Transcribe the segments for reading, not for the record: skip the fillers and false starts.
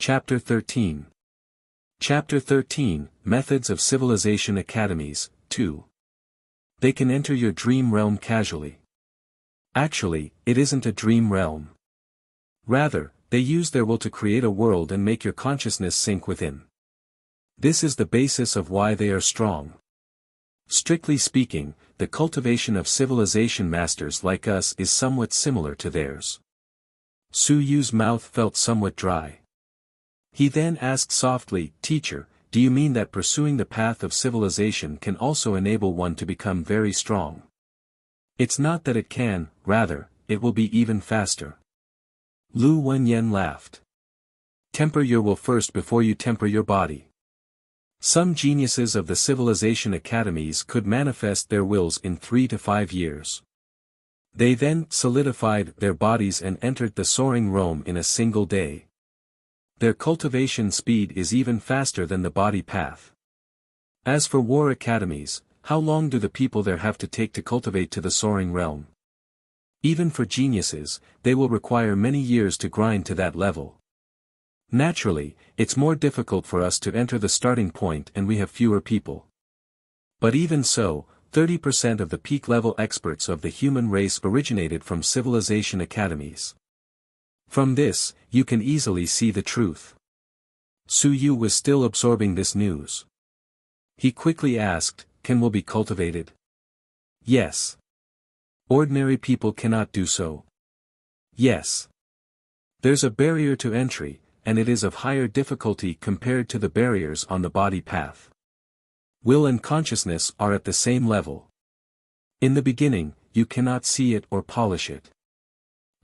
Chapter 13. Chapter 13, Methods of Civilization Academies, 2. They can enter your dream realm casually. Actually, it isn't a dream realm. Rather, they use their will to create a world and make your consciousness sink within. This is the basis of why they are strong. Strictly speaking, the cultivation of civilization masters like us is somewhat similar to theirs. Su Yu's mouth felt somewhat dry. He then asked softly, "Teacher, do you mean that pursuing the path of civilization can also enable one to become very strong?" "It's not that it can, rather, it will be even faster." Lu Wenyan laughed. "Temper your will first before you temper your body." Some geniuses of the civilization academies could manifest their wills in 3 to 5 years. They then solidified their bodies and entered the soaring realm in a single day. Their cultivation speed is even faster than the body path. As for war academies, how long do the people there have to take to cultivate to the soaring realm? Even for geniuses, they will require many years to grind to that level. Naturally, it's more difficult for us to enter the starting point and we have fewer people. But even so, 30% of the peak-level experts of the human race originated from civilization academies. From this, you can easily see the truth. Su Yu was still absorbing this news. He quickly asked, "Can will be cultivated?" "Yes." "Ordinary people cannot do so?" "Yes." "There's a barrier to entry, and it is of higher difficulty compared to the barriers on the body path. Will and consciousness are at the same level. In the beginning, you cannot see it or polish it.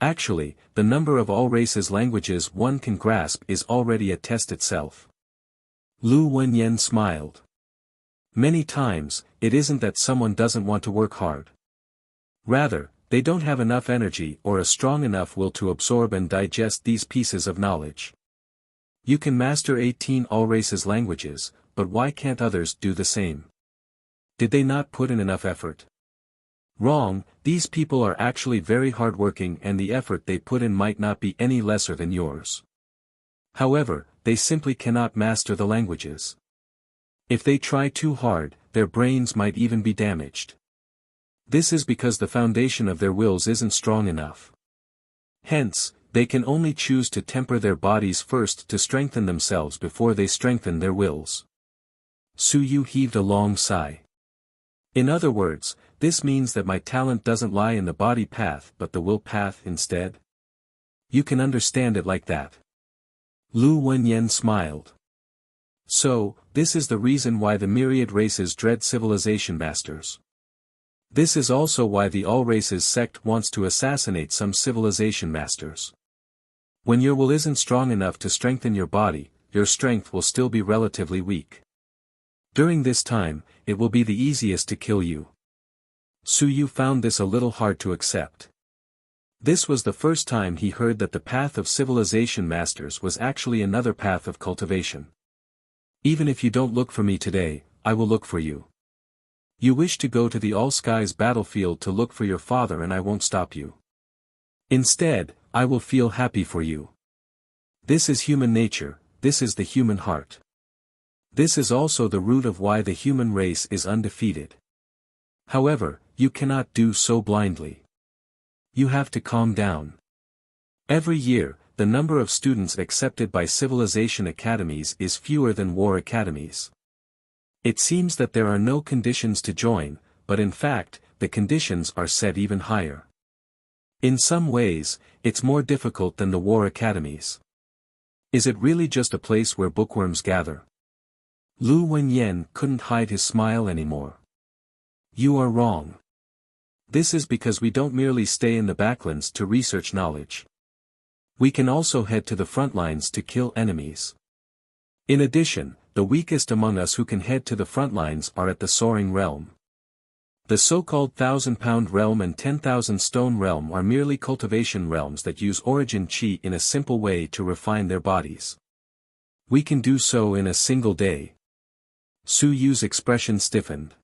Actually, the number of all races' languages one can grasp is already a test itself." Lu Wenyan smiled. "Many times, it isn't that someone doesn't want to work hard. Rather, they don't have enough energy or a strong enough will to absorb and digest these pieces of knowledge. You can master 18 all races' languages, but why can't others do the same? Did they not put in enough effort? Wrong, these people are actually very hardworking and the effort they put in might not be any lesser than yours. However, they simply cannot master the languages. If they try too hard, their brains might even be damaged. This is because the foundation of their wills isn't strong enough. Hence, they can only choose to temper their bodies first to strengthen themselves before they strengthen their wills." Su Yu heaved a long sigh. "In other words, this means that my talent doesn't lie in the body path but the will path instead? You can understand it like that?" Lu Wenyan smiled. "So, this is the reason why the myriad races dread civilization masters. This is also why the all races sect wants to assassinate some civilization masters. When your will isn't strong enough to strengthen your body, your strength will still be relatively weak. During this time, it will be the easiest to kill you." Su Yu found this a little hard to accept. This was the first time he heard that the path of civilization masters was actually another path of cultivation. "Even if you don't look for me today, I will look for you. You wish to go to the all-skies battlefield to look for your father and I won't stop you. Instead, I will feel happy for you. This is human nature, this is the human heart. This is also the root of why the human race is undefeated. However, you cannot do so blindly. You have to calm down. Every year, the number of students accepted by civilization academies is fewer than war academies. It seems that there are no conditions to join, but in fact, the conditions are set even higher. In some ways, it's more difficult than the war academies. Is it really just a place where bookworms gather?" Lu Wenyan couldn't hide his smile anymore. "You are wrong. This is because we don't merely stay in the backlands to research knowledge. We can also head to the front lines to kill enemies. In addition, the weakest among us who can head to the front lines are at the soaring realm. The so-called 1,000-pound realm and 10,000 stone realm are merely cultivation realms that use origin chi in a simple way to refine their bodies. We can do so in a single day." Su Yu's expression stiffened.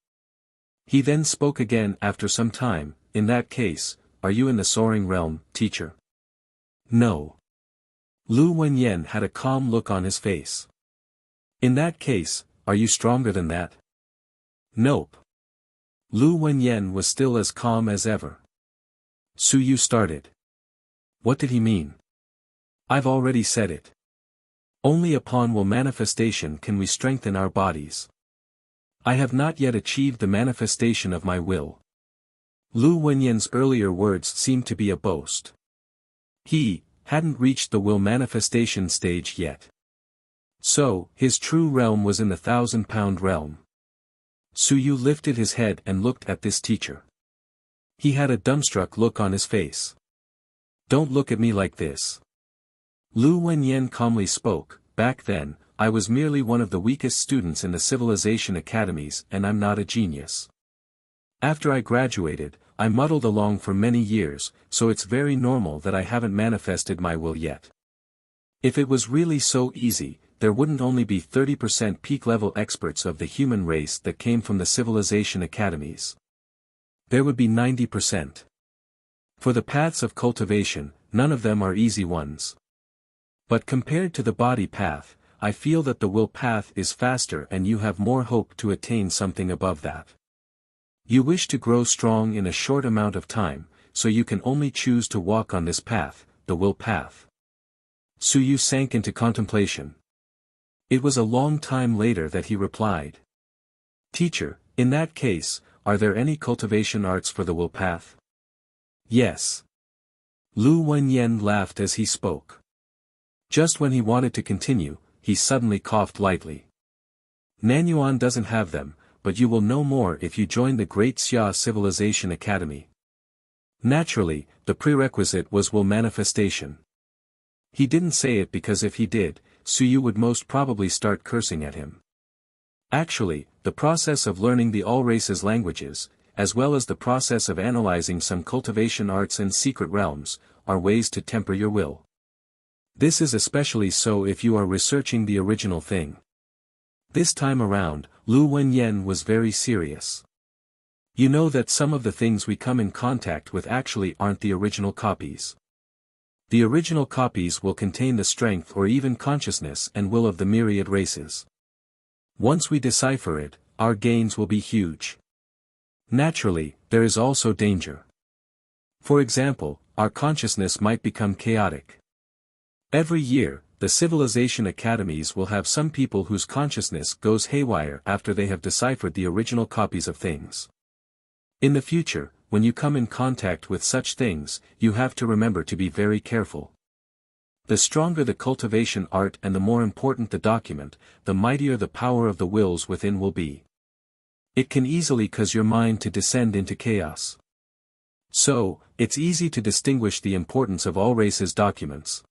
He then spoke again after some time, "In that case, are you in the soaring realm, teacher?" "No. Lu Wenyan had a calm look on his face. In that case, are you stronger than that? Nope. Lu Wenyan was still as calm as ever. Su Yu started. What did he mean? I've already said it. Only upon will manifestation can we strengthen our bodies. I have not yet achieved the manifestation of my will. Lu Wenyan's earlier words seemed to be a boast. He hadn't reached the will manifestation stage yet. So, his true realm was in the 1,000-pound realm. Su Yu lifted his head and looked at this teacher. He had a dumbstruck look on his face. Don't look at me like this. Lu Wenyan calmly spoke, back then, I was merely one of the weakest students in the civilization academies and I'm not a genius. After I graduated, I muddled along for many years, so it's very normal that I haven't manifested my will yet. If it was really so easy, there wouldn't only be 30% peak-level experts of the human race that came from the civilization academies. There would be 90%. For the paths of cultivation, none of them are easy ones. But compared to the body path, I feel that the will path is faster and you have more hope to attain something above that. You wish to grow strong in a short amount of time, so you can only choose to walk on this path, the will path. Su Yu sank into contemplation. It was a long time later that he replied. Teacher, in that case, are there any cultivation arts for the will path? Yes. Lu Wenyan laughed as he spoke. Just when he wanted to continue, he suddenly coughed lightly. Nanyuan doesn't have them, but you will know more if you join the Great Xia Civilization Academy. Naturally, the prerequisite was will manifestation. He didn't say it because if he did, Su Yu would most probably start cursing at him. Actually, the process of learning the all races languages, as well as the process of analyzing some cultivation arts and secret realms, are ways to temper your will. This is especially so if you are researching the original thing. This time around, Lu Wenyan was very serious. You know that some of the things we come in contact with actually aren't the original copies. The original copies will contain the strength or even consciousness and will of the myriad races. Once we decipher it, our gains will be huge. Naturally, there is also danger. For example, our consciousness might become chaotic. Every year, the civilization academies will have some people whose consciousness goes haywire after they have deciphered the original copies of things. In the future, when you come in contact with such things, you have to remember to be very careful. The stronger the cultivation art and the more important the document, the mightier the power of the wills within will be. It can easily cause your mind to descend into chaos. So, it's easy to distinguish the importance of all races' documents.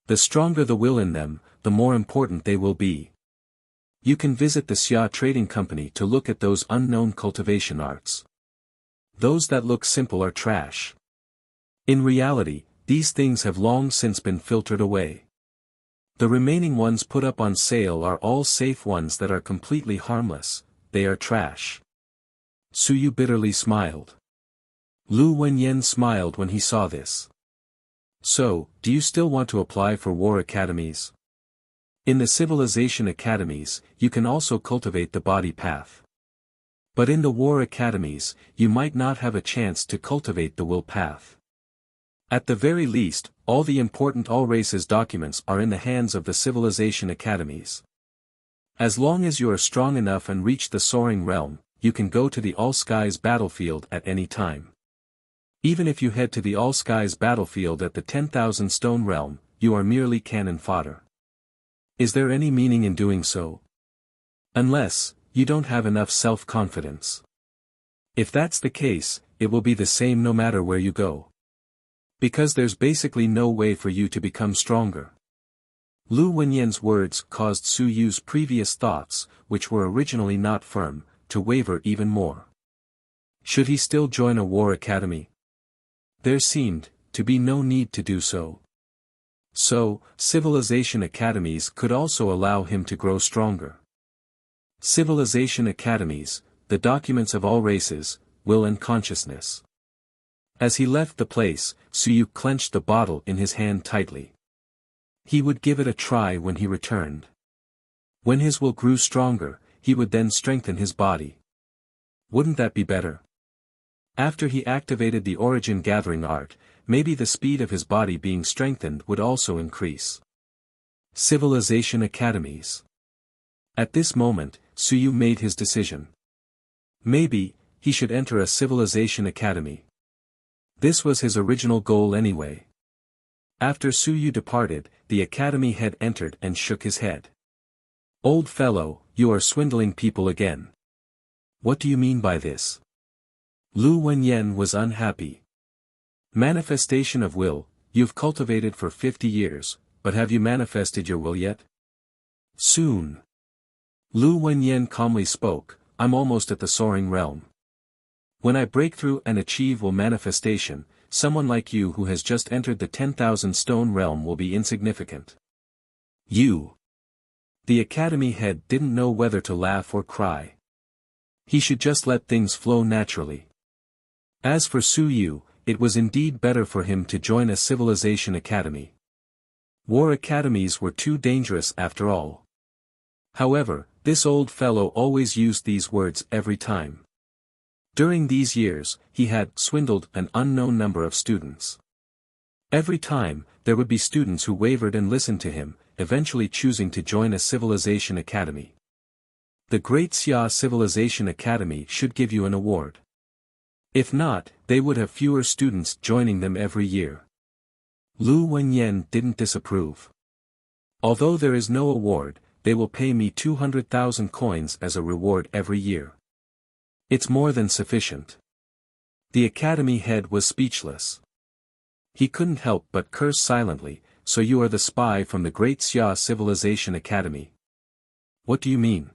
The stronger the will in them, the more important they will be. You can visit the Xia Trading Company to look at those unknown cultivation arts. Those that look simple are trash. In reality, these things have long since been filtered away. The remaining ones put up on sale are all safe ones that are completely harmless, they are trash. Su Yu bitterly smiled. Lu Wenyan smiled when he saw this. So, do you still want to apply for war academies? In the civilization academies, you can also cultivate the body path. But in the war academies, you might not have a chance to cultivate the will path. At the very least, all the important all races documents are in the hands of the civilization academies. As long as you are strong enough and reach the soaring realm, you can go to the all skies battlefield at any time. Even if you head to the all skies battlefield at the 10,000 stone realm, you are merely cannon fodder. Is there any meaning in doing so? Unless, you don't have enough self-confidence. If that's the case, it will be the same no matter where you go. Because there's basically no way for you to become stronger. Lu Wenyan's words caused Su Yu's previous thoughts, which were originally not firm, to waver even more. Should he still join a war academy? There seemed to be no need to do so. So, civilization academies could also allow him to grow stronger. Civilization academies, the documents of all races, will and consciousness. As he left the place, Su Yu clenched the bottle in his hand tightly. He would give it a try when he returned. When his will grew stronger, he would then strengthen his body. Wouldn't that be better? After he activated the origin gathering art, maybe the speed of his body being strengthened would also increase. Civilization Academies. At this moment, Suyu made his decision. Maybe, he should enter a civilization academy. This was his original goal anyway. After Suyu departed, the academy head entered and shook his head. "Old fellow, you are swindling people again. What do you mean by this?" Lu Wenyan was unhappy. "Manifestation of will, you've cultivated for 50 years, but have you manifested your will yet?" "Soon." Lu Wenyan calmly spoke, "I'm almost at the soaring realm. When I break through and achieve will manifestation, someone like you who has just entered the 10,000 stone realm will be insignificant." "You." The academy head didn't know whether to laugh or cry. He should just let things flow naturally. As for Suyu, it was indeed better for him to join a civilization academy. War academies were too dangerous after all. However, this old fellow always used these words every time. During these years, he had swindled an unknown number of students. Every time, there would be students who wavered and listened to him, eventually choosing to join a civilization academy. The Great Xia Civilization Academy should give you an award. If not, they would have fewer students joining them every year. Lu Wenyan didn't disapprove. "Although there is no award, they will pay me 200,000 coins as a reward every year. It's more than sufficient." The academy head was speechless. He couldn't help but curse silently. "So you are the spy from the Great Xia Civilization Academy?" "What do you mean?"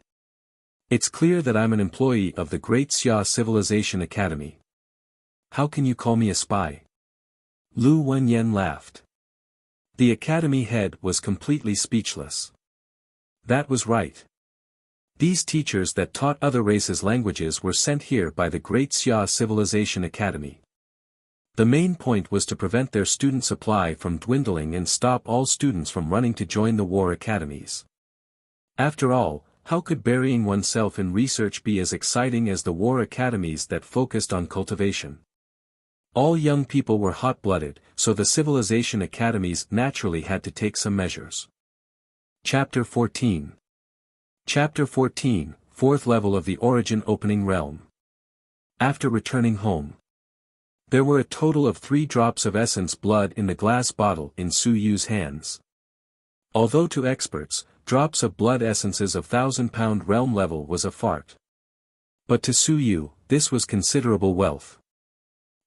"It's clear that I'm an employee of the Great Xia Civilization Academy. How can you call me a spy?" Lu Wenyan laughed. The academy head was completely speechless. That was right. These teachers that taught other races languages were sent here by the Great Xia Civilization Academy. The main point was to prevent their student supply from dwindling and stop all students from running to join the war academies. After all, how could burying oneself in research be as exciting as the war academies that focused on cultivation? All young people were hot-blooded, so the civilization academies naturally had to take some measures. Chapter 14. Chapter 14, Fourth Level of the Origin Opening Realm. After returning home, there were a total of 3 drops of essence blood in the glass bottle in Suyu's hands. Although to experts, drops of blood essences of 1,000-pound realm level was a fart. But to Suyu, this was considerable wealth.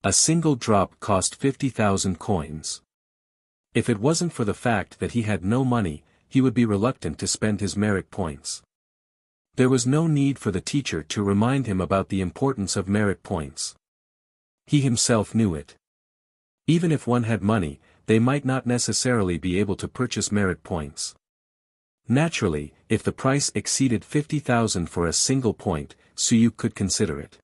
A single drop cost 50,000 coins. If it wasn't for the fact that he had no money, he would be reluctant to spend his merit points. There was no need for the teacher to remind him about the importance of merit points. He himself knew it. Even if one had money, they might not necessarily be able to purchase merit points. Naturally, if the price exceeded 50,000 for a single point, Suyu could consider it.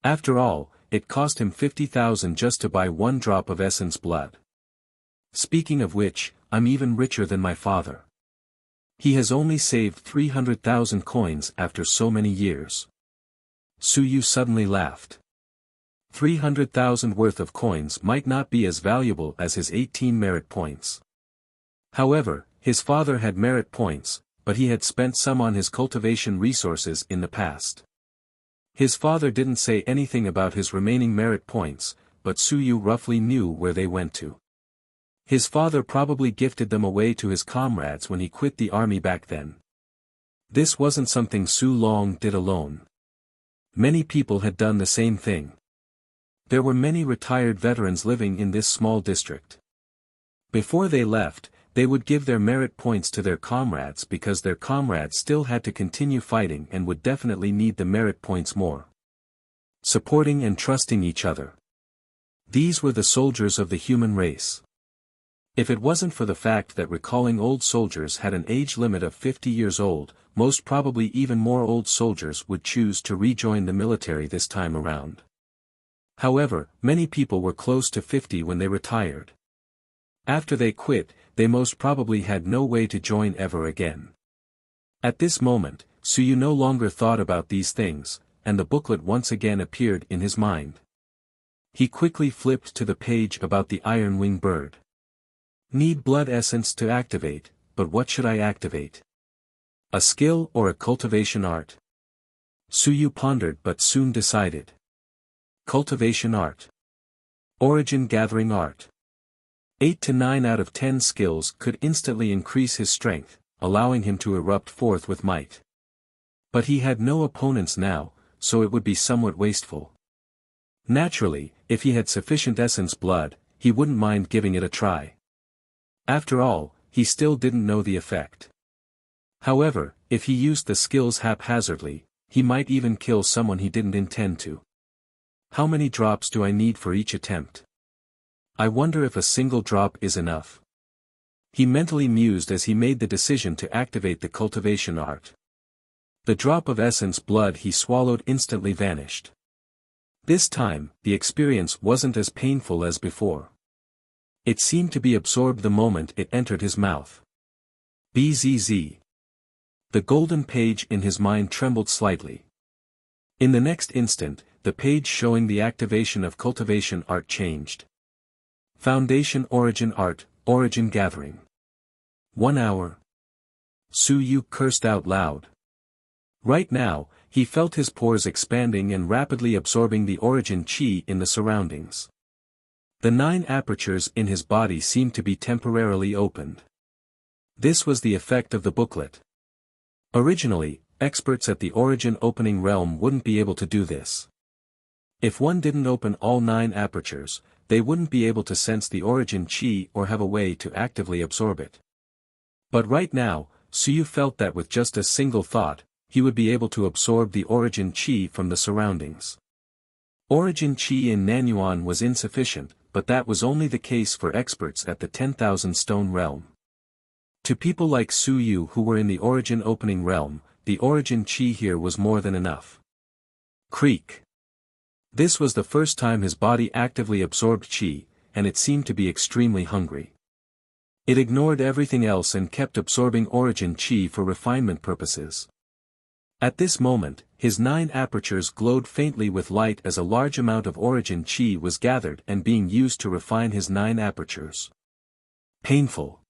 After all, it cost him 50,000 just to buy 1 drop of essence blood. Speaking of which, I'm even richer than my father. He has only saved 300,000 coins after so many years. Suyu suddenly laughed. 300,000 worth of coins might not be as valuable as his 18 merit points. However, his father had merit points, but he had spent some on his cultivation resources in the past. His father didn't say anything about his remaining merit points, but Suyu roughly knew where they went to. His father probably gifted them away to his comrades when he quit the army back then. This wasn't something Su Long did alone. Many people had done the same thing. There were many retired veterans living in this small district. Before they left, they would give their merit points to their comrades because their comrades still had to continue fighting and would definitely need the merit points more. Supporting and trusting each other. These were the soldiers of the human race. If it wasn't for the fact that recalling old soldiers had an age limit of 50 years old, most probably even more old soldiers would choose to rejoin the military this time around. However, many people were close to 50 when they retired. After they quit, they most probably had no way to join ever again. At this moment, Suyu no longer thought about these things, and the booklet once again appeared in his mind. He quickly flipped to the page about the iron-wing bird. Need blood essence to activate, but what should I activate? A skill or a cultivation art? Suyu pondered but soon decided. Cultivation art. Origin gathering art. 8 to 9 out of 10 skills could instantly increase his strength, allowing him to erupt forth with might. But he had no opponents now, so it would be somewhat wasteful. Naturally, if he had sufficient essence blood, he wouldn't mind giving it a try. After all, he still didn't know the effect. However, if he used the skills haphazardly, he might even kill someone he didn't intend to. How many drops do I need for each attempt? I wonder if a single drop is enough. He mentally mused as he made the decision to activate the cultivation art. The drop of essence blood he swallowed instantly vanished. This time, the experience wasn't as painful as before. It seemed to be absorbed the moment it entered his mouth. Bzz. The golden page in his mind trembled slightly. In the next instant, the page showing the activation of cultivation art changed. Foundation origin art, origin gathering. 1 hour. Suyu cursed out loud. Right now, he felt his pores expanding and rapidly absorbing the origin chi in the surroundings. The 9 apertures in his body seemed to be temporarily opened. This was the effect of the booklet. Originally, experts at the origin opening realm wouldn't be able to do this. If one didn't open all 9 apertures, they wouldn't be able to sense the origin chi or have a way to actively absorb it. But right now, Suyu felt that with just a single thought, he would be able to absorb the origin chi from the surroundings. Origin chi in Nanyuan was insufficient, but that was only the case for experts at the 10,000 stone realm. To people like Suyu who were in the origin opening realm, the origin chi here was more than enough. Creak. This was the first time his body actively absorbed chi, and it seemed to be extremely hungry. It ignored everything else and kept absorbing origin chi for refinement purposes. At this moment, his 9 apertures glowed faintly with light as a large amount of origin chi was gathered and being used to refine his 9 apertures. Painful.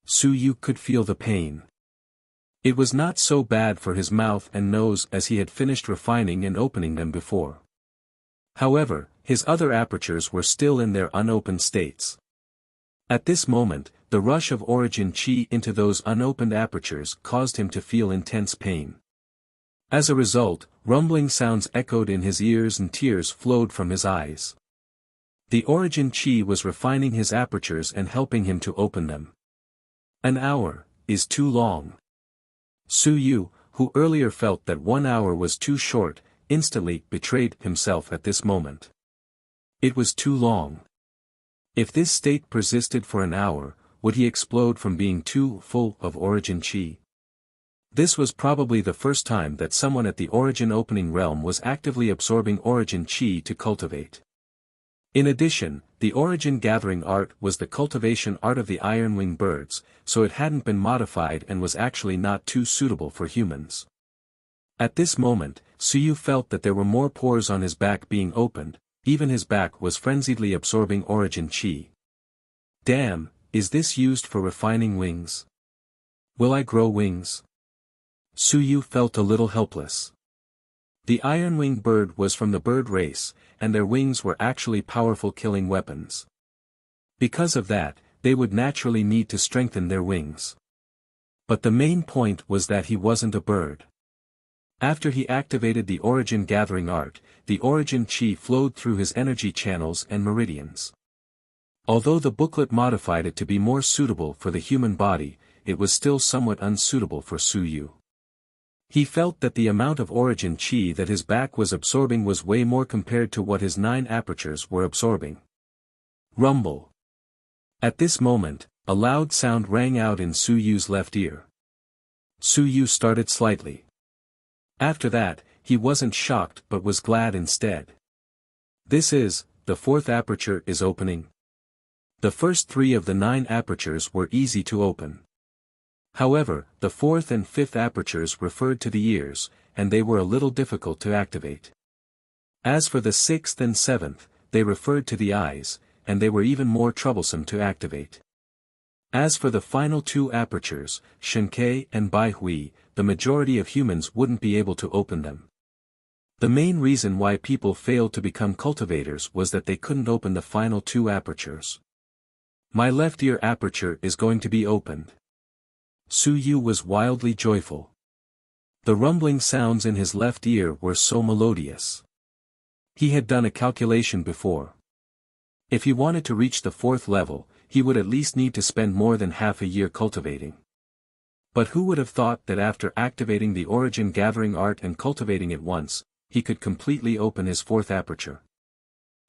Suyu could feel the pain. It was not so bad for his mouth and nose as he had finished refining and opening them before. However, his other apertures were still in their unopened states. At this moment, the rush of origin chi into those unopened apertures caused him to feel intense pain. As a result, rumbling sounds echoed in his ears and tears flowed from his eyes. The origin chi was refining his apertures and helping him to open them. An hour is too long. Suyu, who earlier felt that 1 hour was too short, instantly betrayed himself at this moment. It was too long. If this state persisted for an hour, would he explode from being too full of origin chi? This was probably the first time that someone at the origin opening realm was actively absorbing origin chi to cultivate. In addition, the origin gathering art was the cultivation art of the iron-wing birds, so it hadn't been modified and was actually not too suitable for humans. At this moment, Suyu felt that there were more pores on his back being opened, even his back was frenziedly absorbing origin chi. Damn, is this used for refining wings? Will I grow wings? Suyu felt a little helpless. The iron-wing bird was from the bird race, and their wings were actually powerful killing weapons. Because of that, they would naturally need to strengthen their wings. But the main point was that he wasn't a bird. After he activated the origin gathering art, the origin chi flowed through his energy channels and meridians. Although the booklet modified it to be more suitable for the human body, it was still somewhat unsuitable for Suyu. He felt that the amount of origin chi that his back was absorbing was way more compared to what his 9 apertures were absorbing. Rumble. At this moment, a loud sound rang out in Suyu's left ear. Suyu started slightly. After that, he wasn't shocked but was glad instead. This is, the 4th aperture is opening. The first 3 of the 9 apertures were easy to open. However, the 4th and 5th apertures referred to the ears, and they were a little difficult to activate. As for the 6th and 7th, they referred to the eyes, and they were even more troublesome to activate. As for the final 2 apertures, Shinkei and Baihui, the majority of humans wouldn't be able to open them. The main reason why people failed to become cultivators was that they couldn't open the final 2 apertures. My left ear aperture is going to be opened. Su Yu was wildly joyful. The rumbling sounds in his left ear were so melodious. He had done a calculation before. If he wanted to reach the 4th level, he would at least need to spend more than half a year cultivating. But who would have thought that after activating the origin gathering art and cultivating it once, he could completely open his 4th aperture?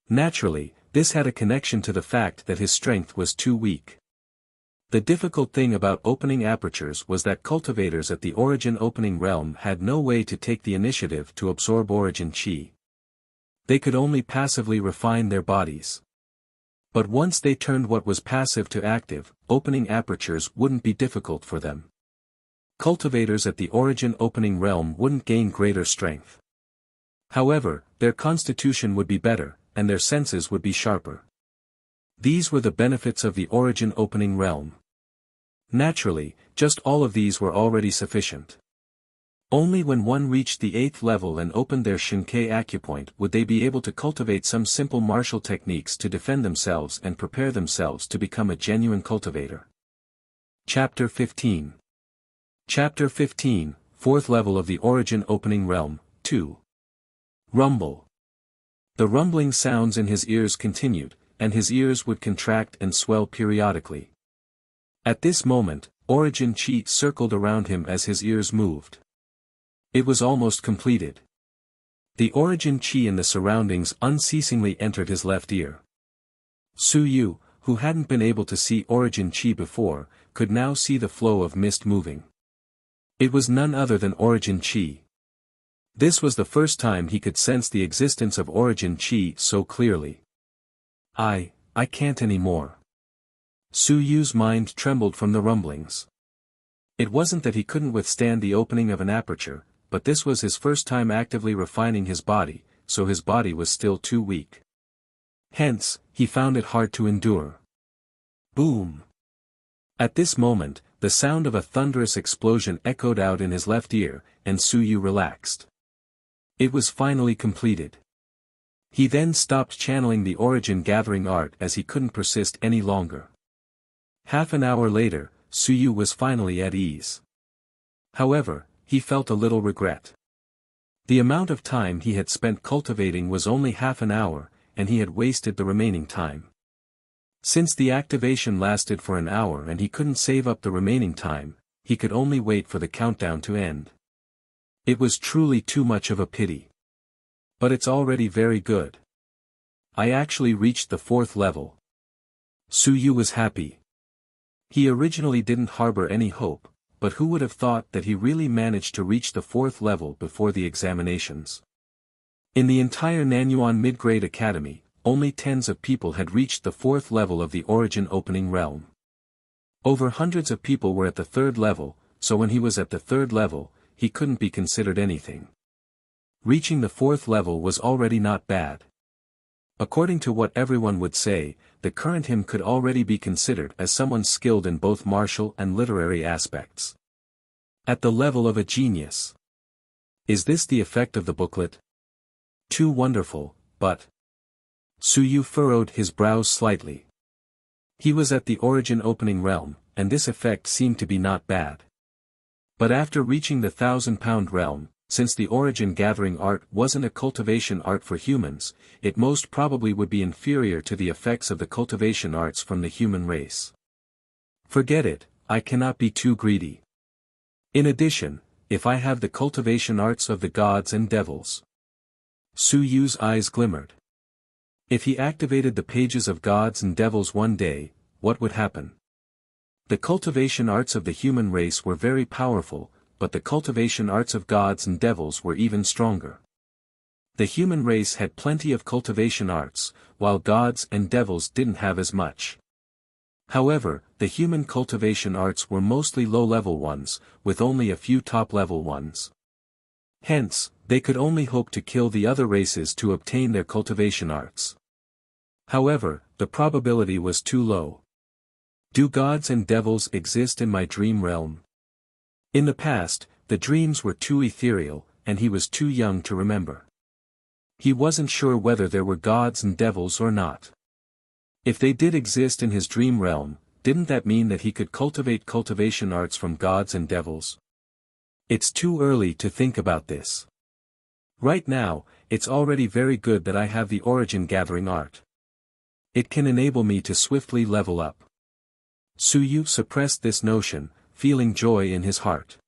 Naturally, this had a connection to the fact that his strength was too weak. The difficult thing about opening apertures was that cultivators at the origin opening realm had no way to take the initiative to absorb origin chi. They could only passively refine their bodies. But once they turned what was passive to active, opening apertures wouldn't be difficult for them. Cultivators at the origin opening realm wouldn't gain greater strength. However, their constitution would be better, and their senses would be sharper. These were the benefits of the origin opening realm. Naturally, just all of these were already sufficient. Only when one reached the 8th level and opened their Shinkei acupoint would they be able to cultivate some simple martial techniques to defend themselves and prepare themselves to become a genuine cultivator. Chapter 15. Chapter 15, 4th level of the origin opening realm, 2. Rumble. The rumbling sounds in his ears continued, and his ears would contract and swell periodically. At this moment, origin chi circled around him as his ears moved. It was almost completed. The origin chi in the surroundings unceasingly entered his left ear. Su Yu, who hadn't been able to see origin chi before, could now see the flow of mist moving. It was none other than origin chi. This was the first time he could sense the existence of origin chi so clearly. I can't anymore. Su Yu's mind trembled from the rumblings. It wasn't that he couldn't withstand the opening of an aperture, but this was his first time actively refining his body, so his body was still too weak. Hence, he found it hard to endure. Boom! At this moment, the sound of a thunderous explosion echoed out in his left ear, and Su Yu relaxed. It was finally completed. He then stopped channeling the origin gathering art as he couldn't persist any longer. Half an hour later, Su Yu was finally at ease. However, he felt a little regret. The amount of time he had spent cultivating was only half an hour, and he had wasted the remaining time. Since the activation lasted for an hour and he couldn't save up the remaining time, he could only wait for the countdown to end. It was truly too much of a pity. But it's already very good. I actually reached the 4th level. Su Yu was happy. He originally didn't harbor any hope, but who would have thought that he really managed to reach the 4th level before the examinations? In the entire Nanyuan Mid-Grade Academy, only tens of people had reached the 4th level of the origin opening realm. Over hundreds of people were at the 3rd level, so when he was at the 3rd level, he couldn't be considered anything. Reaching the 4th level was already not bad. According to what everyone would say, the current him could already be considered as someone skilled in both martial and literary aspects. At the level of a genius. Is this the effect of the booklet? Too wonderful, but... Su Yu furrowed his brows slightly. He was at the origin opening realm, and this effect seemed to be not bad. But after reaching the 1,000-pound realm, since the origin gathering art wasn't a cultivation art for humans, it most probably would be inferior to the effects of the cultivation arts from the human race. Forget it, I cannot be too greedy. In addition, if I have the cultivation arts of the gods and devils. Su Yu's eyes glimmered. If he activated the pages of gods and devils one day, what would happen? The cultivation arts of the human race were very powerful, but the cultivation arts of gods and devils were even stronger. The human race had plenty of cultivation arts, while gods and devils didn't have as much. However, the human cultivation arts were mostly low-level ones, with only a few top-level ones. Hence, they could only hope to kill the other races to obtain their cultivation arts. However, the probability was too low. Do gods and devils exist in my dream realm? In the past, the dreams were too ethereal, and he was too young to remember. He wasn't sure whether there were gods and devils or not. If they did exist in his dream realm, didn't that mean that he could cultivate cultivation arts from gods and devils? It's too early to think about this. Right now, it's already very good that I have the origin gathering art. It can enable me to swiftly level up. Suyu suppressed this notion, feeling joy in his heart.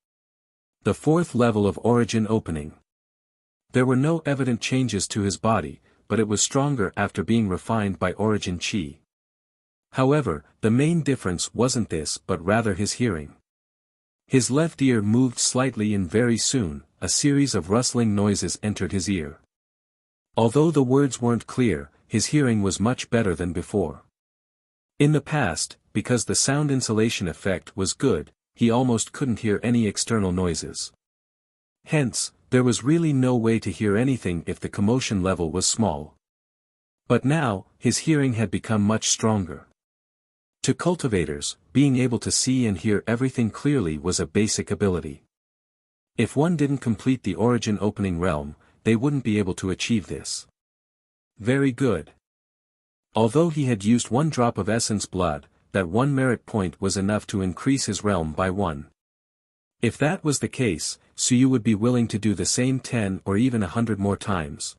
The fourth level of origin opening. There were no evident changes to his body, but it was stronger after being refined by origin chi. However, the main difference wasn't this but rather his hearing. His left ear moved slightly and very soon, a series of rustling noises entered his ear. Although the words weren't clear, his hearing was much better than before. In the past, because the sound insulation effect was good, he almost couldn't hear any external noises. Hence, there was really no way to hear anything if the commotion level was small. But now, his hearing had become much stronger. To cultivators, being able to see and hear everything clearly was a basic ability. If one didn't complete the origin opening realm, they wouldn't be able to achieve this. Very good. Although he had used 1 drop of essence blood, that 1 merit point was enough to increase his realm by 1. If that was the case, Suyu would be willing to do the same 10 or even 100 more times.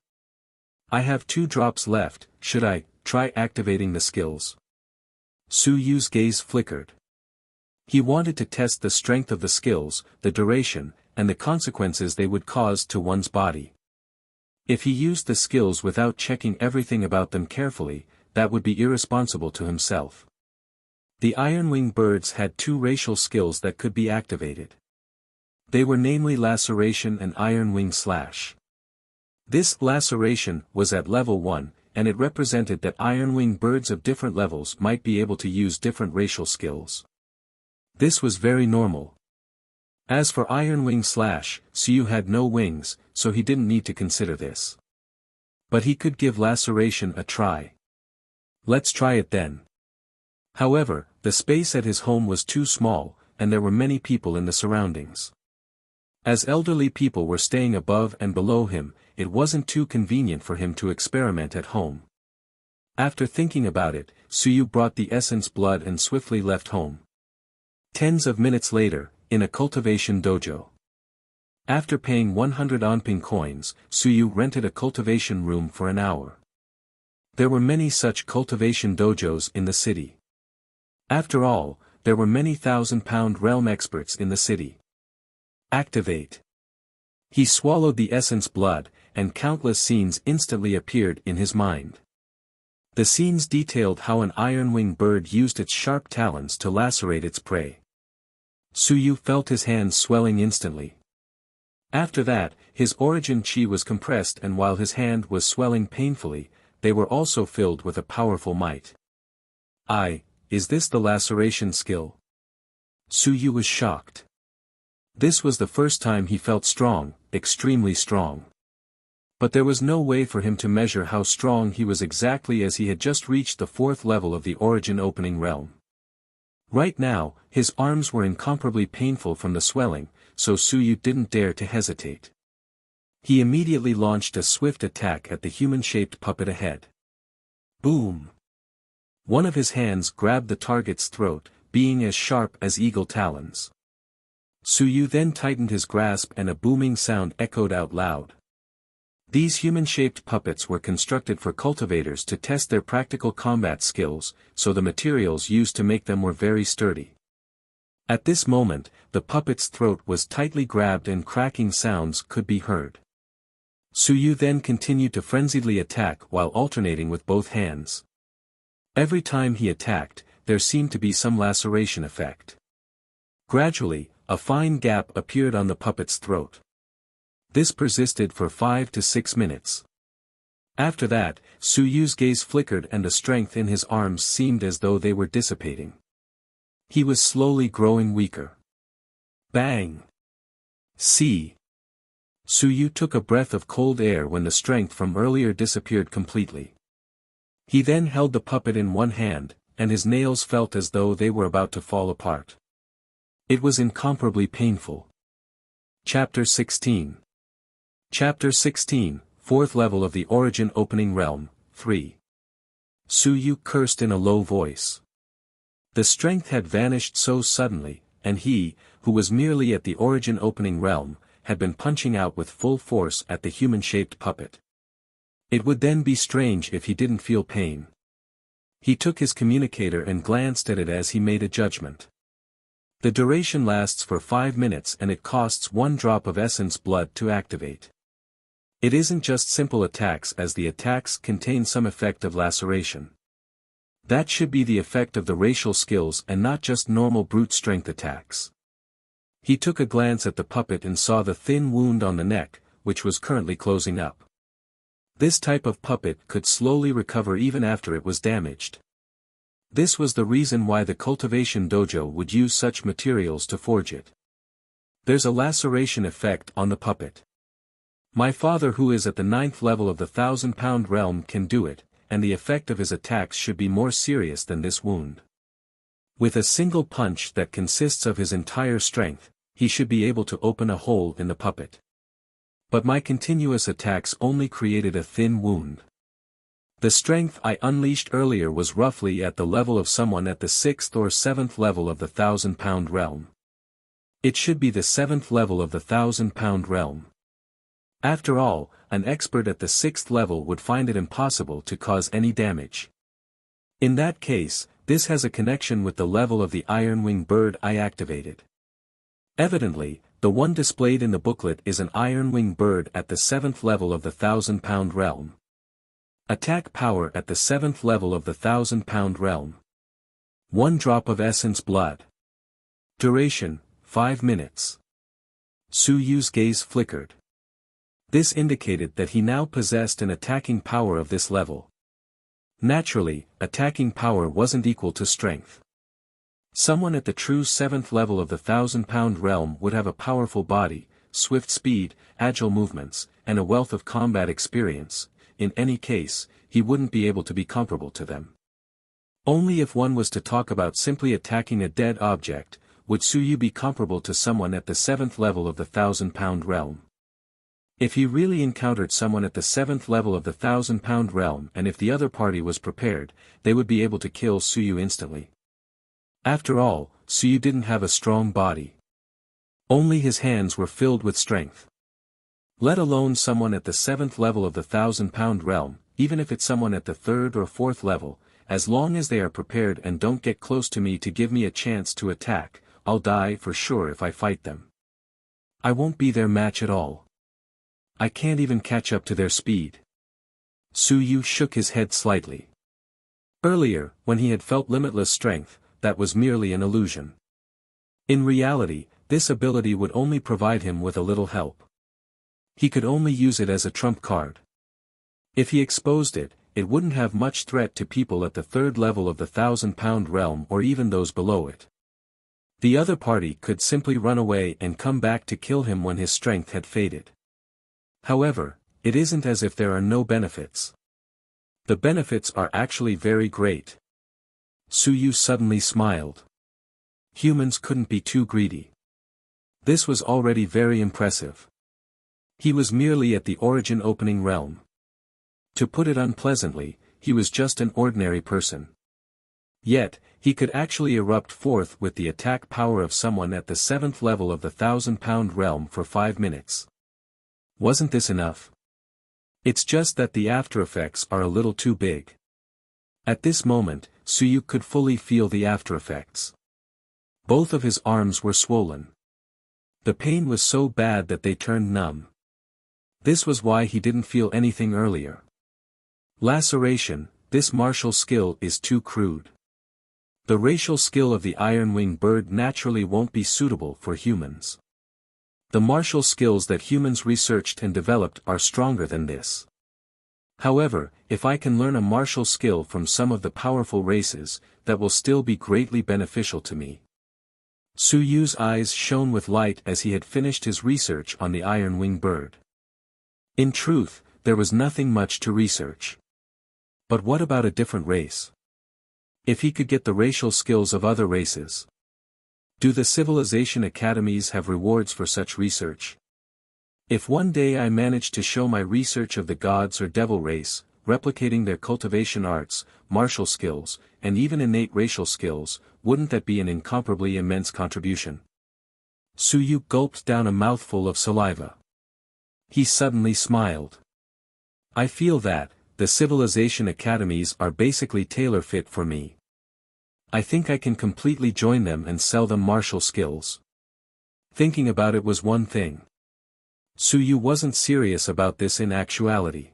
I have 2 drops left, should I try activating the skills? Suyu's gaze flickered. He wanted to test the strength of the skills, the duration, and the consequences they would cause to one's body. If he used the skills without checking everything about them carefully, that would be irresponsible to himself. The Ironwing birds had 2 racial skills that could be activated. They were namely Laceration and Ironwing Slash. This Laceration was at level 1, and it represented that Ironwing birds of different levels might be able to use different racial skills. This was very normal. As for Ironwing Slash, Suyu had no wings, so he didn't need to consider this. But he could give Laceration a try. Let's try it then. However, the space at his home was too small, and there were many people in the surroundings. As elderly people were staying above and below him, it wasn't too convenient for him to experiment at home. After thinking about it, Suyu brought the essence blood and swiftly left home. Tens of minutes later, in a cultivation dojo. After paying 100 onping coins, Suyu rented a cultivation room for an hour. There were many such cultivation dojos in the city. After all, there were many thousand-pound realm experts in the city. Activate. He swallowed the essence blood, and countless scenes instantly appeared in his mind. The scenes detailed how an ironwing bird used its sharp talons to lacerate its prey. Suyu felt his hands swelling instantly. After that, his origin chi was compressed, and while his hand was swelling painfully, they were also filled with a powerful might. Is this the laceration skill? Suyu was shocked. This was the first time he felt strong, extremely strong. But there was no way for him to measure how strong he was exactly, as he had just reached the 4th level of the origin opening realm. Right now, his arms were incomparably painful from the swelling, so Suyu didn't dare to hesitate. He immediately launched a swift attack at the human-shaped puppet ahead. Boom! One of his hands grabbed the target's throat, being as sharp as eagle talons. Suyu then tightened his grasp and a booming sound echoed out loud. These human-shaped puppets were constructed for cultivators to test their practical combat skills, so the materials used to make them were very sturdy. At this moment, the puppet's throat was tightly grabbed and cracking sounds could be heard. Suyu then continued to frenziedly attack while alternating with both hands. Every time he attacked, there seemed to be some laceration effect. Gradually, a fine gap appeared on the puppet's throat. This persisted for 5 to 6 minutes. After that, Su Yu's gaze flickered and the strength in his arms seemed as though they were dissipating. He was slowly growing weaker. Bang! See! Su Yu took a breath of cold air when the strength from earlier disappeared completely. He then held the puppet in one hand, and his nails felt as though they were about to fall apart. It was incomparably painful. Chapter 16. Chapter 16, Fourth Level of the Origin Opening Realm, 3. Su Yu cursed in a low voice. The strength had vanished so suddenly, and he, who was merely at the Origin Opening Realm, had been punching out with full force at the human-shaped puppet. It would then be strange if he didn't feel pain. He took his communicator and glanced at it as he made a judgment. The duration lasts for 5 minutes and it costs 1 drop of essence blood to activate. It isn't just simple attacks as the attacks contain some effect of laceration. That should be the effect of the racial skills and not just normal brute strength attacks. He took a glance at the puppet and saw the thin wound on the neck, which was currently closing up. This type of puppet could slowly recover even after it was damaged. This was the reason why the cultivation dojo would use such materials to forge it. There's a laceration effect on the puppet. My father, who is at the 9th level of the 1,000-pound realm, can do it, and the effect of his attacks should be more serious than this wound. With a single punch that consists of his entire strength, he should be able to open a hole in the puppet. But my continuous attacks only created a thin wound. The strength I unleashed earlier was roughly at the level of someone at the 6th or 7th level of the 1,000-pound realm. It should be the 7th level of the 1,000-pound realm. After all, an expert at the 6th level would find it impossible to cause any damage. In that case, this has a connection with the level of the iron-wing bird I activated. Evidently, the one displayed in the booklet is an iron-wing bird at the 7th level of the 1,000-pound realm. Attack power at the 7th level of the 1,000-pound realm. 1 drop of essence blood. Duration, 5 minutes. Su Yu's gaze flickered. This indicated that he now possessed an attacking power of this level. Naturally, attacking power wasn't equal to strength. Someone at the true 7th level of the 1,000-pound realm would have a powerful body, swift speed, agile movements, and a wealth of combat experience. In any case, he wouldn't be able to be comparable to them. Only if one was to talk about simply attacking a dead object, would Su Yu be comparable to someone at the 7th level of the 1,000-pound realm. If he really encountered someone at the 7th level of the 1,000-pound realm, and if the other party was prepared, they would be able to kill Su Yu instantly. After all, Su Yu didn't have a strong body. Only his hands were filled with strength. Let alone someone at the 7th level of the 1,000-pound realm, even if it's someone at the 3rd or 4th level, as long as they are prepared and don't get close to me to give me a chance to attack, I'll die for sure if I fight them. I won't be their match at all. I can't even catch up to their speed. Su Yu shook his head slightly. Earlier, when he had felt limitless strength, that was merely an illusion. In reality, this ability would only provide him with a little help. He could only use it as a trump card. If he exposed it, it wouldn't have much threat to people at the 3rd level of the 1,000-pound realm or even those below it. The other party could simply run away and come back to kill him when his strength had faded. However, it isn't as if there are no benefits. The benefits are actually very great. Su Yu suddenly smiled. Humans couldn't be too greedy. This was already very impressive. He was merely at the origin opening realm. To put it unpleasantly, he was just an ordinary person. Yet, he could actually erupt forth with the attack power of someone at the 7th level of the 1,000-pound realm for 5 minutes. Wasn't this enough? It's just that the aftereffects are a little too big. At this moment, Su Yu could fully feel the aftereffects. Both of his arms were swollen. The pain was so bad that they turned numb. This was why he didn't feel anything earlier. Laceration, this martial skill is too crude. The racial skill of the iron-winged bird naturally won't be suitable for humans. The martial skills that humans researched and developed are stronger than this. However, if I can learn a martial skill from some of the powerful races, that will still be greatly beneficial to me. Su Yu's eyes shone with light as he had finished his research on the iron-winged bird. In truth, there was nothing much to research. But what about a different race? If he could get the racial skills of other races. Do the civilization academies have rewards for such research? If one day I managed to show my research of the gods or devil race, replicating their cultivation arts, martial skills, and even innate racial skills, wouldn't that be an incomparably immense contribution? Su Yu gulped down a mouthful of saliva. He suddenly smiled. I feel that, the civilization academies are basically tailor-fit for me. I think I can completely join them and sell them martial skills. Thinking about it was one thing. Su Yu wasn't serious about this in actuality.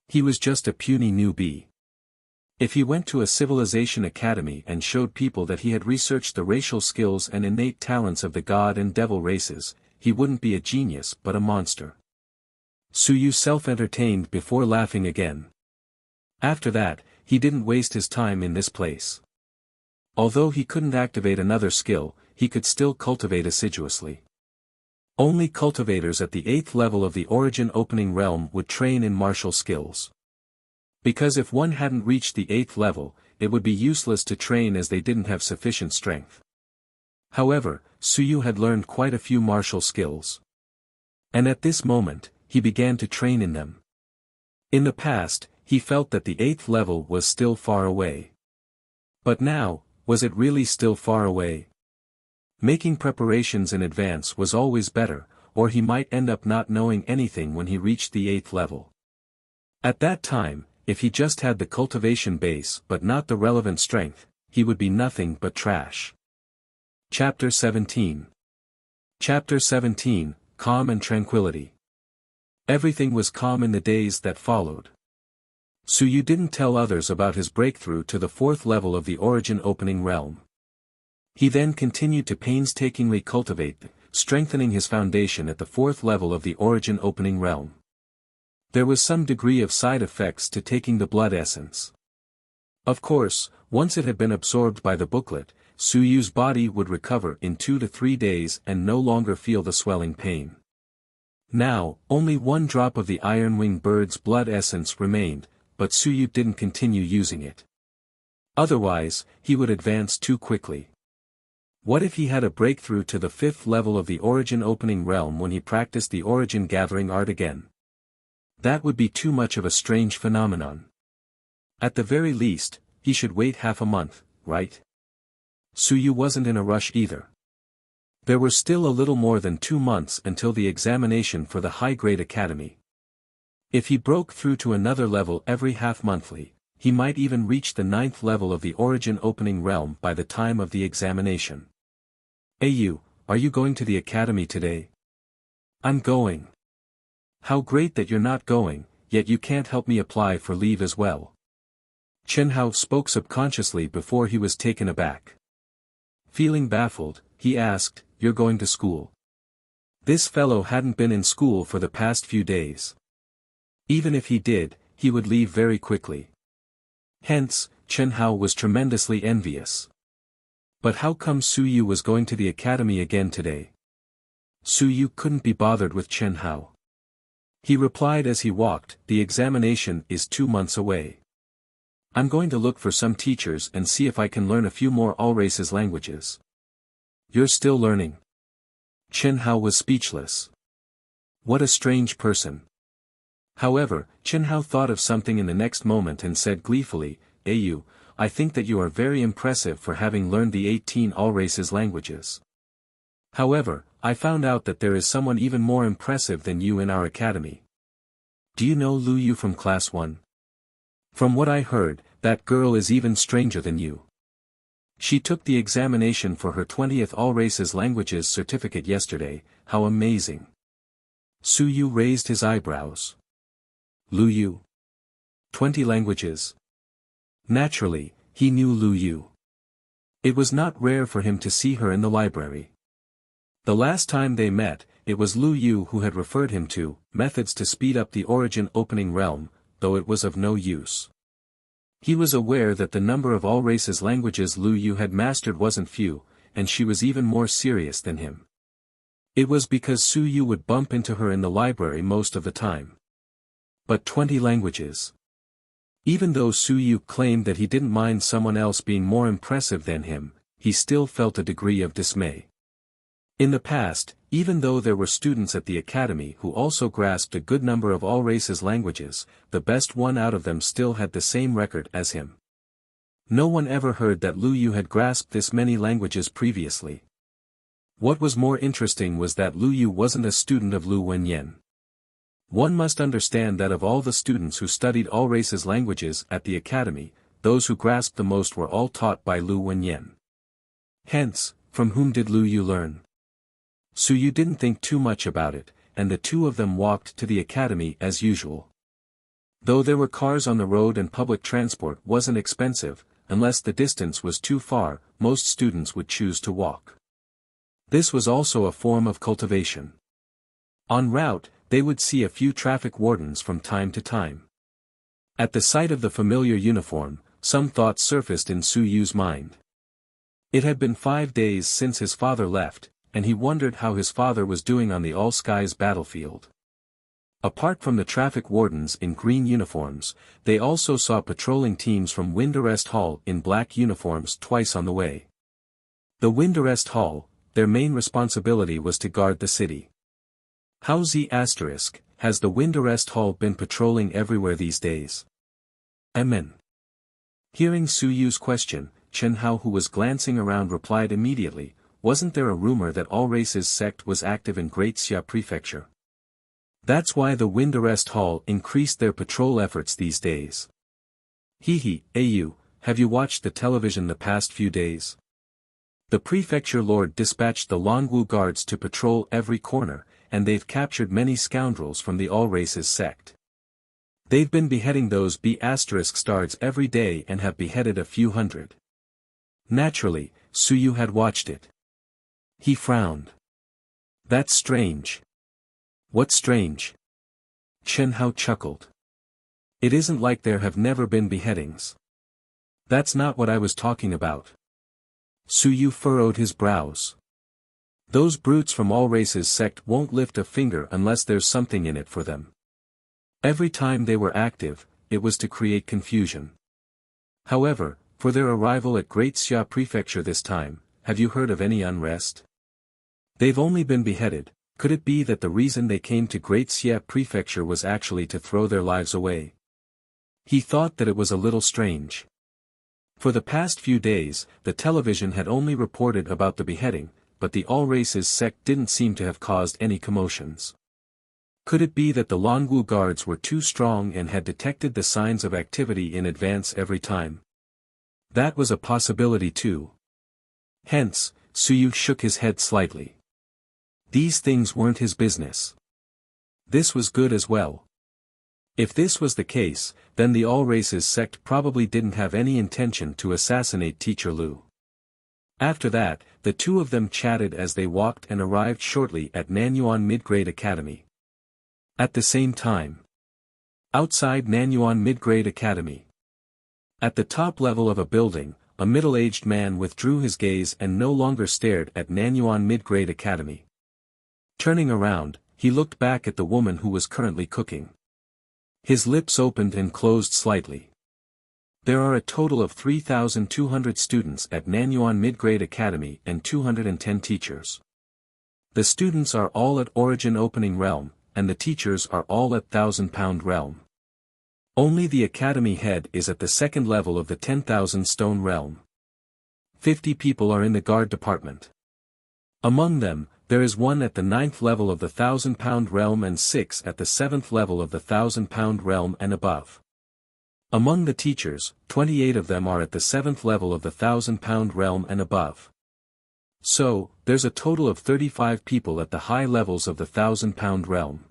He was just a puny newbie. If he went to a civilization academy and showed people that he had researched the racial skills and innate talents of the god and devil races, he wouldn't be a genius but a monster. Su Yu self-entertained before laughing again. After that, he didn't waste his time in this place. Although he couldn't activate another skill, he could still cultivate assiduously. Only cultivators at the 8th level of the Origin Opening Realm would train in martial skills. Because if one hadn't reached the 8th level, it would be useless to train as they didn't have sufficient strength. However, Su Yu had learned quite a few martial skills. And at this moment, he began to train in them. In the past, he felt that the 8th level was still far away. But now, was it really still far away? Making preparations in advance was always better, or he might end up not knowing anything when he reached the 8th level. At that time, if he just had the cultivation base but not the relevant strength, he would be nothing but trash. Chapter 17. Chapter 17, Calm and Tranquility. Everything was calm in the days that followed. Su Yu didn't tell others about his breakthrough to the 4th level of the Origin Opening Realm. He then continued to painstakingly cultivate, strengthening his foundation at the 4th level of the Origin Opening Realm. There was some degree of side effects to taking the blood essence. Of course, once it had been absorbed by the booklet, Su Yu's body would recover in 2 to 3 days and no longer feel the swelling pain. Now, only 1 drop of the iron-winged bird's blood essence remained, but Su Yu didn't continue using it. Otherwise, he would advance too quickly. What if he had a breakthrough to the 5th level of the Origin Opening Realm when he practiced the Origin Gathering art again? That would be too much of a strange phenomenon. At the very least, he should wait half a month, right? Su Yu wasn't in a rush either. There were still a little more than 2 months until the examination for the high-grade academy. If he broke through to another level every half-monthly, he might even reach the 9th level of the Origin Opening Realm by the time of the examination. Ayu, are you going to the academy today? I'm going. How great that you're not going, yet you can't help me apply for leave as well. Chen Hao spoke subconsciously before he was taken aback. Feeling baffled, he asked, You're going to school? This fellow hadn't been in school for the past few days. Even if he did, he would leave very quickly. Hence, Chen Hao was tremendously envious. But how come Su Yu was going to the academy again today? Su Yu couldn't be bothered with Chen Hao. He replied as he walked, The examination is 2 months away. I'm going to look for some teachers and see if I can learn a few more all races languages. You're still learning? Chen Hao was speechless. What a strange person. However, Chen Hao thought of something in the next moment and said gleefully, Ayu, I think that you are very impressive for having learned the 18 all races languages. However, I found out that there is someone even more impressive than you in our academy. Do you know Lu Yu from Class 1? From what I heard, that girl is even stranger than you. She took the examination for her 20th all races languages certificate yesterday, how amazing. Su Yu raised his eyebrows. Lu Yu. 20 languages. Naturally, he knew Lu Yu. It was not rare for him to see her in the library. The last time they met, it was Lu Yu who had referred him to methods to speed up the Origin Opening Realm, though it was of no use. He was aware that the number of all races languages Lu Yu had mastered wasn't few, and she was even more serious than him. It was because Su Yu would bump into her in the library most of the time. But 20 languages. Even though Su Yu claimed that he didn't mind someone else being more impressive than him, he still felt a degree of dismay. In the past, even though there were students at the academy who also grasped a good number of all races languages, the best one out of them still had the same record as him. No one ever heard that Lu Yu had grasped this many languages previously. What was more interesting was that Lu Yu wasn't a student of Lu Wenyan. One must understand that of all the students who studied all races languages at the academy, those who grasped the most were all taught by Lu Wenyan. Hence, from whom did Lu Yu learn? Su Yu didn't think too much about it, and the two of them walked to the academy as usual. Though there were cars on the road and public transport wasn't expensive, unless the distance was too far, most students would choose to walk. This was also a form of cultivation. En route, they would see a few traffic wardens from time to time. At the sight of the familiar uniform, some thoughts surfaced in Su Yu's mind. It had been 5 days since his father left, and he wondered how his father was doing on the all-skies battlefield. Apart from the traffic wardens in green uniforms, they also saw patrolling teams from Wind Arrest Hall in black uniforms twice on the way. The Wind Arrest Hall, their main responsibility was to guard the city. How has the Wind Arrest Hall been patrolling everywhere these days? Amen. Hearing Su Yu's question, Chen Hao, who was glancing around, replied immediately, wasn't there a rumor that all races sect was active in Great Xia Prefecture? That's why the Wind Arrest Hall increased their patrol efforts these days. Au, have you watched the television the past few days? The prefecture lord dispatched the Longwu guards to patrol every corner, and they've captured many scoundrels from the all races sect. They've been beheading those B***stars every day and have beheaded a few hundred. Naturally, Su Yu had watched it. He frowned. That's strange. What's strange? Chen Hao chuckled. It isn't like there have never been beheadings. That's not what I was talking about. Su Yu furrowed his brows. Those brutes from all races sect won't lift a finger unless there's something in it for them. Every time they were active, it was to create confusion. However, for their arrival at Great Xia Prefecture this time, have you heard of any unrest? They've only been beheaded. Could it be that the reason they came to Great Xia Prefecture was actually to throw their lives away? He thought that it was a little strange. For the past few days, the television had only reported about the beheading, but the all races sect didn't seem to have caused any commotions. Could it be that the Longwu guards were too strong and had detected the signs of activity in advance every time? That was a possibility too. Hence, Su Yu shook his head slightly. These things weren't his business. This was good as well. If this was the case, then the all races sect probably didn't have any intention to assassinate Teacher Lu. After that, the two of them chatted as they walked and arrived shortly at Nanyuan Mid-Grade Academy. At the same time, outside Nanyuan Mid-Grade Academy, at the top level of a building, a middle-aged man withdrew his gaze and no longer stared at Nanyuan Mid-Grade Academy. Turning around, he looked back at the woman who was currently cooking. His lips opened and closed slightly. There are a total of 3,200 students at Nanyuan Mid-Grade Academy and 210 teachers. The students are all at Origin Opening Realm, and the teachers are all at Thousand-Pound Realm. Only the academy head is at the second level of the 10,000 Stone Realm. 50 people are in the guard department. Among them, there is one at the 9th level of the 1,000-pound realm and 6 at the 7th level of the 1,000-pound realm and above. Among the teachers, 28 of them are at the 7th level of the 1,000-pound realm and above. So, there's a total of 35 people at the high levels of the 1,000-pound realm.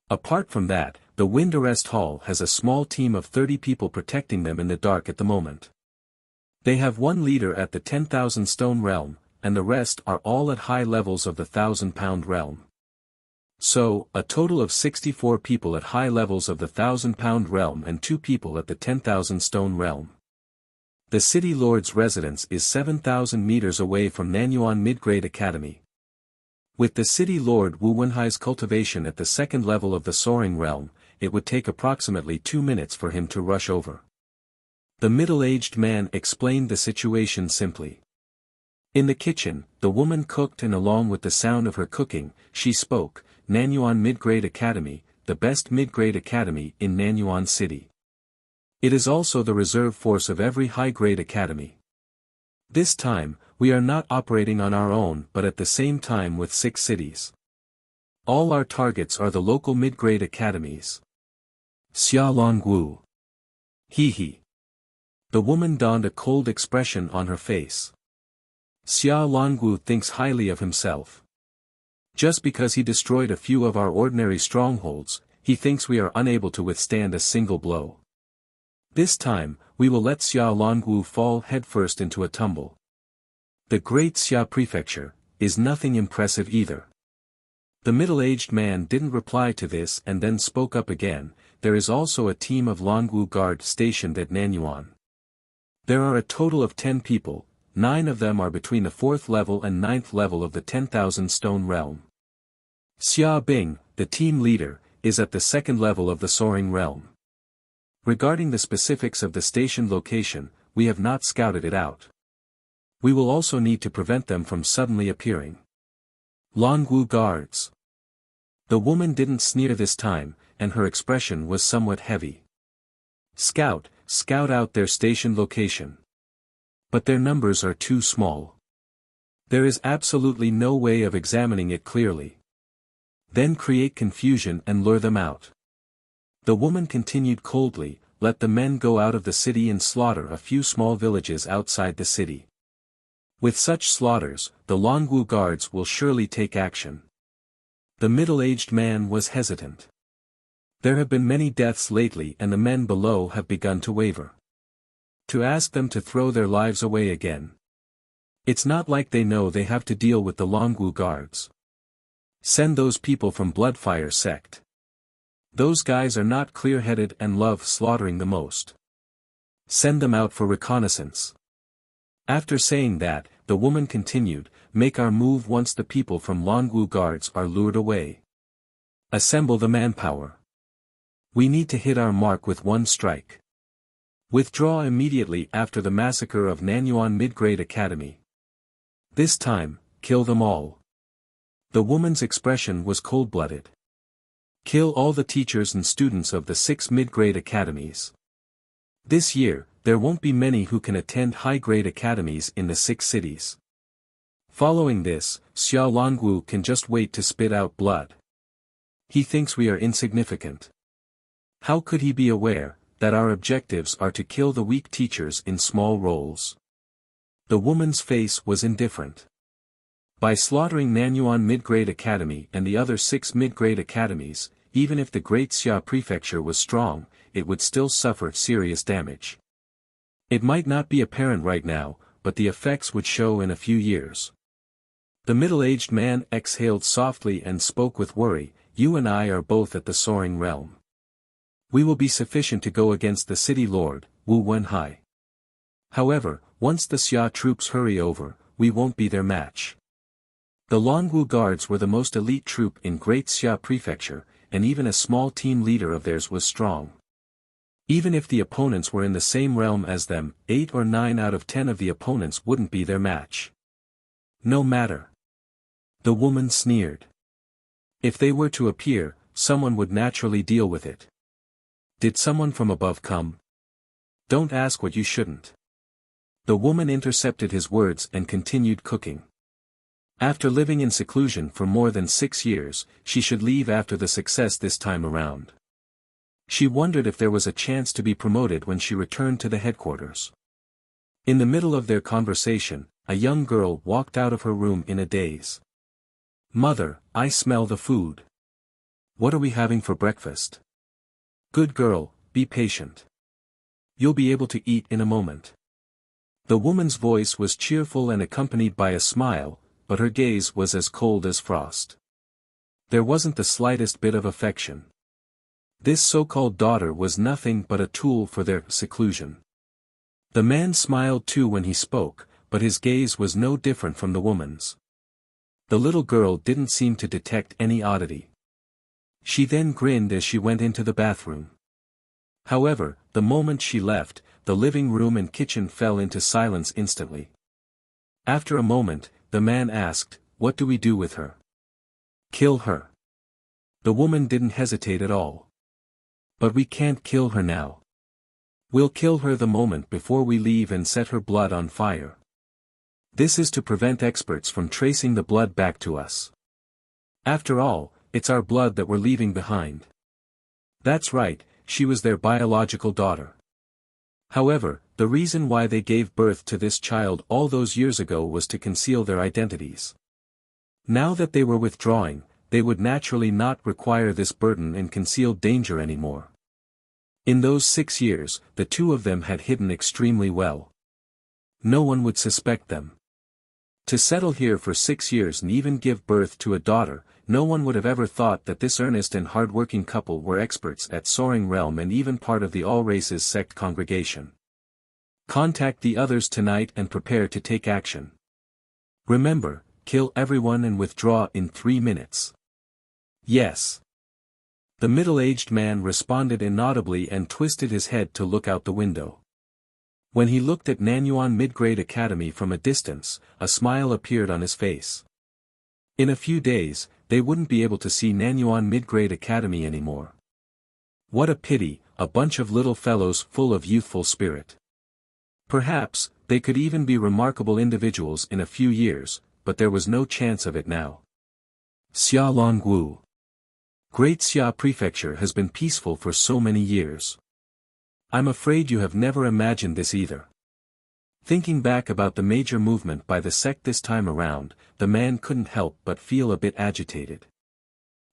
Apart from that, the Wind Arrest Hall has a small team of 30 people protecting them in the dark at the moment. They have one leader at the 10,000 stone realm, and the rest are all at high levels of the 1,000-pound realm. So, a total of 64 people at high levels of the 1,000-pound realm and 2 people at the 10,000-stone realm. The city lord's residence is 7,000 meters away from Nanyuan Mid-Grade Academy. With the city lord Wu Wenhai's cultivation at the second level of the soaring realm, it would take approximately 2 minutes for him to rush over. The middle-aged man explained the situation simply. In the kitchen, the woman cooked, and along with the sound of her cooking, she spoke, "Nanyuan Mid-Grade Academy, the best mid-grade academy in Nanyuan City. It is also the reserve force of every high-grade academy. This time, we are not operating on our own but at the same time with 6 cities. All our targets are the local mid-grade academies." Xia Longwu. He. The woman donned a cold expression on her face. Xia Longwu thinks highly of himself. Just because he destroyed a few of our ordinary strongholds, he thinks we are unable to withstand a single blow. This time, we will let Xia Longwu fall headfirst into a tumble. The Great Xia Prefecture is nothing impressive either. The middle-aged man didn't reply to this and then spoke up again. There is also a team of Longwu Guard stationed at Nanyuan. There are a total of 10 people, 9 of them are between the 4th level and 9th level of the 10,000 stone realm. Xia Bing, the team leader, is at the 2nd level of the soaring realm. Regarding the specifics of the station location, we have not scouted it out. We will also need to prevent them from suddenly appearing. Longwu Guards. The woman didn't sneer this time, and her expression was somewhat heavy. Scout out their station location. But their numbers are too small. There is absolutely no way of examining it clearly. Then create confusion and lure them out. The woman continued coldly, "Let the men go out of the city and slaughter a few small villages outside the city. With such slaughters, the Longwu Guards will surely take action." The middle-aged man was hesitant. There have been many deaths lately and the men below have begun to waver. To ask them to throw their lives away again. It's not like they know they have to deal with the Longwu Guards. Send those people from Bloodfire sect. Those guys are not clear-headed and love slaughtering the most. Send them out for reconnaissance. After saying that, the woman continued, "Make our move once the people from Longwu Guards are lured away. Assemble the manpower. We need to hit our mark with one strike. Withdraw immediately after the massacre of Nanyuan Mid-Grade Academy. This time, kill them all." The woman's expression was cold-blooded. Kill all the teachers and students of the 6 mid-grade academies. This year, there won't be many who can attend high-grade academies in the 6 cities. Following this, Xia Longwu can just wait to spit out blood. He thinks we are insignificant. How could he be aware that our objectives are to kill the weak teachers in small roles? The woman's face was indifferent. By slaughtering Nanyuan Mid-Grade Academy and the other 6 mid-grade academies, even if the Great Xia Prefecture was strong, it would still suffer serious damage. It might not be apparent right now, but the effects would show in a few years. The middle-aged man exhaled softly and spoke with worry, "You and I are both at the soaring realm. We will be sufficient to go against the city lord, Wu Wenhai. However, once the Xia troops hurry over, we won't be their match." The Longwu Guards were the most elite troop in Great Xia Prefecture, and even a small team leader of theirs was strong. Even if the opponents were in the same realm as them, 8 or 9 out of 10 of the opponents wouldn't be their match. No matter. The woman sneered. If they were to appear, someone would naturally deal with it. Did someone from above come? Don't ask what you shouldn't. The woman intercepted his words and continued cooking. After living in seclusion for more than 6 years, she should leave after the success this time around. She wondered if there was a chance to be promoted when she returned to the headquarters. In the middle of their conversation, a young girl walked out of her room in a daze. "Mother, I smell the food. What are we having for breakfast?" "Good girl, be patient. You'll be able to eat in a moment." The woman's voice was cheerful and accompanied by a smile, but her gaze was as cold as frost. There wasn't the slightest bit of affection. This so-called daughter was nothing but a tool for their seclusion. The man smiled too when he spoke, but his gaze was no different from the woman's. The little girl didn't seem to detect any oddity. She then grinned as she went into the bathroom. However, the moment she left, the living room and kitchen fell into silence instantly. After a moment, the man asked, "What do we do with her?" "Kill her." The woman didn't hesitate at all. "But we can't kill her now. We'll kill her the moment before we leave and set her blood on fire. This is to prevent experts from tracing the blood back to us. After all, it's our blood that we're leaving behind." That's right, she was their biological daughter. However, the reason why they gave birth to this child all those years ago was to conceal their identities. Now that they were withdrawing, they would naturally not require this burden and concealed danger anymore. In those 6 years, the two of them had hidden extremely well. No one would suspect them. To settle here for 6 years and even give birth to a daughter, no one would have ever thought that this earnest and hard-working couple were experts at soaring realm and even part of the All Races sect congregation. Contact the others tonight and prepare to take action. Remember, kill everyone and withdraw in 3 minutes. Yes. The middle-aged man responded inaudibly and twisted his head to look out the window. When he looked at Nanyuan Mid-Grade Academy from a distance, a smile appeared on his face. In a few days, they wouldn't be able to see Nanyuan Mid-Grade Academy anymore. What a pity, a bunch of little fellows full of youthful spirit. Perhaps, they could even be remarkable individuals in a few years, but there was no chance of it now. Xia Longwu. Great Xia Prefecture has been peaceful for so many years. I'm afraid you have never imagined this either. Thinking back about the major movement by the sect this time around, the man couldn't help but feel a bit agitated.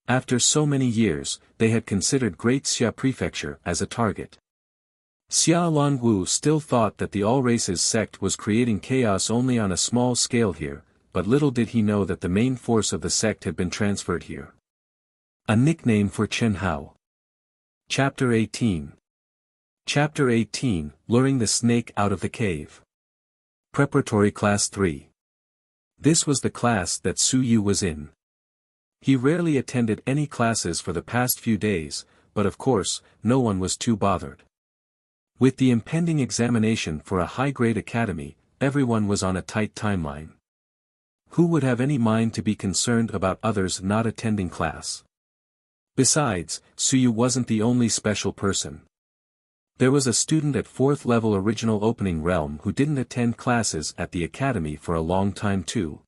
After so many years, they had considered Great Xia Prefecture as a target. Xia Longwu still thought that the All Races sect was creating chaos only on a small scale here, but little did he know that the main force of the sect had been transferred here. A nickname for Chen Hao. Chapter 18. Chapter 18, Luring the Snake Out of the Cave. Preparatory Class 3. This was the class that Su Yu was in. He rarely attended any classes for the past few days, but of course, no one was too bothered. With the impending examination for a high-grade academy, everyone was on a tight timeline. Who would have any mind to be concerned about others not attending class? Besides, Su Yu wasn't the only special person. There was a student at 4th level original opening realm who didn't attend classes at the academy for a long time too.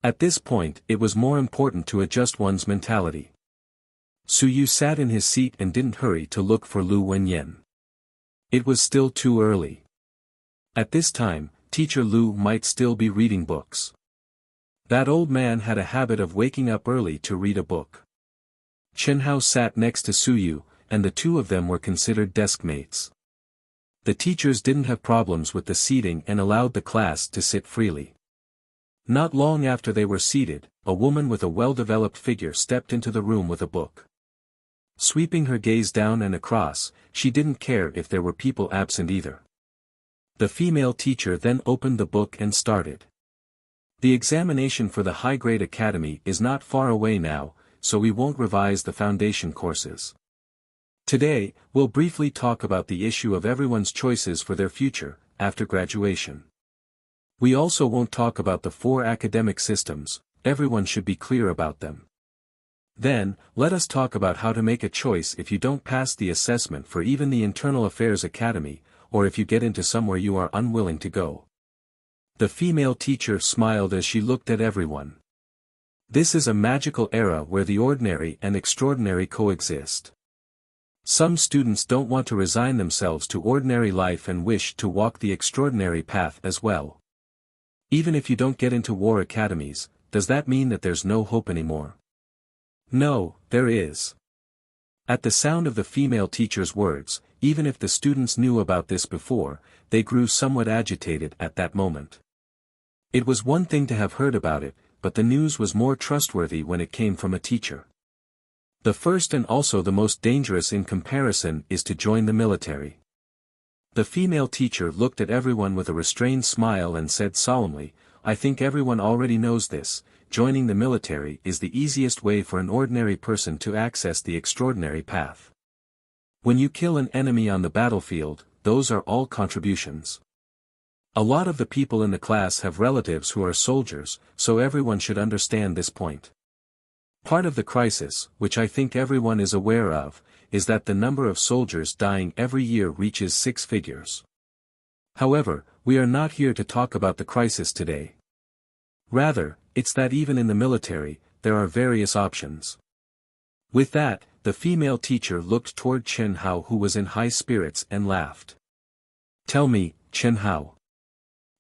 At this point, it was more important to adjust one's mentality. Su Yu sat in his seat and didn't hurry to look for Lu Wenyan. It was still too early. At this time, Teacher Lu might still be reading books. That old man had a habit of waking up early to read a book. Chen Hao sat next to Su Yu, and the two of them were considered desk mates. The teachers didn't have problems with the seating and allowed the class to sit freely. Not long after they were seated, a woman with a well-developed figure stepped into the room with a book. Sweeping her gaze down and across, she didn't care if there were people absent either. The female teacher then opened the book and started. The examination for the high-grade academy is not far away now, so we won't revise the foundation courses. Today, we'll briefly talk about the issue of everyone's choices for their future, after graduation. We also won't talk about the 4 academic systems, everyone should be clear about them. Then, let us talk about how to make a choice if you don't pass the assessment for even the Internal Affairs Academy, or if you get into somewhere you are unwilling to go. The female teacher smiled as she looked at everyone. This is a magical era where the ordinary and extraordinary coexist. Some students don't want to resign themselves to ordinary life and wish to walk the extraordinary path as well. Even if you don't get into war academies, does that mean that there's no hope anymore? No, there is. At the sound of the female teacher's words, even if the students knew about this before, they grew somewhat agitated at that moment. It was one thing to have heard about it, but the news was more trustworthy when it came from a teacher. The first and also the most dangerous in comparison is to join the military. The female teacher looked at everyone with a restrained smile and said solemnly, "I think everyone already knows this. Joining the military is the easiest way for an ordinary person to access the extraordinary path. When you kill an enemy on the battlefield, those are all contributions." A lot of the people in the class have relatives who are soldiers, so everyone should understand this point. Part of the crisis, which I think everyone is aware of, is that the number of soldiers dying every year reaches 6 figures. However, we are not here to talk about the crisis today. Rather, it's that even in the military, there are various options. With that, the female teacher looked toward Chen Hao, who was in high spirits, and laughed. "Tell me, Chen Hao.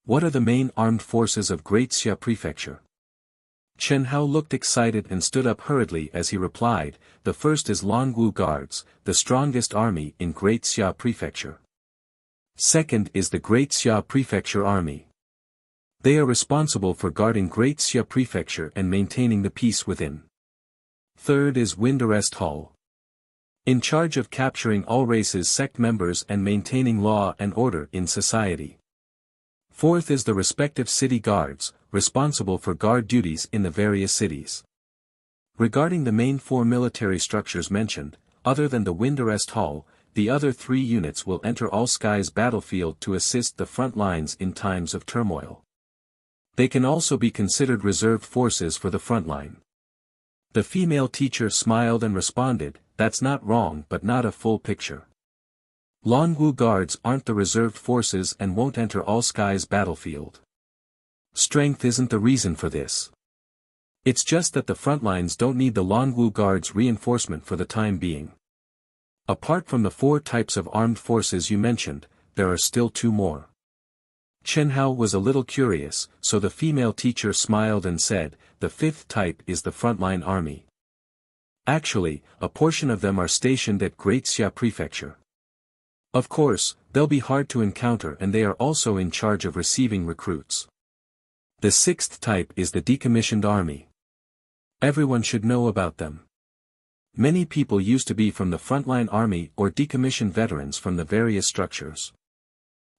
What are the main armed forces of Great Xia Prefecture?" Chen Hao looked excited and stood up hurriedly as he replied, "The first is Longwu Guards, the strongest army in Great Xia Prefecture. Second is the Great Xia Prefecture Army. They are responsible for guarding Great Xia Prefecture and maintaining the peace within. Third is Wind Arrest Hall, in charge of capturing all races, sect members and maintaining law and order in society. Fourth is the respective city guards, responsible for guard duties in the various cities. Regarding the main 4 military structures mentioned, other than the Wind Arrest Hall, the other 3 units will enter All Skies battlefield to assist the front lines in times of turmoil. They can also be considered reserved forces for the front line." The female teacher smiled and responded, "That's not wrong, but not a full picture. Longwu Guards aren't the reserved forces and won't enter All Skies battlefield. Strength isn't the reason for this. It's just that the front lines don't need the Longwu Guards' reinforcement for the time being. Apart from the 4 types of armed forces you mentioned, there are still 2 more." Chen Hao was a little curious, so the female teacher smiled and said, "The 5th type is the frontline army. Actually, a portion of them are stationed at Great Xia Prefecture. Of course, they'll be hard to encounter and they are also in charge of receiving recruits. The 6th type is the decommissioned army. Everyone should know about them. Many people used to be from the frontline army or decommissioned veterans from the various structures.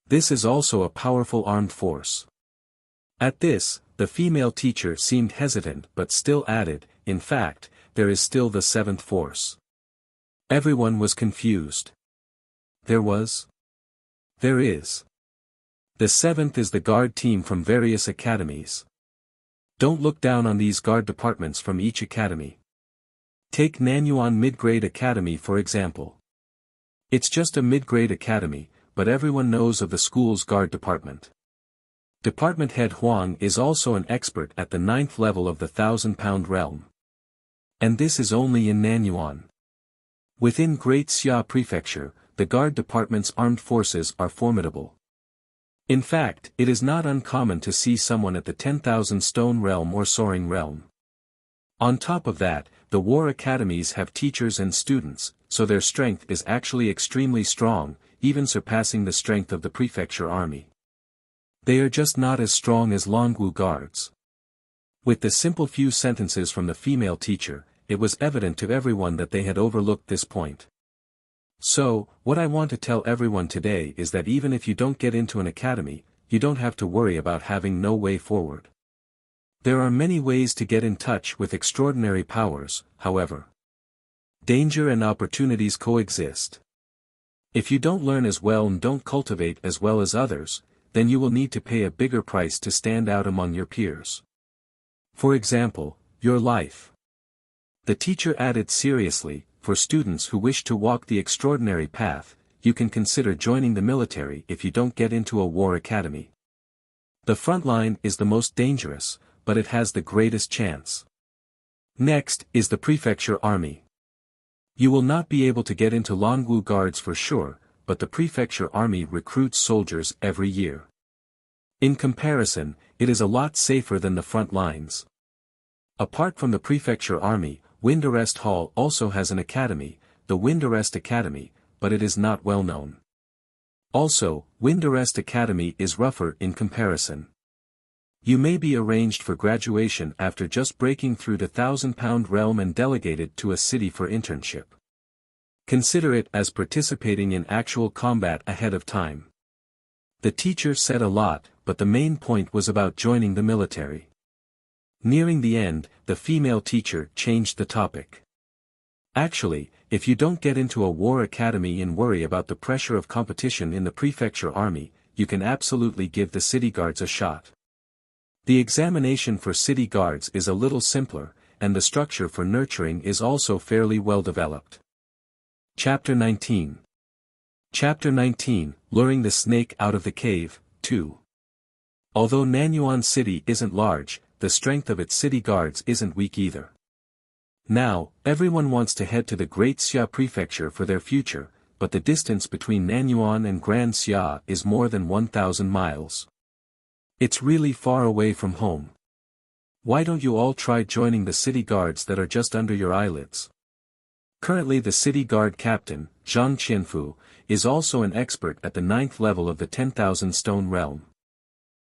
This is also a powerful armed force." At this, the female teacher seemed hesitant but still added, "In fact, there is still the 7th force." Everyone was confused. There was? There is. The 7th is the guard team from various academies. Don't look down on these guard departments from each academy. Take Nanyuan Mid-Grade Academy for example. It's just a mid-grade academy, but everyone knows of the school's guard department. Department head Huang is also an expert at the 9th level of the 1,000-pound realm. And this is only in Nanyuan. Within Great Xia Prefecture, the guard department's armed forces are formidable. In fact, it is not uncommon to see someone at the 10,000 stone realm or soaring realm. On top of that, the war academies have teachers and students, so their strength is actually extremely strong, even surpassing the strength of the prefecture army. They are just not as strong as Longwu Guards. With the simple few sentences from the female teacher, it was evident to everyone that they had overlooked this point. So, what I want to tell everyone today is that even if you don't get into an academy, you don't have to worry about having no way forward. There are many ways to get in touch with extraordinary powers, however. Danger and opportunities coexist. If you don't learn as well and don't cultivate as well as others, then you will need to pay a bigger price to stand out among your peers. For example, your life. The teacher added seriously, for students who wish to walk the extraordinary path, you can consider joining the military if you don't get into a war academy. The front line is the most dangerous, but it has the greatest chance. Next is the prefecture army. You will not be able to get into Longwu Guards for sure, but the prefecture army recruits soldiers every year. In comparison, it is a lot safer than the front lines. Apart from the prefecture army, Wind Arrest Hall also has an academy, the Wind Arrest Academy, but it is not well known. Also, Wind Arrest Academy is rougher in comparison. You may be arranged for graduation after just breaking through the 1,000-pound realm and delegated to a city for internship. Consider it as participating in actual combat ahead of time. The teacher said a lot, but the main point was about joining the military. Nearing the end, the female teacher changed the topic. Actually, if you don't get into a war academy and worry about the pressure of competition in the prefecture army, you can absolutely give the city guards a shot. The examination for city guards is a little simpler, and the structure for nurturing is also fairly well developed. Chapter 19. Chapter 19, Luring the Snake Out of the Cave, 2. Although Nanyuan City isn't large, the strength of its city guards isn't weak either. Now, everyone wants to head to the Great Xia Prefecture for their future, but the distance between Nanyuan and Grand Xia is more than 1,000 miles. It's really far away from home. Why don't you all try joining the city guards that are just under your eyelids? Currently the city guard captain, Zhang Qianfu, is also an expert at the 9th level of the 10,000 stone realm.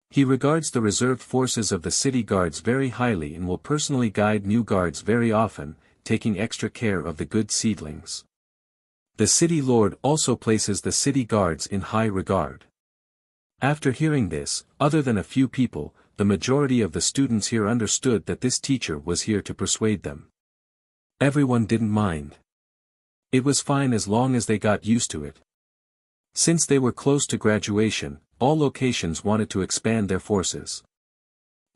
He regards the reserved forces of the city guards very highly and will personally guide new guards very often, taking extra care of the good seedlings. The city lord also places the city guards in high regard. After hearing this, other than a few people, the majority of the students here understood that this teacher was here to persuade them. Everyone didn't mind. It was fine as long as they got used to it. Since they were close to graduation, all locations wanted to expand their forces.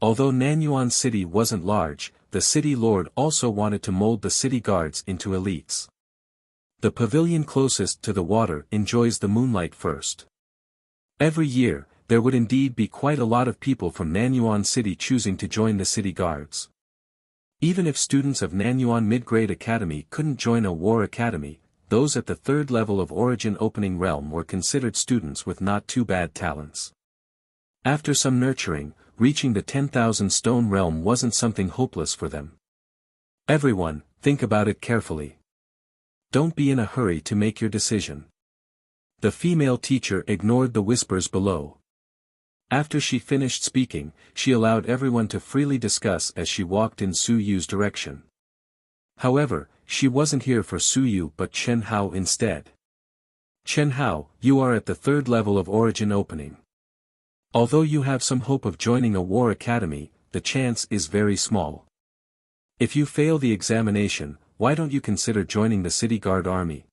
Although Nanyuan City wasn't large, the city lord also wanted to mold the city guards into elites. The pavilion closest to the water enjoys the moonlight first. Every year, there would indeed be quite a lot of people from Nanyuan City choosing to join the city guards. Even if students of Nanyuan Mid-Grade Academy couldn't join a war academy, those at the 3rd level of Origin Opening Realm were considered students with not too bad talents. After some nurturing, reaching the 10,000 stone realm wasn't something hopeless for them. Everyone, think about it carefully. Don't be in a hurry to make your decision. The female teacher ignored the whispers below. After she finished speaking, she allowed everyone to freely discuss as she walked in Su Yu's direction. However, she wasn't here for Su Yu but Chen Hao instead. Chen Hao, you are at the 3rd level of Origin Opening. Although you have some hope of joining a war academy, the chance is very small. If you fail the examination, why don't you consider joining the City Guard Army?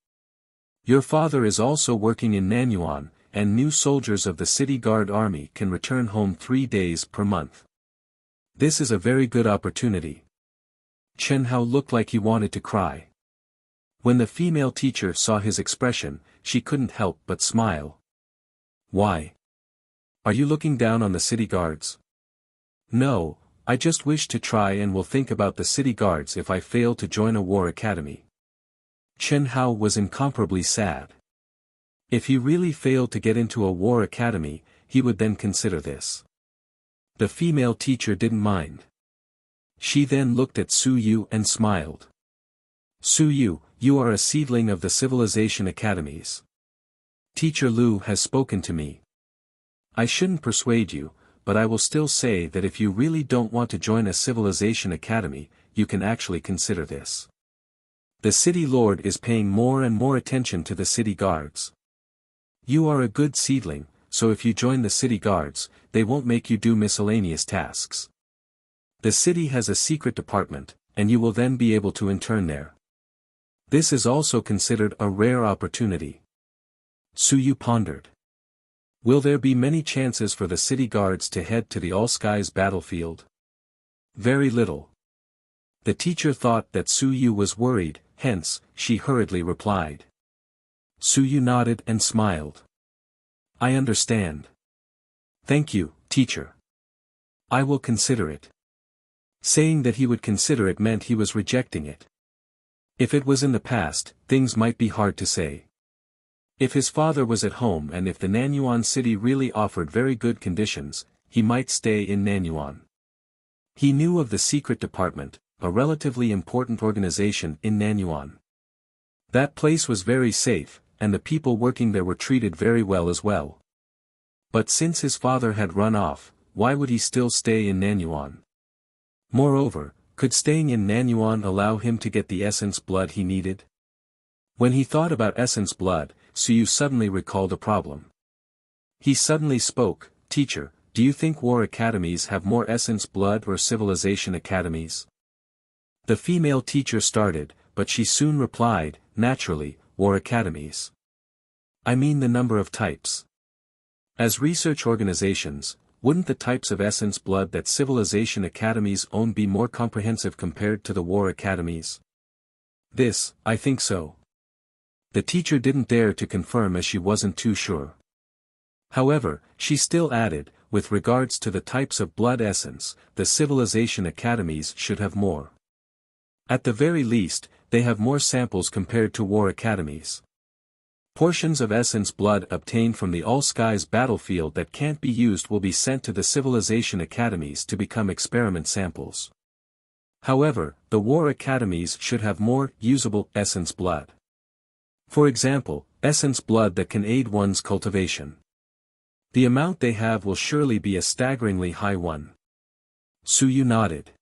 Your father is also working in Nanyuan, and new soldiers of the City Guard Army can return home 3 days per month. This is a very good opportunity. Chen Hao looked like he wanted to cry. When the female teacher saw his expression, she couldn't help but smile. Why? Are you looking down on the city guards? No, I just wish to try and will think about the city guards if I fail to join a war academy. Chen Hao was incomparably sad. If he really failed to get into a war academy, he would then consider this. The female teacher didn't mind. She then looked at Su Yu and smiled. Su Yu, you are a seedling of the civilization academies. Teacher Lu has spoken to me. I shouldn't persuade you, but I will still say that if you really don't want to join a civilization academy, you can actually consider this. The city lord is paying more and more attention to the city guards. You are a good seedling, so if you join the city guards, they won't make you do miscellaneous tasks. The city has a secret department, and you will then be able to intern there. This is also considered a rare opportunity. Su Yu pondered. Will there be many chances for the city guards to head to the all-skies battlefield? Very little. The teacher thought that Su Yu was worried, hence, she hurriedly replied. Su Yu nodded and smiled. I understand. Thank you, teacher. I will consider it. Saying that he would consider it meant he was rejecting it. If it was in the past, things might be hard to say. If his father was at home and if the Nanyuan city really offered very good conditions, he might stay in Nanyuan. He knew of the secret department, a relatively important organization in Nanyuan. That place was very safe, and the people working there were treated very well as well. But since his father had run off, why would he still stay in Nanyuan? Moreover, could staying in Nanyuan allow him to get the essence blood he needed? When he thought about essence blood, Suyu suddenly recalled a problem. He suddenly spoke, "Teacher, do you think war academies have more essence blood or civilization academies?" The female teacher started, but she soon replied, "Naturally, war academies. I mean the number of types. As research organizations, wouldn't the types of essence blood that civilization academies own be more comprehensive compared to the war academies?" "This, I think so." The teacher didn't dare to confirm as she wasn't too sure. However, she still added, "With regards to the types of blood essence, the civilization academies should have more. At the very least, they have more samples compared to war academies. Portions of essence blood obtained from the all-skies battlefield that can't be used will be sent to the civilization academies to become experiment samples. However, the war academies should have more usable essence blood. For example, essence blood that can aid one's cultivation. The amount they have will surely be a staggeringly high one." Suyu nodded.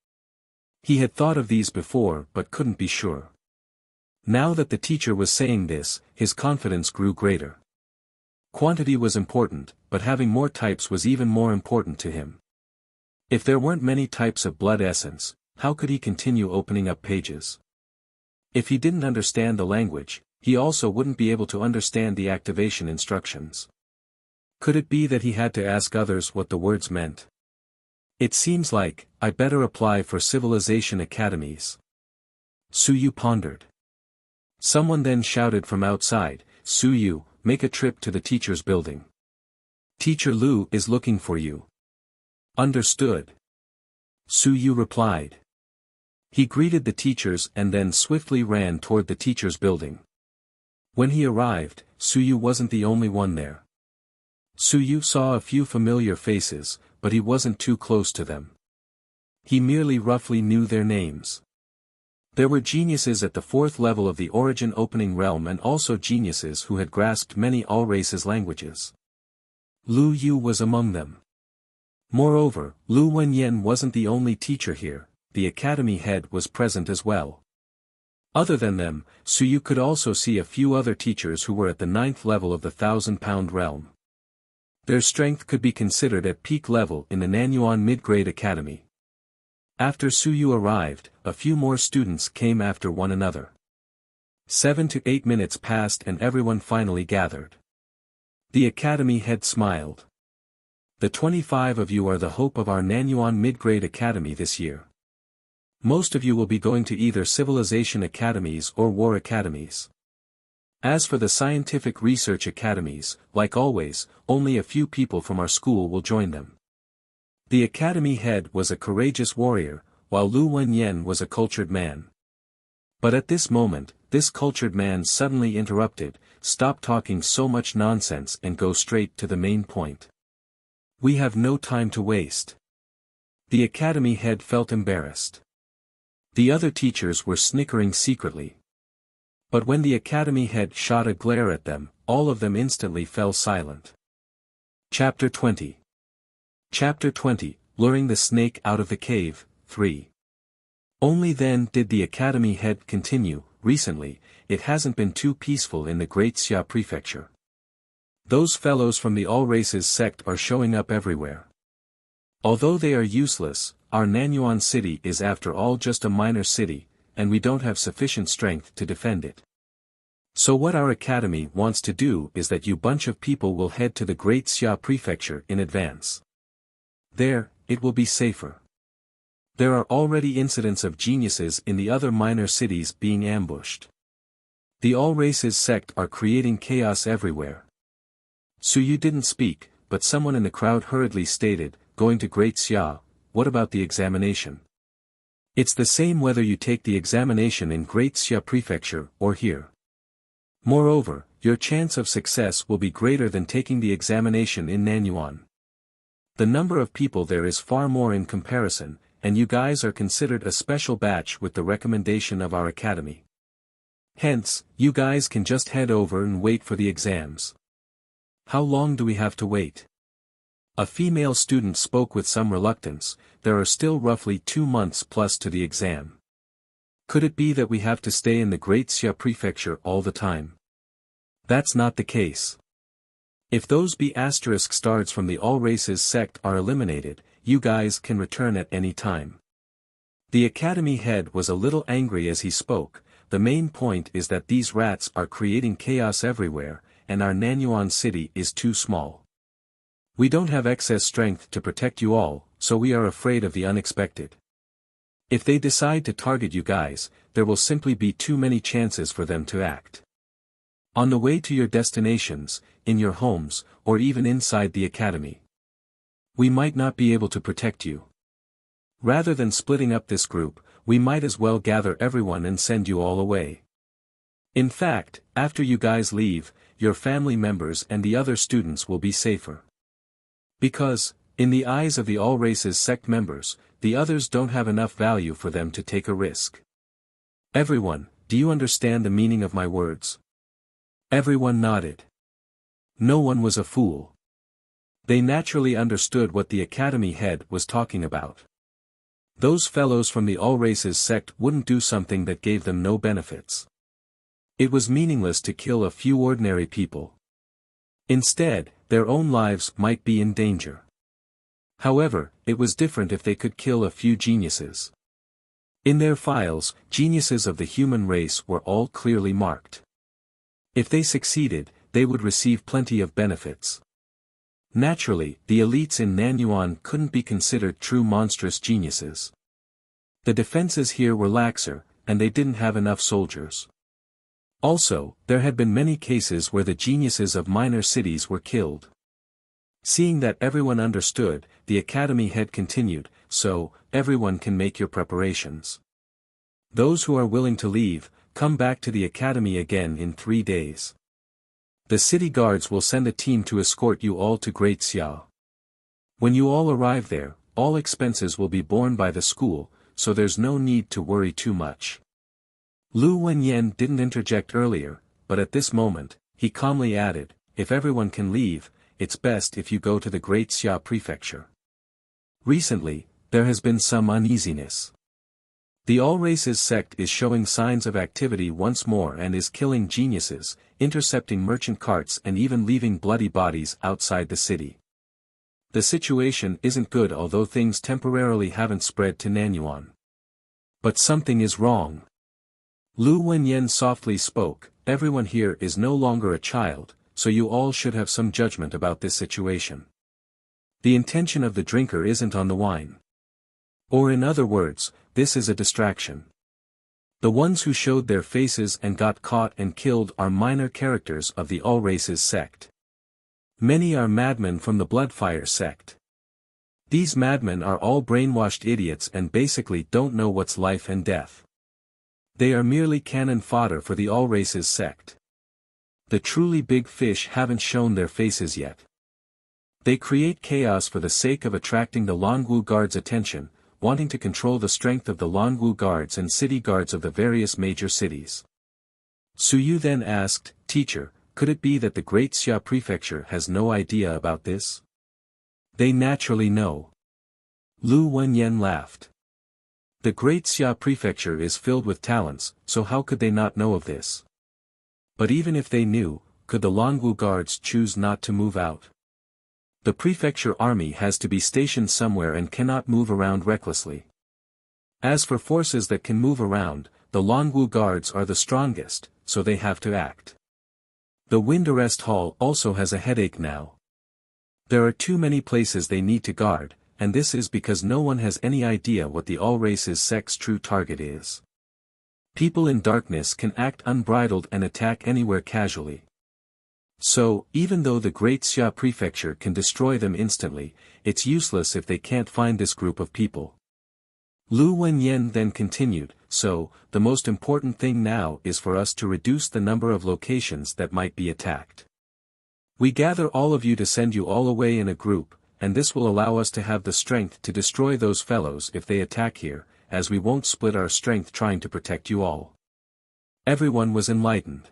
He had thought of these before but couldn't be sure. Now that the teacher was saying this, his confidence grew greater. Quantity was important, but having more types was even more important to him. If there weren't many types of blood essence, how could he continue opening up pages? If he didn't understand the language, he also wouldn't be able to understand the activation instructions. Could it be that he had to ask others what the words meant? It seems like, I better apply for civilization academies. Suyu pondered. Someone then shouted from outside, "Suyu, make a trip to the teacher's building. Teacher Lu is looking for you." "Understood." Suyu replied. He greeted the teachers and then swiftly ran toward the teacher's building. When he arrived, Suyu wasn't the only one there. Suyu saw a few familiar faces, but he wasn't too close to them. He merely roughly knew their names. There were geniuses at the 4th level of the origin opening realm and also geniuses who had grasped many all races languages. Lu Yu was among them. Moreover, Lu Wenyan wasn't the only teacher here, the academy head was present as well. Other than them, Suyu could also see a few other teachers who were at the 9th level of the 1,000-pound realm. Their strength could be considered at peak level in the Nanyuan mid-grade academy. After Suyu arrived, a few more students came after one another. 7 to 8 minutes passed and everyone finally gathered. The academy head smiled. "The 25 of you are the hope of our Nanyuan mid-grade academy this year. Most of you will be going to either civilization academies or war academies. As for the scientific research academies, like always, only a few people from our school will join them." The academy head was a courageous warrior, while Lu Wenyan was a cultured man. But at this moment, this cultured man suddenly interrupted, "Stop talking so much nonsense and go straight to the main point. We have no time to waste." The academy head felt embarrassed. The other teachers were snickering secretly. But when the academy head shot a glare at them, all of them instantly fell silent. Chapter 20. Chapter 20, Luring the Snake Out of the Cave, 3. Only then did the academy head continue, "Recently, it hasn't been too peaceful in the Great Xia Prefecture. Those fellows from the All Races sect are showing up everywhere. Although they are useless, our Nanyuan city is after all just a minor city, and we don't have sufficient strength to defend it. So what our academy wants to do is that you bunch of people will head to the Great Xia Prefecture in advance. There, it will be safer. There are already incidents of geniuses in the other minor cities being ambushed. The All Races sect are creating chaos everywhere." Suyu didn't speak, but someone in the crowd hurriedly stated, "Going to Great Xia, what about the examination? It's the same whether you take the examination in Great Xia Prefecture or here. Moreover, your chance of success will be greater than taking the examination in Nanyuan. The number of people there is far more in comparison, and you guys are considered a special batch with the recommendation of our academy. Hence, you guys can just head over and wait for the exams." "How long do we have to wait?" A female student spoke with some reluctance. There are still roughly 2 months plus to the exam. Could it be that we have to stay in the Great Xia Prefecture all the time? That's not the case. If those B** stars from the all races sect are eliminated, you guys can return at any time. The academy head was a little angry as he spoke. The main point is that these rats are creating chaos everywhere, and our Nanyuan city is too small. We don't have excess strength to protect you all, so we are afraid of the unexpected. If they decide to target you guys, there will simply be too many chances for them to act. On the way to your destinations, in your homes, or even inside the academy. We might not be able to protect you. Rather than splitting up this group, we might as well gather everyone and send you all away. In fact, after you guys leave, your family members and the other students will be safer. Because, in the eyes of the all races sect members, the others don't have enough value for them to take a risk. Everyone, do you understand the meaning of my words? Everyone nodded. No one was a fool. They naturally understood what the academy head was talking about. Those fellows from the all races sect wouldn't do something that gave them no benefits. It was meaningless to kill a few ordinary people. Instead, their own lives might be in danger. However, it was different if they could kill a few geniuses. In their files, geniuses of the human race were all clearly marked. If they succeeded, they would receive plenty of benefits. Naturally, the elites in Nanyuan couldn't be considered true monstrous geniuses. The defenses here were laxer, and they didn't have enough soldiers. Also, there had been many cases where the geniuses of minor cities were killed. Seeing that everyone understood, the academy head continued, so, everyone can make your preparations. Those who are willing to leave, come back to the academy again in 3 days. The city guards will send a team to escort you all to Great Xia. When you all arrive there, all expenses will be borne by the school, so there's no need to worry too much. Lu Wenyan didn't interject earlier, but at this moment, he calmly added, if everyone can leave, it's best if you go to the Great Xia Prefecture. Recently, there has been some uneasiness. The all races sect is showing signs of activity once more and is killing geniuses, intercepting merchant carts and even leaving bloody bodies outside the city. The situation isn't good, although things temporarily haven't spread to Nanyuan. But something is wrong. Lu Wenyan softly spoke, everyone here is no longer a child, so you all should have some judgment about this situation. The intention of the drinker isn't on the wine. Or in other words, this is a distraction. The ones who showed their faces and got caught and killed are minor characters of the all races sect. Many are madmen from the Bloodfire sect. These madmen are all brainwashed idiots and basically don't know what's life and death. They are merely cannon fodder for the all races sect. The truly big fish haven't shown their faces yet. They create chaos for the sake of attracting the Longwu guards' attention, wanting to control the strength of the Longwu guards and city guards of the various major cities. Suyu then asked, Teacher, could it be that the Great Xia Prefecture has no idea about this? They naturally know. Lu Wenyan laughed. The Great Xia Prefecture is filled with talents, so how could they not know of this? But even if they knew, could the Longwu guards choose not to move out? The prefecture army has to be stationed somewhere and cannot move around recklessly. As for forces that can move around, the Longwu guards are the strongest, so they have to act. The Wind Arrest Hall also has a headache now. There are too many places they need to guard, and this is because no one has any idea what the all races sect's true target is. People in darkness can act unbridled and attack anywhere casually. So, even though the Great Xia Prefecture can destroy them instantly, it's useless if they can't find this group of people. Lu Wenyan then continued, so, the most important thing now is for us to reduce the number of locations that might be attacked. We gather all of you to send you all away in a group, and this will allow us to have the strength to destroy those fellows if they attack here, as we won't split our strength trying to protect you all. Everyone was enlightened.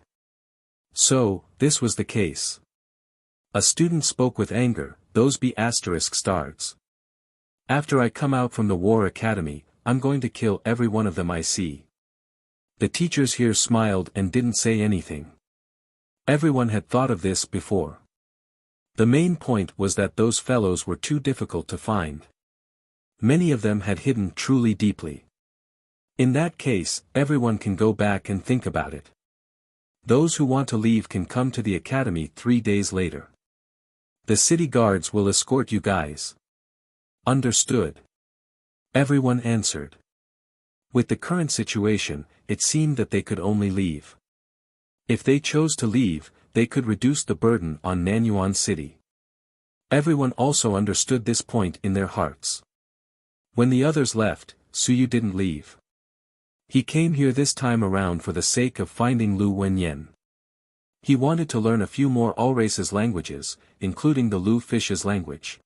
So, this was the case. A student spoke with anger, those be asterisk stars. After I come out from the war academy, I'm going to kill every one of them I see. The teachers here smiled and didn't say anything. Everyone had thought of this before. The main point was that those fellows were too difficult to find. Many of them had hidden truly deeply. In that case, everyone can go back and think about it. Those who want to leave can come to the academy 3 days later. The city guards will escort you guys. Understood. Everyone answered. With the current situation, it seemed that they could only leave. If they chose to leave, they could reduce the burden on Nanyuan City. Everyone also understood this point in their hearts. When the others left, Suyu didn't leave. He came here this time around for the sake of finding Lu Wenyan. He wanted to learn a few more all races languages, including the Lu fish's language.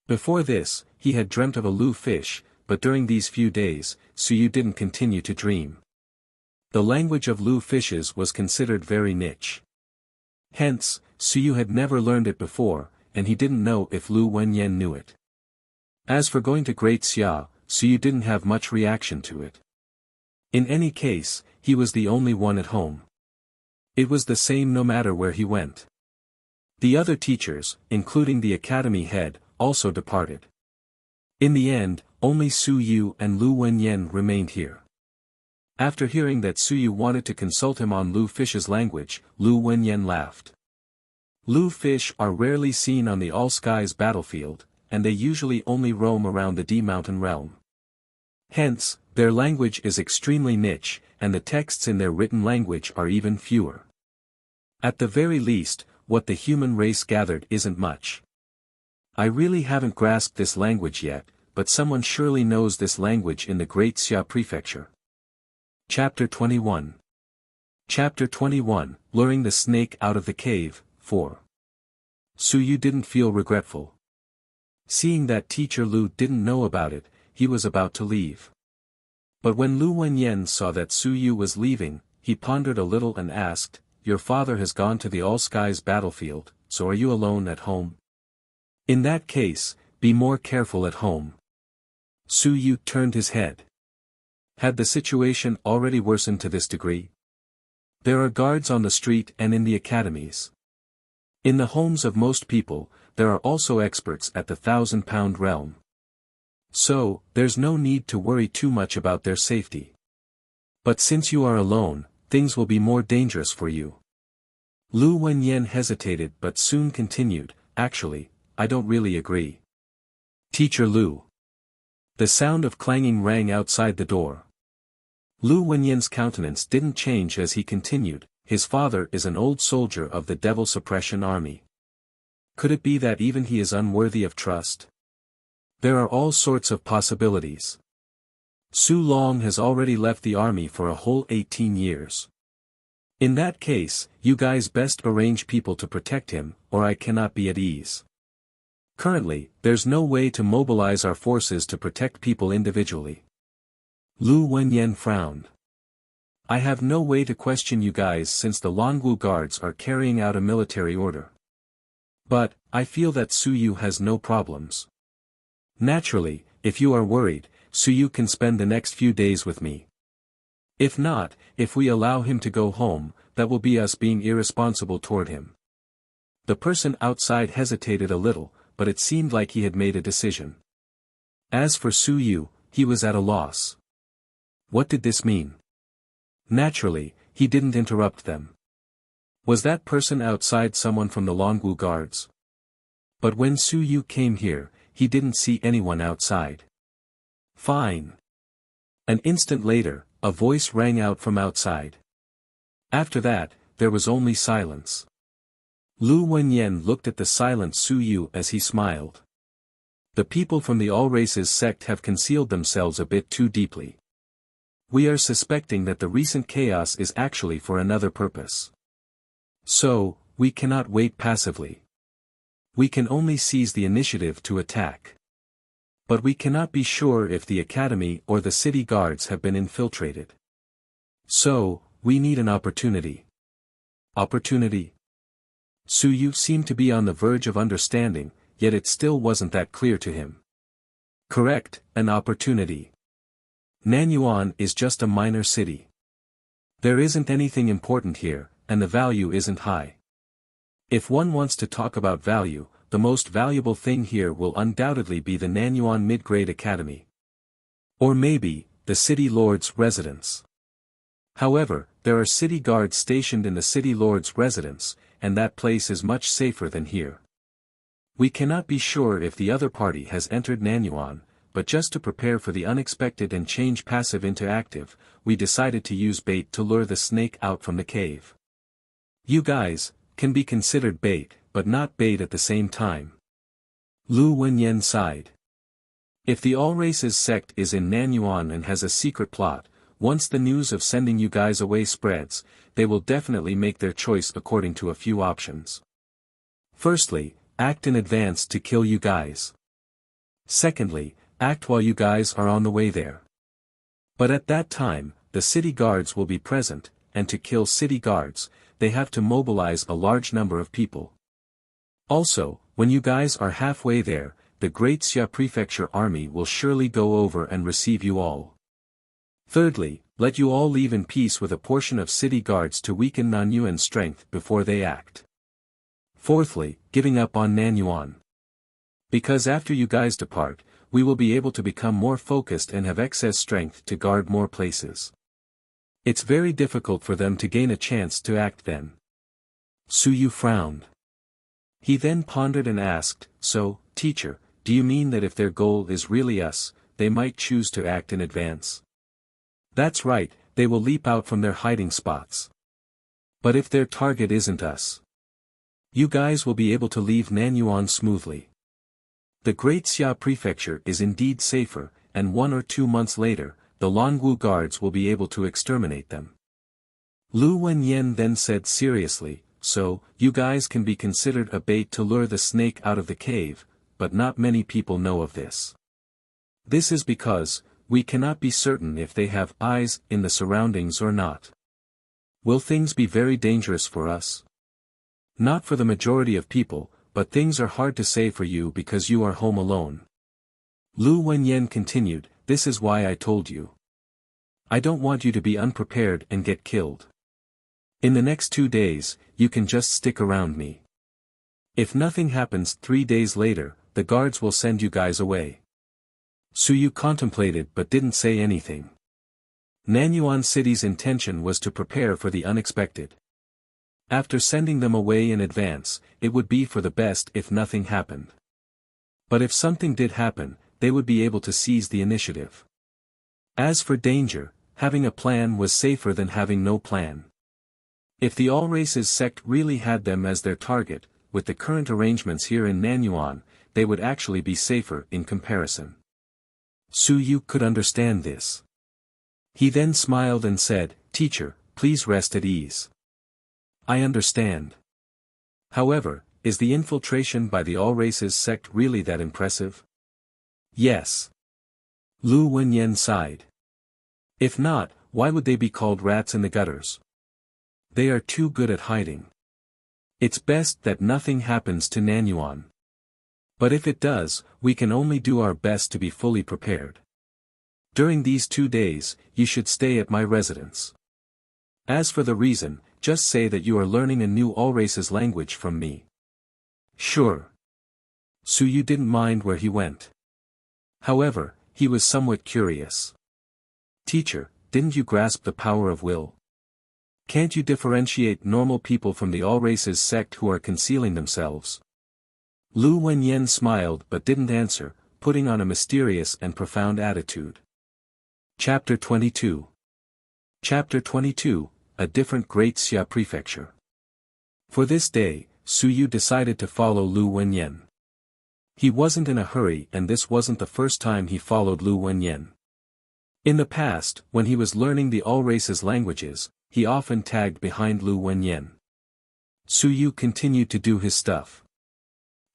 Before this, he had dreamt of a Lu fish, but during these few days, Suyu didn't continue to dream. The language of Lu fishes was considered very niche. Hence, Suyu had never learned it before, and he didn't know if Lu Wenyan knew it. As for going to Great Xia, Suyu didn't have much reaction to it. In any case, he was the only one at home. It was the same no matter where he went. The other teachers, including the academy head, also departed. In the end, only Suyu and Lu Wenyan remained here. After hearing that Suyu wanted to consult him on Lu fish's language, Lu Wenyan laughed. Lu fish are rarely seen on the All Skies battlefield, and they usually only roam around the D Mountain realm. Hence, their language is extremely niche, and the texts in their written language are even fewer. At the very least, what the human race gathered isn't much. I really haven't grasped this language yet, but someone surely knows this language in the Great Xia Prefecture. Chapter 21. Chapter 21, Luring the Snake Out of the Cave, 4. Suyu didn't feel regretful. Seeing that Teacher Lu didn't know about it, he was about to leave. But when Lu Wenyan saw that Suyu was leaving, he pondered a little and asked, "Your father has gone to the All Skies battlefield, so are you alone at home? In that case, be more careful at home." Suyu turned his head. Had the situation already worsened to this degree? There are guards on the street and in the academies. In the homes of most people, there are also experts at the 1,000-pound realm. So, there's no need to worry too much about their safety. But since you are alone, things will be more dangerous for you. Lu Wenyan hesitated but soon continued, "Actually, I don't really agree. Teacher Lu." The sound of clanging rang outside the door. Lu Wenyan's countenance didn't change as he continued, "His father is an old soldier of the Devil Suppression Army. Could it be that even he is unworthy of trust? There are all sorts of possibilities. Su Long has already left the army for a whole 18 years. In that case, you guys best arrange people to protect him, or I cannot be at ease. Currently, there's no way to mobilize our forces to protect people individually." Lu Wenyan frowned. "I have no way to question you guys since the Longwu guards are carrying out a military order. But, I feel that Suyu has no problems. Naturally, if you are worried, Suyu can spend the next few days with me. If not, if we allow him to go home, that will be us being irresponsible toward him." The person outside hesitated a little, but it seemed like he had made a decision. As for Suyu, he was at a loss. What did this mean? Naturally, he didn't interrupt them. Was that person outside someone from the Longwu guards? But when Suyu came here, he didn't see anyone outside. "Fine." An instant later, a voice rang out from outside. After that, there was only silence. Lu Wenyan looked at the silent Suyu as he smiled. The people from the All Races sect have concealed themselves a bit too deeply. We are suspecting that the recent chaos is actually for another purpose. So, we cannot wait passively. We can only seize the initiative to attack. But we cannot be sure if the academy or the city guards have been infiltrated. So, we need an opportunity. Opportunity? Suyu seemed to be on the verge of understanding, yet it still wasn't that clear to him. Correct, an opportunity. Nanyuan is just a minor city. There isn't anything important here, and the value isn't high. If one wants to talk about value, the most valuable thing here will undoubtedly be the Nanyuan Mid-Grade Academy. Or maybe, the city lord's residence. However, there are city guards stationed in the city lord's residence, and that place is much safer than here. We cannot be sure if the other party has entered Nanyuan, but just to prepare for the unexpected and change passive into active, we decided to use bait to lure the snake out from the cave. You guys can be considered bait, but not bait at the same time. Lu Wenyan sighed. If the All-Races sect is in Nanyuan and has a secret plot, once the news of sending you guys away spreads, they will definitely make their choice according to a few options. Firstly, act in advance to kill you guys. Secondly, act while you guys are on the way there. But at that time, the city guards will be present, and to kill city guards, they have to mobilize a large number of people. Also, when you guys are halfway there, the Great Xia Prefecture army will surely go over and receive you all. Thirdly, let you all leave in peace with a portion of city guards to weaken Nanyuan's strength before they act. Fourthly, giving up on Nanyuan. Because after you guys depart, we will be able to become more focused and have excess strength to guard more places. It's very difficult for them to gain a chance to act then. Suyu frowned. He then pondered and asked, so, teacher, do you mean that if their goal is really us, they might choose to act in advance? That's right, they will leap out from their hiding spots. But if their target isn't us, you guys will be able to leave Nanyuan smoothly. The Great Xia Prefecture is indeed safer, and 1 or 2 months later, the Longwu guards will be able to exterminate them. Lu Wenyan then said seriously, so, you guys can be considered a bait to lure the snake out of the cave, but not many people know of this. This is because, we cannot be certain if they have eyes in the surroundings or not. Will things be very dangerous for us? Not for the majority of people, but things are hard to say for you because you are home alone. Lu Wenyan continued, this is why I told you. I don't want you to be unprepared and get killed. In the next 2 days, you can just stick around me. If nothing happens 3 days later, the guards will send you guys away. Suyu contemplated but didn't say anything. Nanyuan City's intention was to prepare for the unexpected. After sending them away in advance, it would be for the best if nothing happened. But if something did happen, they would be able to seize the initiative. As for danger, having a plan was safer than having no plan. If the All-Races sect really had them as their target, with the current arrangements here in Nanyuan, they would actually be safer in comparison. Suyu could understand this. He then smiled and said, teacher, please rest at ease. I understand. However, is the infiltration by the All-Races sect really that impressive? Yes. Lu Wenyan sighed. If not, why would they be called rats in the gutters? They are too good at hiding. It's best that nothing happens to Nanyuan. But if it does, we can only do our best to be fully prepared. During these 2 days, you should stay at my residence. As for the reason, just say that you are learning a new All-Races language from me. Sure. Suyu didn't mind where he went. However, he was somewhat curious. Teacher, didn't you grasp the power of will? Can't you differentiate normal people from the All-Races sect who are concealing themselves? Lu Wenyan smiled but didn't answer, putting on a mysterious and profound attitude. Chapter 22. Chapter 22, A Different Great Xia Prefecture. For this day, Suyu decided to follow Lu Wenyan. He wasn't in a hurry and this wasn't the first time he followed Lu Wenyan. In the past, when he was learning the All-Races languages, he often tagged behind Lu Wenyan. Suyu continued to do his stuff.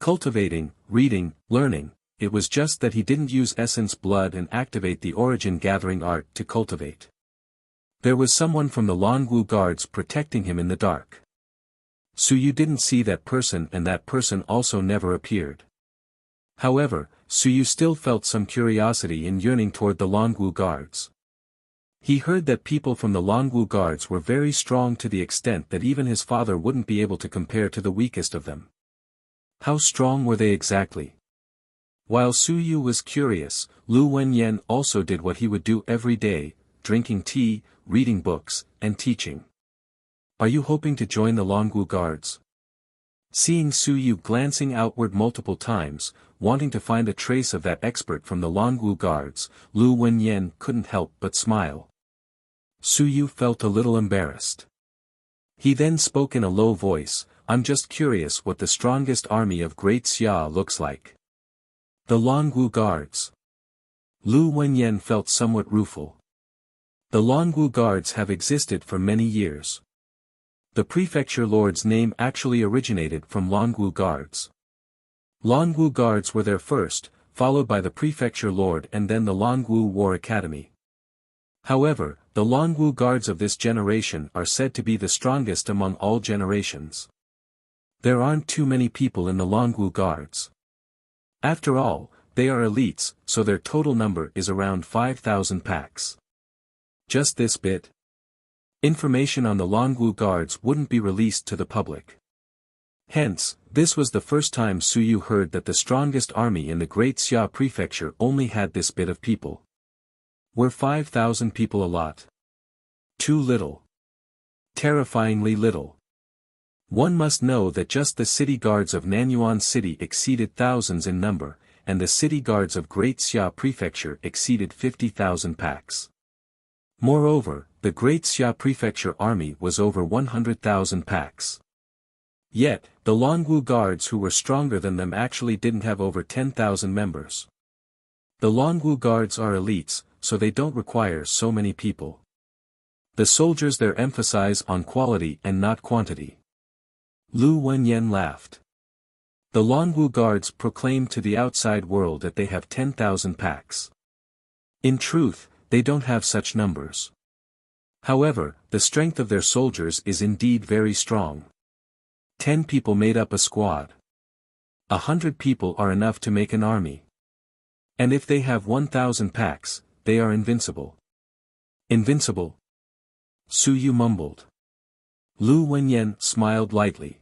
Cultivating, reading, learning, it was just that he didn't use essence blood and activate the origin gathering art to cultivate. There was someone from the Longwu guards protecting him in the dark. Suyu didn't see that person and that person also never appeared. However, Suyu still felt some curiosity and yearning toward the Longwu guards. He heard that people from the Longwu guards were very strong to the extent that even his father wouldn't be able to compare to the weakest of them. How strong were they exactly? While Suyu was curious, Lu Wenyan also did what he would do every day, drinking tea, reading books, and teaching. Are you hoping to join the Longwu guards? Seeing Suyu glancing outward multiple times, wanting to find a trace of that expert from the Longwu guards, Lu Wenyan couldn't help but smile. Suyu felt a little embarrassed. He then spoke in a low voice, "I'm just curious what the strongest army of Great Xia looks like." The Longwu guards. Lu Wenyan felt somewhat rueful. The Longwu guards have existed for many years. The prefecture lord's name actually originated from Longwu guards. Longwu guards were there first, followed by the prefecture lord and then the Longwu War Academy. However, the Longwu guards of this generation are said to be the strongest among all generations. There aren't too many people in the Longwu guards. After all, they are elites, so their total number is around 5,000 packs. Just this bit? Information on the Longwu guards wouldn't be released to the public. Hence, this was the first time Suyu heard that the strongest army in the Great Xia Prefecture only had this bit of people. Were 5,000 people a lot? Too little. Terrifyingly little. One must know that just the city guards of Nanyuan City exceeded thousands in number, and the city guards of Great Xia Prefecture exceeded 50,000 packs. Moreover, the Great Xia Prefecture army was over 100,000 packs. Yet, the Longwu guards who were stronger than them actually didn't have over 10,000 members. The Longwu guards are elites, so they don't require so many people. The soldiers there emphasize on quality and not quantity. Lu Wenyan laughed. The Longwu guards proclaim to the outside world that they have 10,000 packs. In truth, they don't have such numbers. However, the strength of their soldiers is indeed very strong. 10 people made up a squad. 100 people are enough to make an army. And if they have 1,000 packs, they are invincible. Invincible? Suyu mumbled. Lu Wenyan smiled lightly.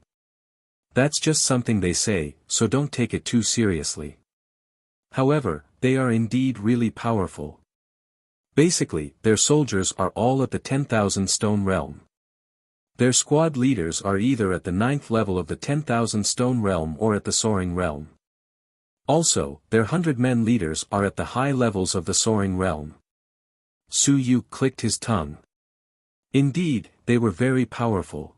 That's just something they say, so don't take it too seriously. However, they are indeed really powerful. Basically, their soldiers are all at the 10,000 stone realm. Their squad leaders are either at the 9th level of the 10,000 stone realm or at the soaring realm. Also, their 100 men leaders are at the high levels of the soaring realm. Suyu clicked his tongue. Indeed, they were very powerful.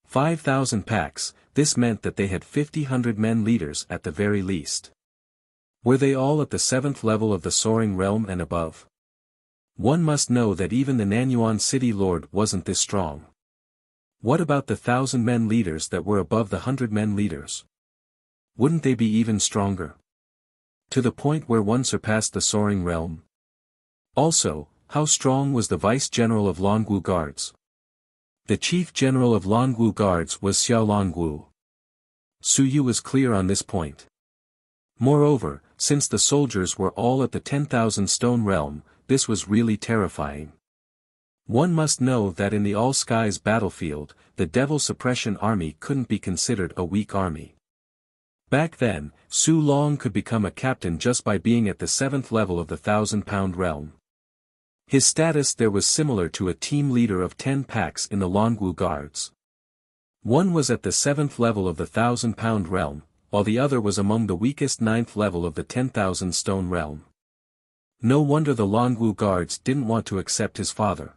5,000 packs, this meant that they had 100 men leaders at the very least. Were they all at the 7th level of the soaring realm and above? One must know that even the Nanyuan City Lord wasn't this strong. What about the 1,000 men leaders that were above the 100 men leaders? Wouldn't they be even stronger? To the point where one surpassed the soaring realm? Also, how strong was the Vice General of Longwu Guards? The Chief General of Longwu Guards was Xiao Longwu. Suyu was clear on this point. Moreover, since the soldiers were all at the 10,000 stone realm, this was really terrifying. One must know that in the All-Skies battlefield, the Devil Suppression Army couldn't be considered a weak army. Back then, Su Long could become a captain just by being at the 7th level of the 1,000-pound realm. His status there was similar to a team leader of 10 packs in the Longwu Guards. One was at the 7th level of the 1,000-pound realm, while the other was among the weakest 9th level of the 10,000 stone realm. No wonder the Longwu Guards didn't want to accept his father.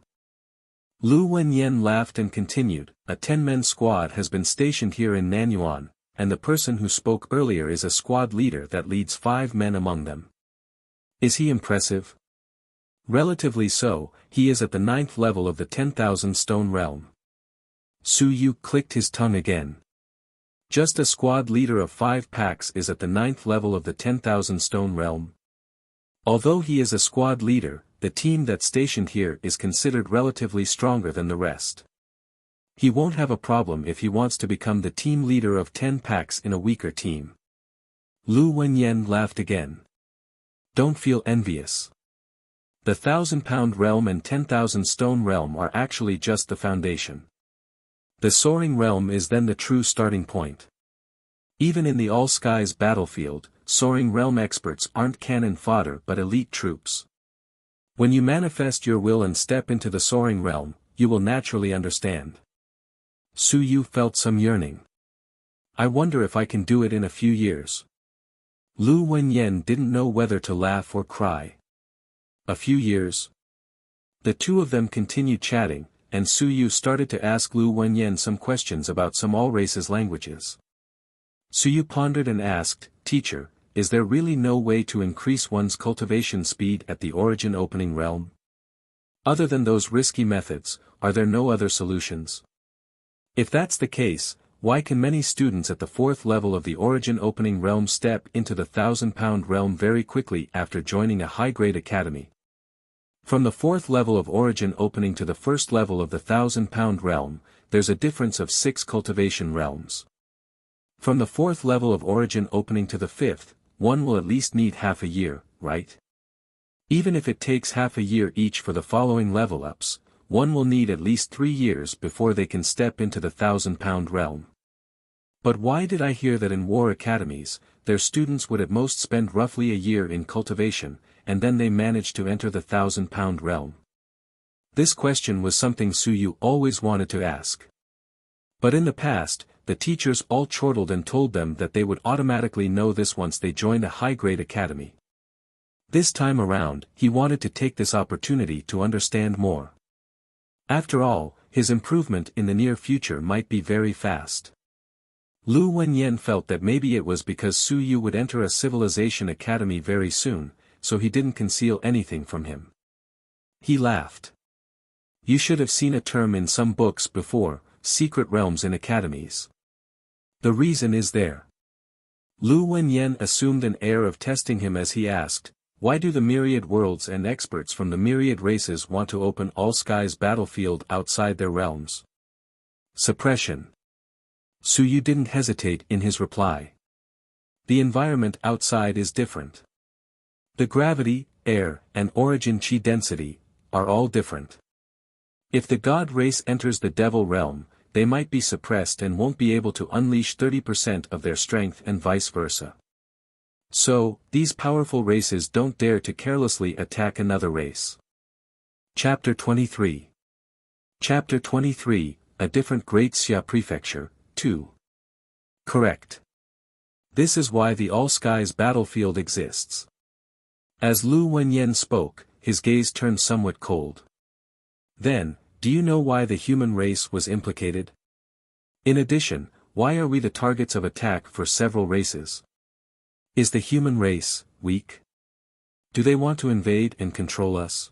Lu Wenyan laughed and continued, "A 10-man squad has been stationed here in Nanyuan, and the person who spoke earlier is a squad leader that leads 5 men among them. Is he impressive?" Relatively so, he is at the 9th level of the 10,000 stone realm. Suyu clicked his tongue again. Just a squad leader of 5 packs is at the 9th level of the 10,000 stone realm. Although he is a squad leader, the team that's stationed here is considered relatively stronger than the rest. He won't have a problem if he wants to become the team leader of 10 packs in a weaker team. Lu Wenyan laughed again. Don't feel envious. The 1,000-pound realm and 10,000 stone realm are actually just the foundation. The soaring realm is then the true starting point. Even in the all-skies battlefield, soaring realm experts aren't cannon fodder but elite troops. When you manifest your will and step into the soaring realm, you will naturally understand. Su Yu felt some yearning. I wonder if I can do it in a few years. Lu Wenyan didn't know whether to laugh or cry. A few years? The two of them continued chatting, and Su Yu started to ask Lu Wenyan some questions about some all races' languages. Su Yu pondered and asked, Teacher, is there really no way to increase one's cultivation speed at the origin opening realm? Other than those risky methods, are there no other solutions? If that's the case, why can many students at the 4th level of the origin opening realm step into the 1,000-pound realm very quickly after joining a high-grade academy? From the 4th level of origin opening to the 1st level of the 1,000-pound realm, there's a difference of 6 cultivation realms. From the 4th level of origin opening to the 5th, one will at least need half a year, right? Even if it takes half a year each for the following level ups, one will need at least 3 years before they can step into the 1,000-pound realm. But why did I hear that in war academies, their students would at most spend roughly a year in cultivation, and then they manage to enter the 1,000-pound realm? This question was something Su Yu always wanted to ask. But in the past, the teachers all chortled and told them that they would automatically know this once they joined a high-grade academy. This time around, he wanted to take this opportunity to understand more. After all, his improvement in the near future might be very fast. Lu Wenyan felt that maybe it was because Su Yu would enter a civilization academy very soon, so he didn't conceal anything from him. He laughed. You should have seen a term in some books before, secret realms in academies. The reason is there. Lu Wenyan assumed an air of testing him as he asked, why do the myriad worlds and experts from the myriad races want to open all skies battlefield outside their realms? Suppression. Su Yu didn't hesitate in his reply. The environment outside is different. The gravity, air, and origin chi density are all different. If the god race enters the devil realm, they might be suppressed and won't be able to unleash 30% of their strength and vice versa. So, these powerful races don't dare to carelessly attack another race. Chapter 23. Chapter 23, A Different Great Xia Prefecture, 2. Correct. This is why the all-skies battlefield exists. As Lu Wenyan spoke, his gaze turned somewhat cold. Then, do you know why the human race was implicated? In addition, why are we the targets of attack for several races? Is the human race weak? Do they want to invade and control us?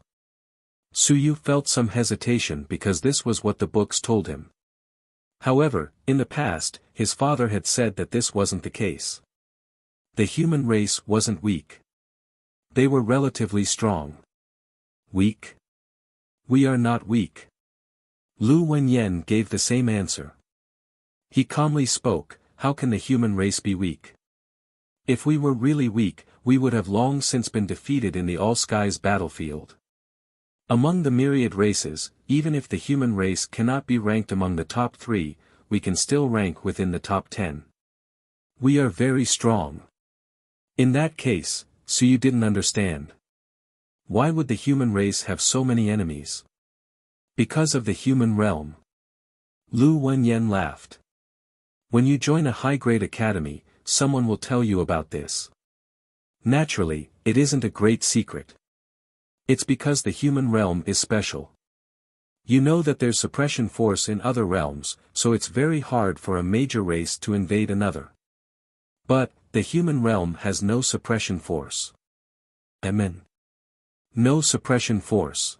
Su Yu felt some hesitation because this was what the books told him. However, in the past, his father had said that this wasn't the case. The human race wasn't weak. They were relatively strong. Weak? We are not weak. Lu Wenyan gave the same answer. He calmly spoke, how can the human race be weak? If we were really weak, we would have long since been defeated in the all-skies battlefield. Among the myriad races, even if the human race cannot be ranked among the top 3, we can still rank within the top 10. We are very strong. In that case, Su Yu didn't understand. Why would the human race have so many enemies? Because of the human realm. Lu Wenyan laughed. When you join a high-grade academy, someone will tell you about this. Naturally, it isn't a great secret. It's because the human realm is special. You know that there's suppression force in other realms, so it's very hard for a major race to invade another. But, the human realm has no suppression force. Amen. No suppression force.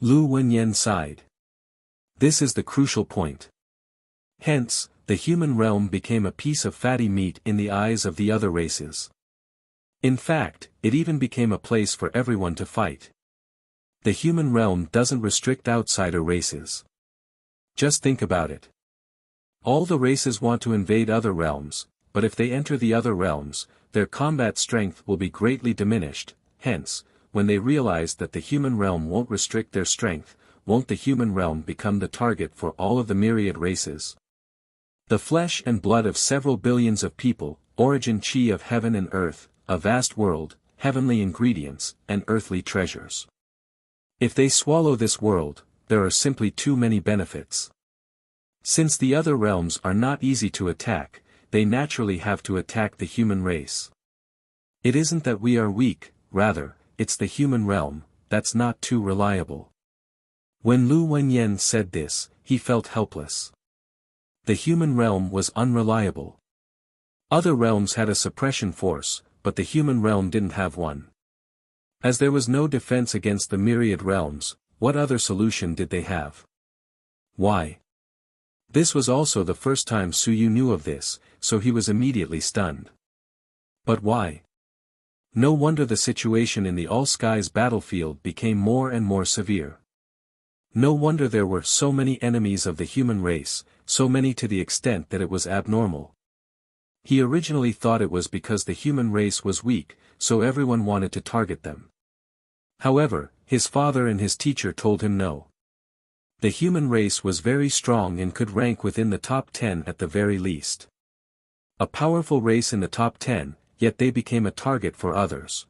Lu Wenyan sighed. This is the crucial point. Hence, the human realm became a piece of fatty meat in the eyes of the other races. In fact, it even became a place for everyone to fight. The human realm doesn't restrict outsider races. Just think about it. All the races want to invade other realms, but if they enter the other realms, their combat strength will be greatly diminished. Hence, when they realize that the human realm won't restrict their strength, won't the human realm become the target for all of the myriad races? The flesh and blood of several billions of people, origin chi of heaven and earth, a vast world, heavenly ingredients, and earthly treasures. If they swallow this world, there are simply too many benefits. Since the other realms are not easy to attack, they naturally have to attack the human race. It isn't that we are weak, rather, it's the human realm, that's not too reliable. When Lu Wenyan said this, he felt helpless. The human realm was unreliable. Other realms had a suppression force, but the human realm didn't have one. As there was no defense against the myriad realms, what other solution did they have? Why? This was also the first time Su Yu knew of this, so he was immediately stunned. But why? No wonder the situation in the all-skies battlefield became more and more severe. No wonder there were so many enemies of the human race, so many to the extent that it was abnormal. He originally thought it was because the human race was weak, so everyone wanted to target them. However, his father and his teacher told him no. The human race was very strong and could rank within the top 10 at the very least. A powerful race in the top 10, yet they became a target for others.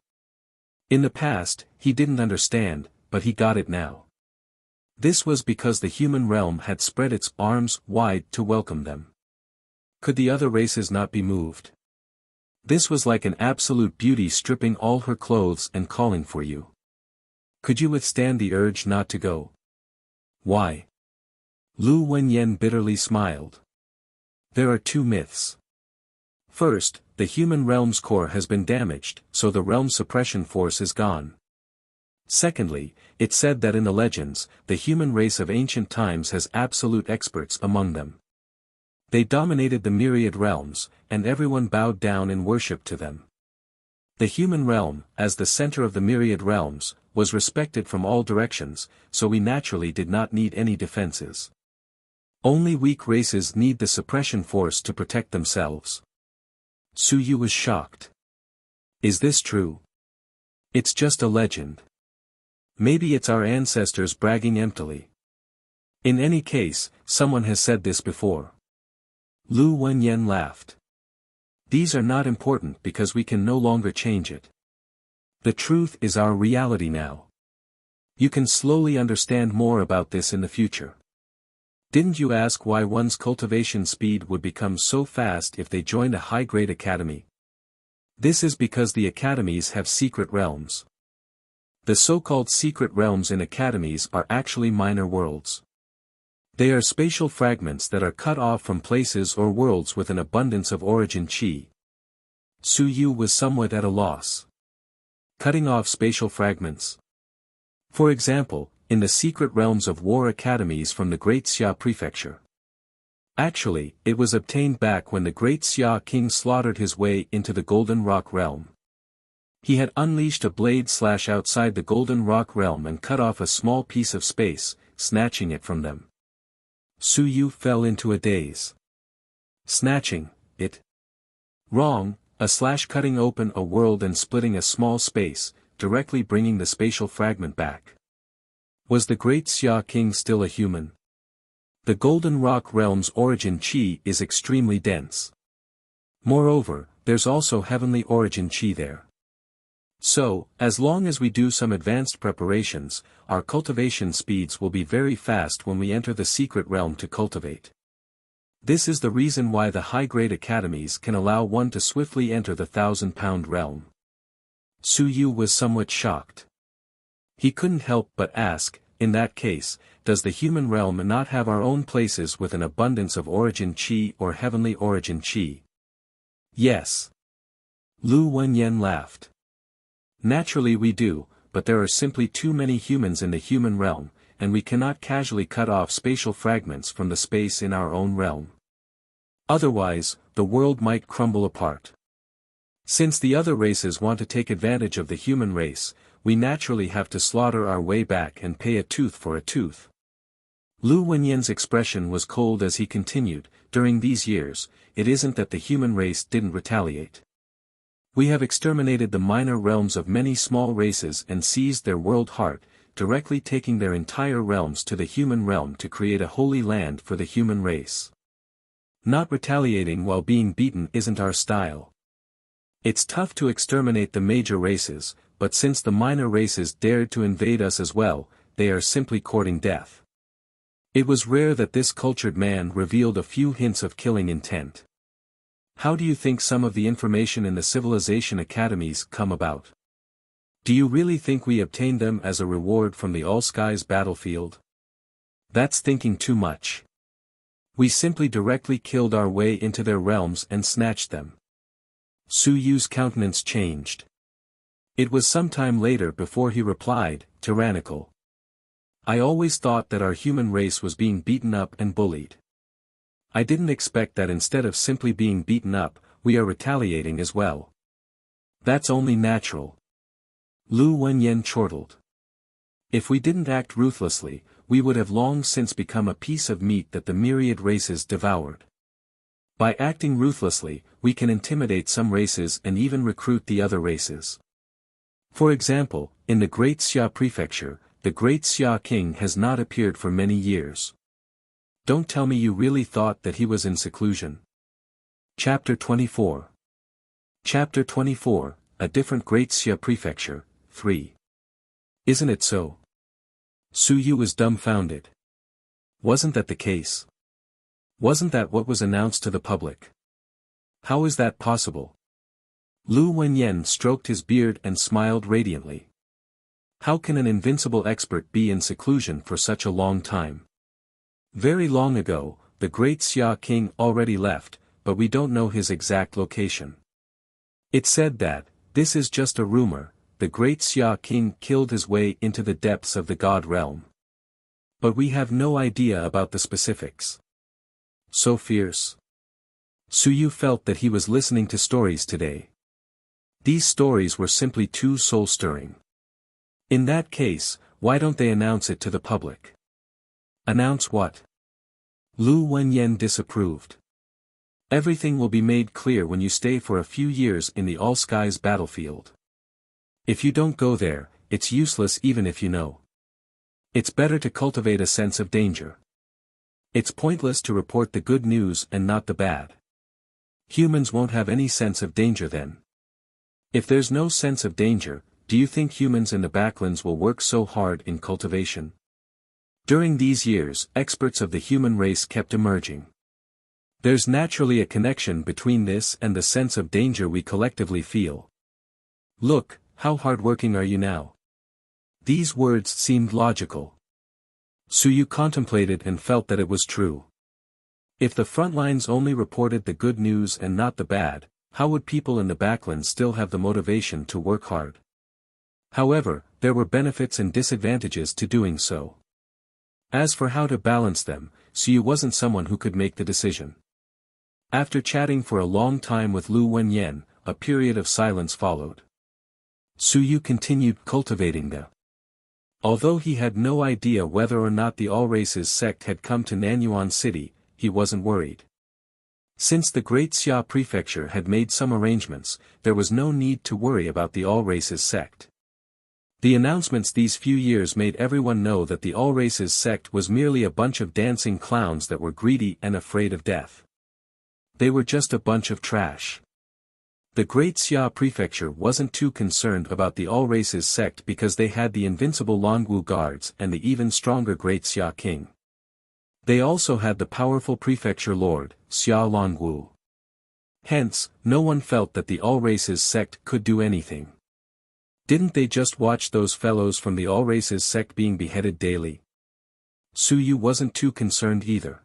In the past, he didn't understand, but he got it now. This was because the human realm had spread its arms wide to welcome them. Could the other races not be moved? This was like an absolute beauty stripping all her clothes and calling for you. Could you withstand the urge not to go? Why? Lu Wenyan bitterly smiled. There are two myths. First, the human realm's core has been damaged, so the realm suppression force is gone. Secondly, it's said that in the legends, the human race of ancient times has absolute experts among them. They dominated the myriad realms, and everyone bowed down in worship to them. The human realm, as the center of the myriad realms, was respected from all directions, so we naturally did not need any defenses. Only weak races need the suppression force to protect themselves. Su Yu was shocked. Is this true? It's just a legend. Maybe it's our ancestors bragging emptily. In any case, someone has said this before. Lu Wenyan laughed. These are not important because we can no longer change it. The truth is our reality now. You can slowly understand more about this in the future. Didn't you ask why one's cultivation speed would become so fast if they joined a high-grade academy? This is because the academies have secret realms. The so-called secret realms in academies are actually minor worlds. They are spatial fragments that are cut off from places or worlds with an abundance of origin chi. Su Yu was somewhat at a loss. Cutting off spatial fragments. For example, in the secret realms of war academies from the Great Xia Prefecture. Actually, it was obtained back when the Great Xia King slaughtered his way into the Golden Rock realm. He had unleashed a blade slash outside the Golden Rock realm and cut off a small piece of space, snatching it from them. Su Yu fell into a daze. Snatching it? Wrong, a slash cutting open a world and splitting a small space, directly bringing the spatial fragment back. Was the Great Xia King still a human? The Golden Rock realm's origin chi is extremely dense. Moreover, there's also heavenly origin chi there. So, as long as we do some advanced preparations, our cultivation speeds will be very fast when we enter the secret realm to cultivate. This is the reason why the high-grade academies can allow one to swiftly enter the 1,000-pound realm. Su Yu was somewhat shocked. He couldn't help but ask, in that case, does the human realm not have our own places with an abundance of origin chi or heavenly origin chi? Yes. Lu Wenyan laughed. Naturally we do, but there are simply too many humans in the human realm, and we cannot casually cut off spatial fragments from the space in our own realm. Otherwise, the world might crumble apart. Since the other races want to take advantage of the human race, we naturally have to slaughter our way back and pay a tooth for a tooth. Lu Wenyan's expression was cold as he continued, during these years, it isn't that the human race didn't retaliate. We have exterminated the minor realms of many small races and seized their world heart, directly taking their entire realms to the human realm to create a holy land for the human race. Not retaliating while being beaten isn't our style. It's tough to exterminate the major races, but since the minor races dared to invade us as well, they are simply courting death. It was rare that this cultured man revealed a few hints of killing intent. How do you think some of the information in the civilization academies come about? Do you really think we obtained them as a reward from the all-skies battlefield? That's thinking too much. We simply directly killed our way into their realms and snatched them. Su Yu's countenance changed. It was some time later before he replied, tyrannical. I always thought that our human race was being beaten up and bullied. I didn't expect that instead of simply being beaten up, we are retaliating as well. That's only natural. Lu Wenyan chortled. If we didn't act ruthlessly, we would have long since become a piece of meat that the myriad races devoured. By acting ruthlessly, we can intimidate some races and even recruit the other races. For example, in the Great Xia Prefecture, the Great Xia King has not appeared for many years. Don't tell me you really thought that he was in seclusion. Chapter 24. Chapter 24, A Different Great Xia Prefecture, 3. Isn't it so? Su Yu was dumbfounded. Wasn't that the case? Wasn't that what was announced to the public? How is that possible? Lu Wenyan stroked his beard and smiled radiantly. How can an invincible expert be in seclusion for such a long time? Very long ago, the Great Xia King already left, but we don't know his exact location. It's said that, this is just a rumor, the Great Xia King killed his way into the depths of the God realm. But we have no idea about the specifics. So fierce. Su Yu felt that he was listening to stories today. These stories were simply too soul-stirring. In that case, why don't they announce it to the public? Announce what? Lu Wenyan disapproved. Everything will be made clear when you stay for a few years in the all-skies battlefield. If you don't go there, it's useless even if you know. It's better to cultivate a sense of danger. It's pointless to report the good news and not the bad. Humans won't have any sense of danger then. If there's no sense of danger, do you think humans in the backlands will work so hard in cultivation? During these years, experts of the human race kept emerging. There's naturally a connection between this and the sense of danger we collectively feel. Look, how hardworking are you now? These words seemed logical. Su Yu contemplated and felt that it was true. If the front lines only reported the good news and not the bad, how would people in the backlands still have the motivation to work hard? However, there were benefits and disadvantages to doing so. As for how to balance them, Su Yu wasn't someone who could make the decision. After chatting for a long time with Lu Wenyan, a period of silence followed. Su Yu continued cultivating the. Although he had no idea whether or not the all-races sect had come to Nanyuan City, he wasn't worried. Since the Great Xia Prefecture had made some arrangements, there was no need to worry about the all-races sect. The announcements these few years made everyone know that the all-races sect was merely a bunch of dancing clowns that were greedy and afraid of death. They were just a bunch of trash. The Great Xia Prefecture wasn't too concerned about the all-races sect because they had the invincible Longwu guards and the even stronger Great Xia King. They also had the powerful prefecture lord, Xia Longwu. Hence, no one felt that the all-races sect could do anything. Didn't they just watch those fellows from the all-races sect being beheaded daily? Su Yu wasn't too concerned either.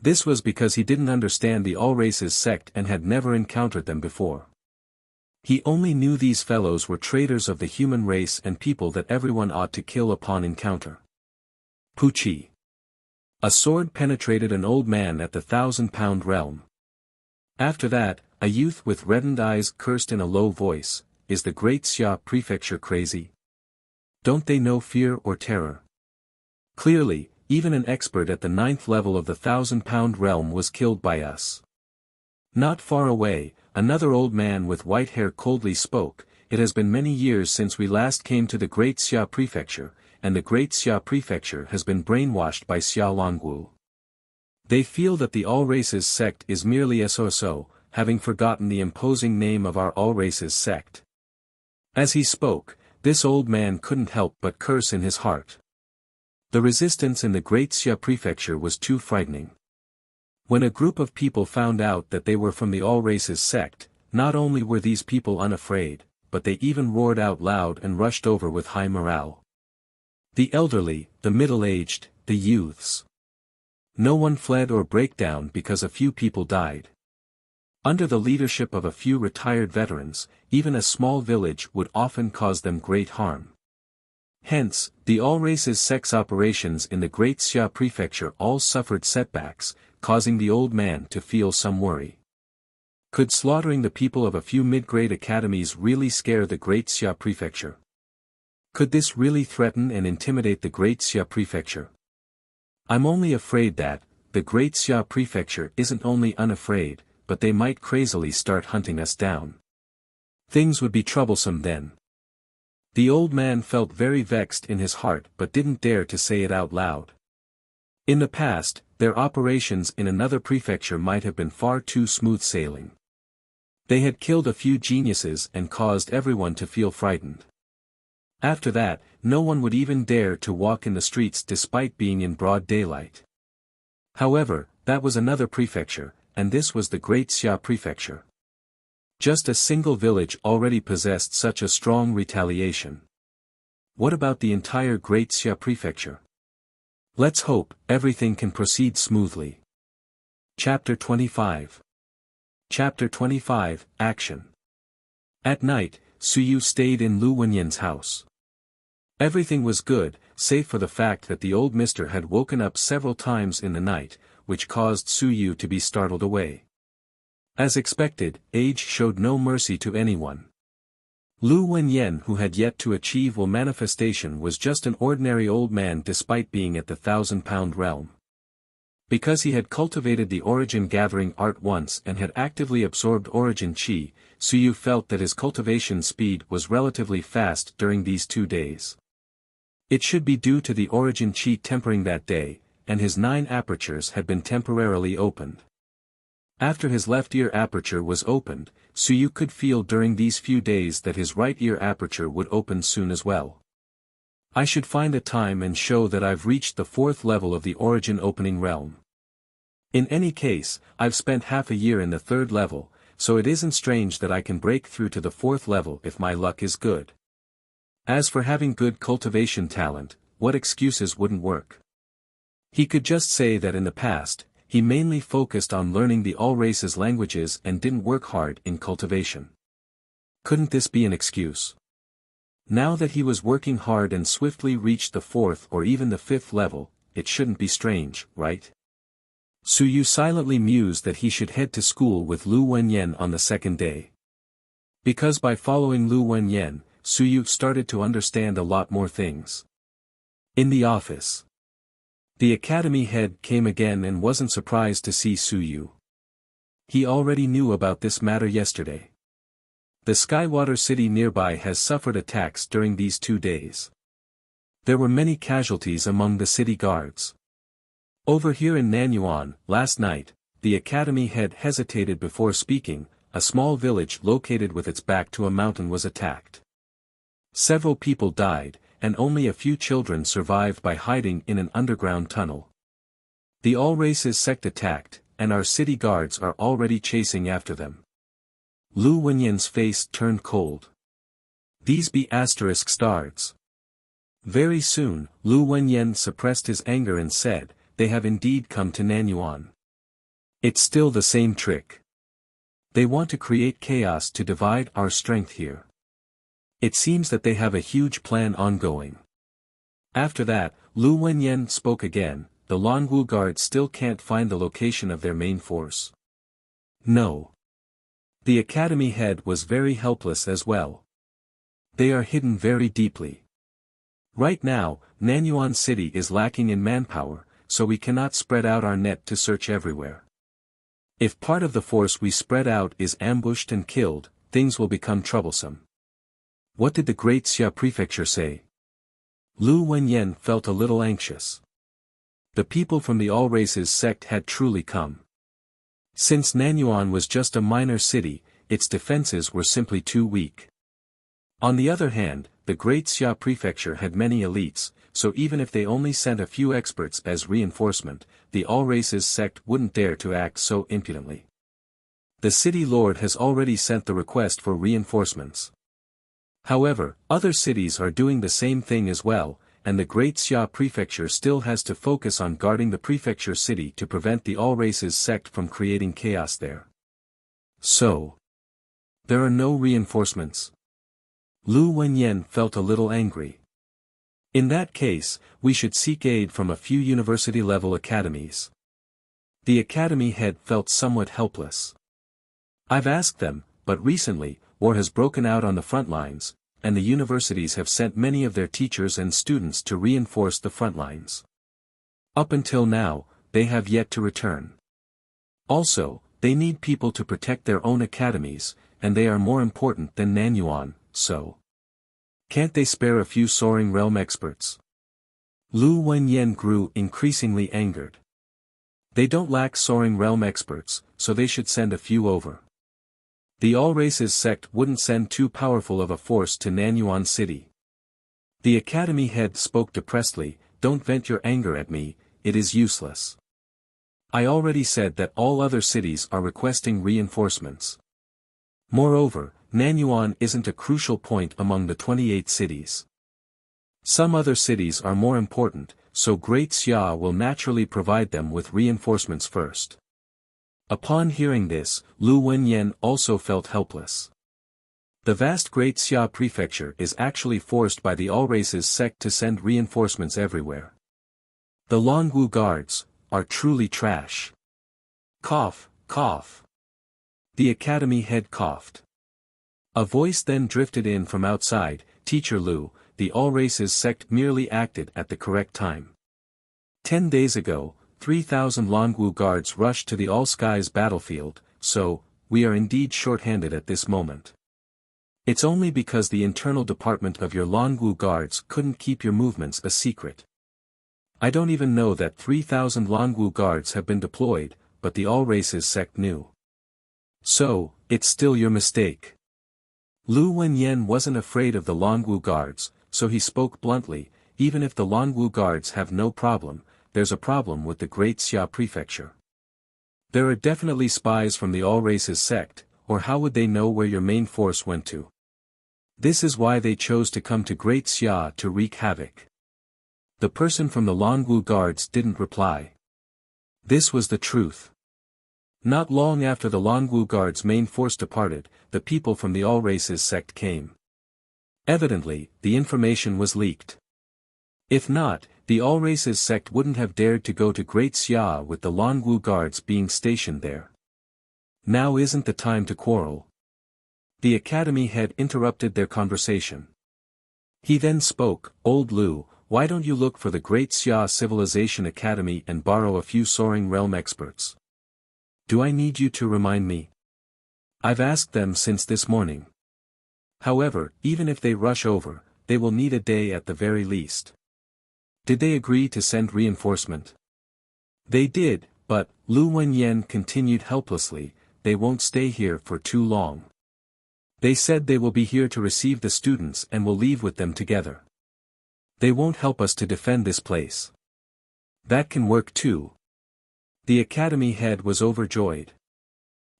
This was because he didn't understand the all-races sect and had never encountered them before. He only knew these fellows were traitors of the human race and people that everyone ought to kill upon encounter. Puchi. A sword penetrated an old man at the 1,000-pound realm. After that, a youth with reddened eyes cursed in a low voice, "Is the Great Xia Prefecture crazy? Don't they know fear or terror? Clearly, even an expert at the 9th level of the 1,000-pound realm was killed by us. Not far away, another old man with white hair coldly spoke, "It has been many years since we last came to the Great Xia Prefecture, and the Great Xia Prefecture has been brainwashed by Xia Longwu. They feel that the All-Races sect is merely so, having forgotten the imposing name of our All-Races sect." As he spoke, this old man couldn't help but curse in his heart. The resistance in the Great Xia Prefecture was too frightening. When a group of people found out that they were from the All-Races sect, not only were these people unafraid, but they even roared out loud and rushed over with high morale. The elderly, the middle-aged, the youths. No one fled or broke down because a few people died. Under the leadership of a few retired veterans, even a small village would often cause them great harm. Hence, the All-Races sect's operations in the Great Xia Prefecture all suffered setbacks, causing the old man to feel some worry. Could slaughtering the people of a few mid-grade academies really scare the Great Xia Prefecture? Could this really threaten and intimidate the Great Xia Prefecture? I'm only afraid that, the Great Xia Prefecture isn't only unafraid, but they might crazily start hunting us down. Things would be troublesome then. The old man felt very vexed in his heart but didn't dare to say it out loud. In the past, their operations in another prefecture might have been far too smooth sailing. They had killed a few geniuses and caused everyone to feel frightened. After that, no one would even dare to walk in the streets despite being in broad daylight. However, that was another prefecture, and this was the Great Xia Prefecture. Just a single village already possessed such a strong retaliation. What about the entire Great Xia Prefecture? Let's hope everything can proceed smoothly. Chapter 25. Chapter 25, Action. At night, Suyu stayed in Lu Wenyan's house. Everything was good, save for the fact that the old mister had woken up several times in the night, which caused Suyu to be startled away. As expected, age showed no mercy to anyone. Lu Wenyan, who had yet to achieve will manifestation, was just an ordinary old man despite being at the 1,000-pound realm. Because he had cultivated the origin gathering art once and had actively absorbed origin chi, Suyu felt that his cultivation speed was relatively fast during these 2 days. It should be due to the origin chi tempering that day, and his 9 apertures had been temporarily opened. After his left ear aperture was opened, Suyu could feel during these few days that his right ear aperture would open soon as well. I should find a time and show that I've reached the 4th level of the origin opening realm. In any case, I've spent half a year in the 3rd level, so it isn't strange that I can break through to the 4th level if my luck is good. As for having good cultivation talent, what excuses wouldn't work? He could just say that in the past, he mainly focused on learning the all-races languages and didn't work hard in cultivation. Couldn't this be an excuse? Now that he was working hard and swiftly reached the 4th or even the 5th level, it shouldn't be strange, right? Suyu silently mused that he should head to school with Lu Wenyan on the 2nd day. Because by following Lu Wenyan, Suyu started to understand a lot more things. In the office, the academy head came again and wasn't surprised to see Suyu. He already knew about this matter yesterday. The Skywater city nearby has suffered attacks during these 2 days. There were many casualties among the city guards. Over here in Nanyuan, last night, the academy head hesitated before speaking. A small village located with its back to a mountain was attacked. Several people died, and only a few children survived by hiding in an underground tunnel. The all-races sect attacked, and our city guards are already chasing after them. Lu Wenyan's face turned cold. These be asterisk stars. Very soon, Lu Wenyan suppressed his anger and said, "They have indeed come to Nanyuan. It's still the same trick. They want to create chaos to divide our strength here. It seems that they have a huge plan ongoing." After that, Lu Wenyan spoke again, "The Longwu Guard still can't find the location of their main force." No. The academy head was very helpless as well. They are hidden very deeply. Right now, Nanyuan City is lacking in manpower, so we cannot spread out our net to search everywhere. If part of the force we spread out is ambushed and killed, things will become troublesome. What did the Great Xia Prefecture say? Lu Wenyan felt a little anxious. The people from the All Races sect had truly come. Since Nanyuan was just a minor city, its defenses were simply too weak. On the other hand, the Great Xia Prefecture had many elites, so even if they only sent a few experts as reinforcement, the All Races sect wouldn't dare to act so impudently. The city lord has already sent the request for reinforcements. However, other cities are doing the same thing as well, and the Great Xia Prefecture still has to focus on guarding the prefecture city to prevent the All Races sect from creating chaos there. So, there are no reinforcements. Lu Wenyan felt a little angry. In that case, we should seek aid from a few university-level academies. The academy head felt somewhat helpless. I've asked them, but recently, war has broken out on the front lines, and the universities have sent many of their teachers and students to reinforce the front lines. Up until now, they have yet to return. Also, they need people to protect their own academies, and they are more important than Nanyuan, so can't they spare a few soaring realm experts? Lu Wenyan grew increasingly angered. They don't lack soaring realm experts, so they should send a few over. The All Races sect wouldn't send too powerful of a force to Nanyuan City. The academy head spoke depressedly, "Don't vent your anger at me, it is useless. I already said that all other cities are requesting reinforcements. Moreover, Nanyuan isn't a crucial point among the 28 cities. Some other cities are more important, so Great Xia will naturally provide them with reinforcements first." Upon hearing this, Lu Wenyan also felt helpless. The vast Great Xia Prefecture is actually forced by the All Races sect to send reinforcements everywhere. The Longwu guards are truly trash. Cough, cough. The academy head coughed. A voice then drifted in from outside, "Teacher Lu, the All Races sect merely acted at the correct time. 10 days ago, 3,000 Longwu guards rushed to the All Skies battlefield, so, we are indeed short-handed at this moment. It's only because the internal department of your Longwu guards couldn't keep your movements a secret. I don't even know that 3,000 Longwu guards have been deployed, but the All Races sect knew. So, it's still your mistake." Lu Wenyan wasn't afraid of the Longwu guards, so he spoke bluntly, "Even if the Longwu guards have no problem, there's a problem with the Great Xia Prefecture. There are definitely spies from the All Races sect, or how would they know where your main force went to? This is why they chose to come to Great Xia to wreak havoc." The person from the Longwu guards didn't reply. This was the truth. Not long after the Longwu guards' main force departed, the people from the All Races sect came. Evidently, the information was leaked. If not, the All Races sect wouldn't have dared to go to Great Xia with the Longwu guards being stationed there. Now isn't the time to quarrel. The academy head interrupted their conversation. He then spoke, "Old Lu, why don't you look for the Great Xia Civilization Academy and borrow a few soaring realm experts? Do I need you to remind me? I've asked them since this morning. However, even if they rush over, they will need a day at the very least." Did they agree to send reinforcement? They did, but, Lu Wenyan continued helplessly, "They won't stay here for too long. They said they will be here to receive the students and will leave with them together. They won't help us to defend this place." "That can work too." The academy head was overjoyed.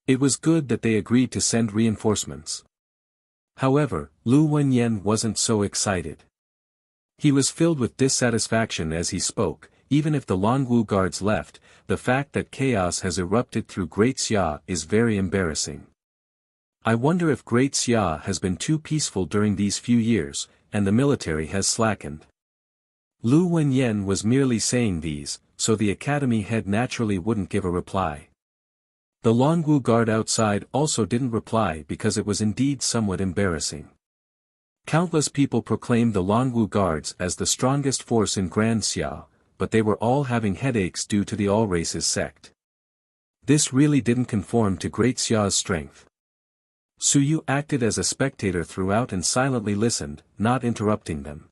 It was good that they agreed to send reinforcements. However, Lu Wenyan wasn't so excited. He was filled with dissatisfaction as he spoke. "Even if the Longwu guards left, the fact that chaos has erupted through Great Xia is very embarrassing. I wonder if Great Xia has been too peaceful during these few years, and the military has slackened." Lu Wenyan was merely saying these, so the academy head naturally wouldn't give a reply. The Longwu guard outside also didn't reply because it was indeed somewhat embarrassing. Countless people proclaimed the Longwu Guards as the strongest force in Grand Xia, but they were all having headaches due to the all-races sect. This really didn't conform to Great Xia's strength. Suyu acted as a spectator throughout and silently listened, not interrupting them.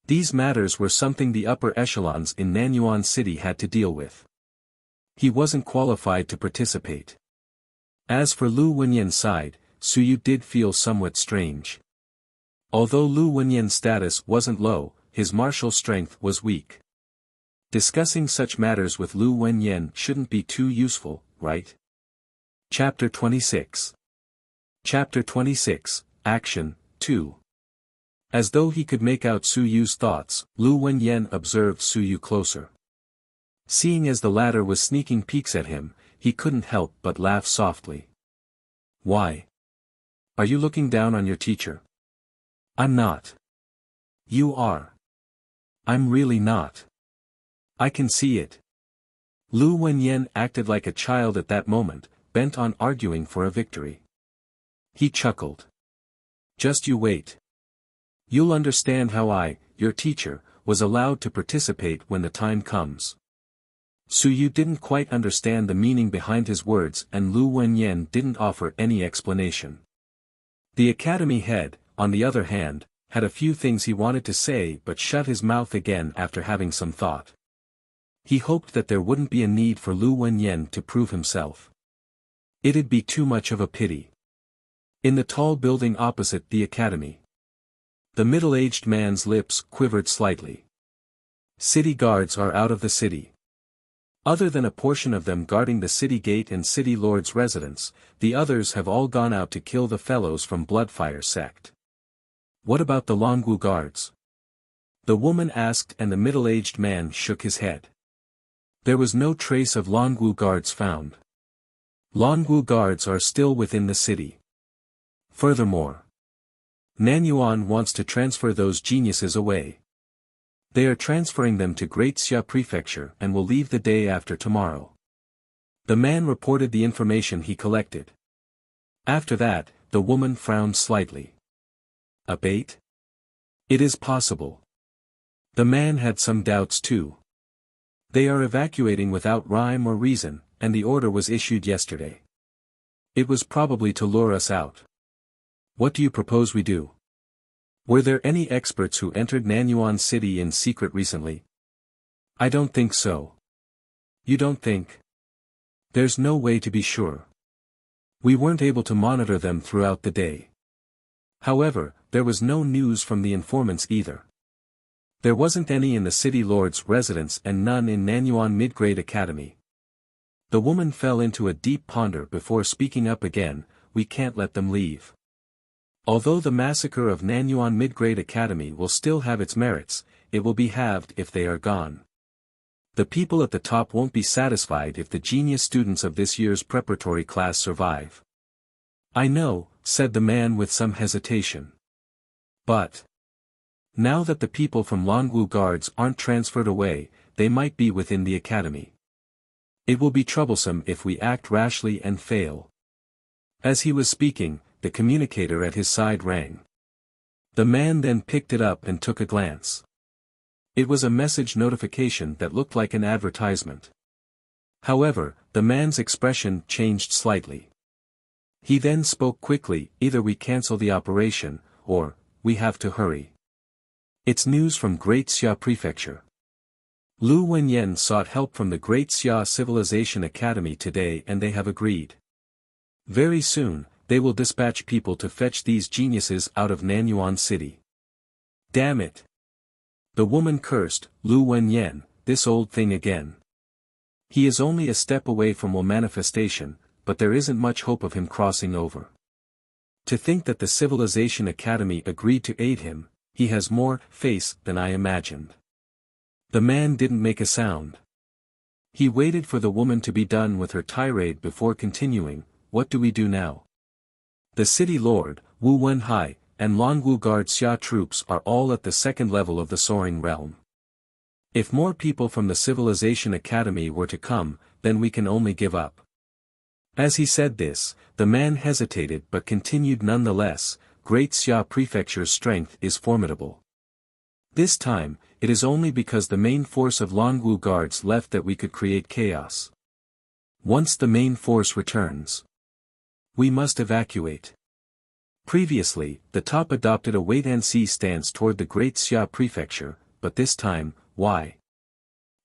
These matters were something the upper echelons in Nanyuan City had to deal with. He wasn't qualified to participate. As for Lu Wenyan's side, Suyu did feel somewhat strange. Although Lu Wenyan's status wasn't low, his martial strength was weak. Discussing such matters with Lu Wenyan shouldn't be too useful, right? Chapter 26. Chapter 26, Action, 2. As though he could make out Suyu's thoughts, Lu Wenyan observed Suyu closer. Seeing as the latter was sneaking peeks at him, he couldn't help but laugh softly. Why? Are you looking down on your teacher? I'm not. You are. I'm really not. I can see it. Lu Wenyan acted like a child at that moment, bent on arguing for a victory. He chuckled. Just you wait. You'll understand how I, your teacher, was allowed to participate when the time comes. Suyu didn't quite understand the meaning behind his words and Lu Wenyan didn't offer any explanation. The academy head, on the other hand, had a few things he wanted to say but shut his mouth again after having some thought. He hoped that there wouldn't be a need for Lu Wenyan to prove himself. It'd be too much of a pity. In the tall building opposite the academy, the middle-aged man's lips quivered slightly. City guards are out of the city. Other than a portion of them guarding the city gate and city lord's residence, the others have all gone out to kill the fellows from Bloodfire sect. What about the Longwu guards? The woman asked and the middle-aged man shook his head. There was no trace of Longwu guards found. Longwu guards are still within the city. Furthermore, Nanyuan wants to transfer those geniuses away. They are transferring them to Great Xia Prefecture and will leave the day after tomorrow. The man reported the information he collected. After that, the woman frowned slightly. A bait? It is possible. The man had some doubts too. They are evacuating without rhyme or reason, and the order was issued yesterday. It was probably to lure us out. What do you propose we do? Were there any experts who entered Nanyuan City in secret recently? I don't think so. You don't think? There's no way to be sure. We weren't able to monitor them throughout the day. However, there was no news from the informants either. There wasn't any in the city lord's residence and none in Nanyuan Mid-Grade Academy. The woman fell into a deep ponder before speaking up again. We can't let them leave. Although the massacre of Nanyuan Mid-Grade Academy will still have its merits, it will be halved if they are gone. The people at the top won't be satisfied if the genius students of this year's preparatory class survive. I know, said the man with some hesitation. But now that the people from Longwu guards aren't transferred away, they might be within the academy. It will be troublesome if we act rashly and fail. As he was speaking, the communicator at his side rang. The man then picked it up and took a glance. It was a message notification that looked like an advertisement. However, the man's expression changed slightly. He then spoke quickly, either we cancel the operation, or, we have to hurry. It's news from Great Xia Prefecture. Lu Wenyan sought help from the Great Xia Civilization Academy today and they have agreed. Very soon, they will dispatch people to fetch these geniuses out of Nanyuan City. Damn it! The woman cursed, Lu Wenyan, this old thing again. He is only a step away from a manifestation, but there isn't much hope of him crossing over. To think that the Civilization Academy agreed to aid him, he has more face than I imagined. The man didn't make a sound. He waited for the woman to be done with her tirade before continuing. What do we do now? The city lord, Wu Wenhai, and Longwu Guard Xia troops are all at the second level of the soaring realm. If more people from the Civilization Academy were to come, then we can only give up. As he said this, the man hesitated but continued nonetheless. Great Xia Prefecture's strength is formidable. This time, it is only because the main force of Longwu guards left that we could create chaos. Once the main force returns, we must evacuate. Previously, the top adopted a wait-and-see stance toward the Great Xia Prefecture, but this time, why?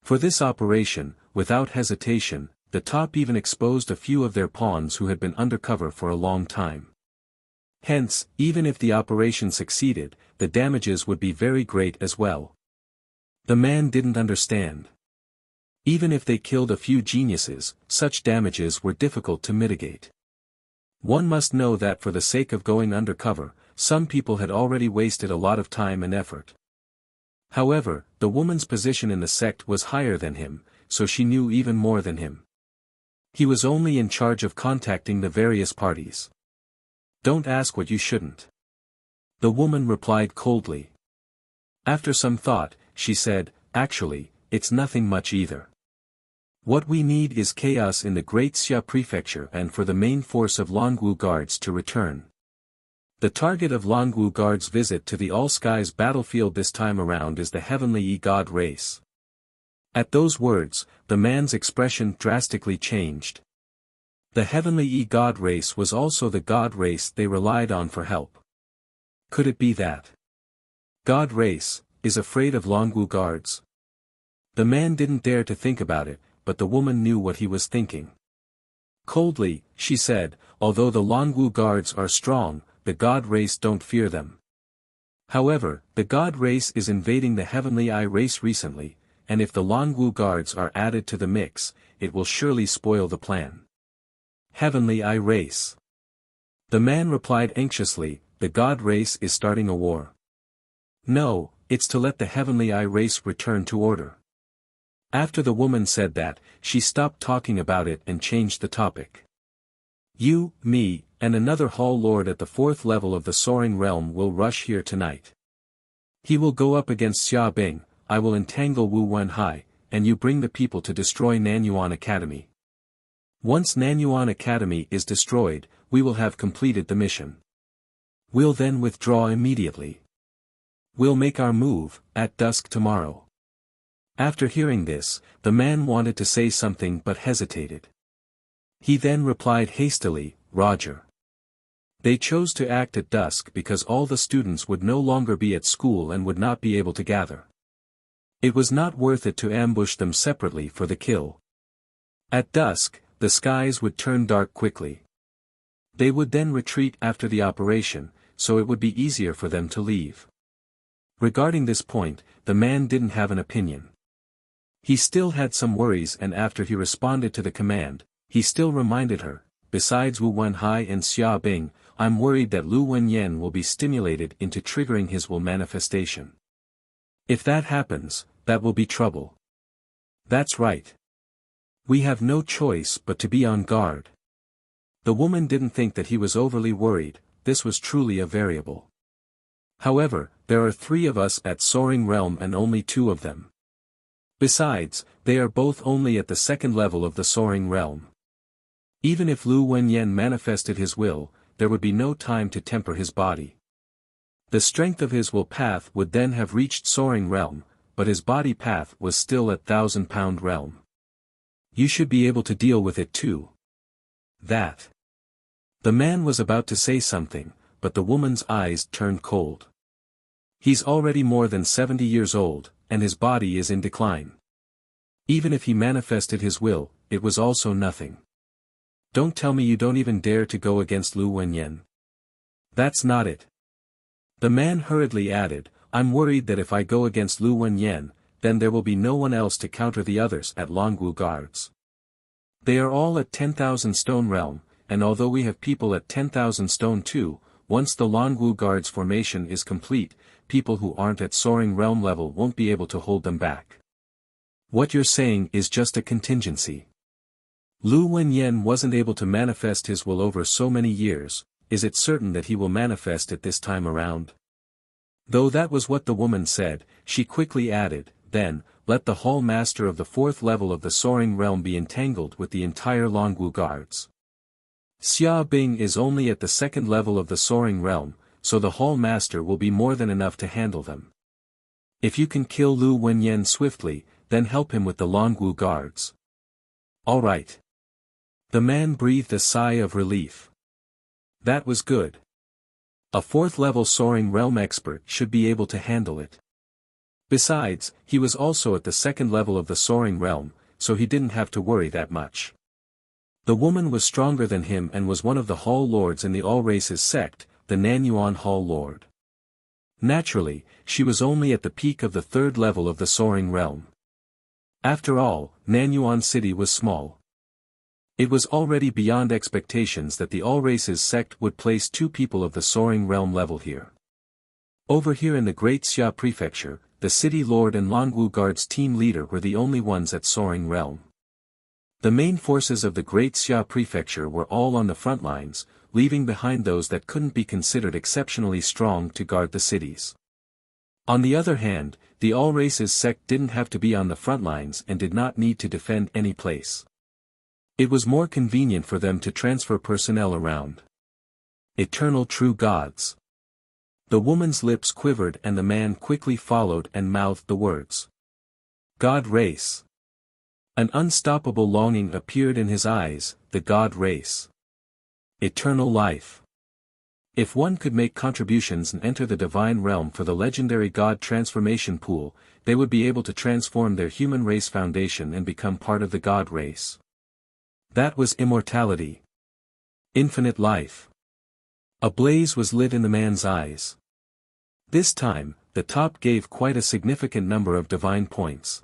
For this operation, without hesitation, the top even exposed a few of their pawns who had been undercover for a long time. Hence, even if the operation succeeded, the damages would be very great as well. The man didn't understand. Even if they killed a few geniuses, such damages were difficult to mitigate. One must know that for the sake of going undercover, some people had already wasted a lot of time and effort. However, the woman's position in the sect was higher than him, so she knew even more than him. He was only in charge of contacting the various parties. Don't ask what you shouldn't. The woman replied coldly. After some thought, she said, actually, it's nothing much either. What we need is chaos in the Great Xia Prefecture and for the main force of Longwu guards to return. The target of Longwu guards' visit to the All-Skies battlefield this time around is the Heavenly E-God race. At those words, the man's expression drastically changed. The Heavenly E-God race was also the God race they relied on for help. Could it be that God race is afraid of Longwu guards? The man didn't dare to think about it, but the woman knew what he was thinking. Coldly, she said, although the Longwu guards are strong, the God race don't fear them. However, the God race is invading the Heavenly Eye race recently, and if the Longwu guards are added to the mix, it will surely spoil the plan. Heavenly Eye race. The man replied anxiously, the God race is starting a war. No, it's to let the Heavenly Eye race return to order. After the woman said that, she stopped talking about it and changed the topic. You, me, and another Hall Lord at the 4th level of the Soaring Realm will rush here tonight. He will go up against Xia Bing, I will entangle Wu Wenhai, and you bring the people to destroy Nanyuan Academy. Once Nanyuan Academy is destroyed, we will have completed the mission. We'll then withdraw immediately. We'll make our move, at dusk tomorrow. After hearing this, the man wanted to say something but hesitated. He then replied hastily, Roger. They chose to act at dusk because all the students would no longer be at school and would not be able to gather. It was not worth it to ambush them separately for the kill. At dusk, the skies would turn dark quickly. They would then retreat after the operation, so it would be easier for them to leave. Regarding this point, the man didn't have an opinion. He still had some worries, and after he responded to the command, he still reminded her, besides Wu Wenhai and Xia Bing, I'm worried that Lu Wenyan will be stimulated into triggering his will manifestation. If that happens, that will be trouble. That's right. We have no choice but to be on guard. The woman didn't think that he was overly worried, this was truly a variable. However, there are 3 of us at Soaring Realm and only 2 of them. Besides, they are both only at the 2nd level of the Soaring Realm. Even if Lu Wenyan manifested his will, there would be no time to temper his body. The strength of his will path would then have reached Soaring Realm, but his body path was still at 1,000-pound realm. You should be able to deal with it too. That. The man was about to say something, but the woman's eyes turned cold. He's already more than 70 years old, and his body is in decline. Even if he manifested his will, it was also nothing. Don't tell me you don't even dare to go against Lu Wenyan. That's not it. The man hurriedly added, I'm worried that if I go against Lu Wenyan, then there will be no one else to counter the others at Longwu guards. They are all at 10,000 stone realm, and although we have people at 10,000 stone too, once the Longwu guards formation is complete, people who aren't at Soaring Realm level won't be able to hold them back. What you're saying is just a contingency. Lu Wenyan wasn't able to manifest his will over so many years, is it certain that he will manifest it this time around? Though that was what the woman said, she quickly added, then, let the Hall Master of the 4th level of the Soaring Realm be entangled with the entire Longwu guards. Xia Bing is only at the 2nd level of the Soaring Realm, so the hall master will be more than enough to handle them. If you can kill Lu Wenyan swiftly, then help him with the Longwu guards. All right. The man breathed a sigh of relief. That was good. A fourth-level soaring realm expert should be able to handle it. Besides, he was also at the second level of the soaring realm, so he didn't have to worry that much. The woman was stronger than him and was one of the Hall Lords in the All Races sect, the Nanyuan Hall Lord. Naturally, she was only at the peak of the third level of the soaring realm. After all, Nanyuan City was small. It was already beyond expectations that the All Races sect would place 2 people of the soaring realm level here. Over here in the Great Xia Prefecture, the City Lord and Longwu Guard's team leader were the only ones at soaring realm. The main forces of the Great Xia Prefecture were all on the front lines, leaving behind those that couldn't be considered exceptionally strong to guard the cities. On the other hand, the All Races sect didn't have to be on the front lines and did not need to defend any place. It was more convenient for them to transfer personnel around. Eternal true gods. The woman's lips quivered and the man quickly followed and mouthed the words. God race. An unstoppable longing appeared in his eyes, the God race. Eternal life. If one could make contributions and enter the divine realm for the legendary God transformation pool, they would be able to transform their human race foundation and become part of the God race. That was immortality. Infinite life. A blaze was lit in the man's eyes. This time, the top gave quite a significant number of divine points.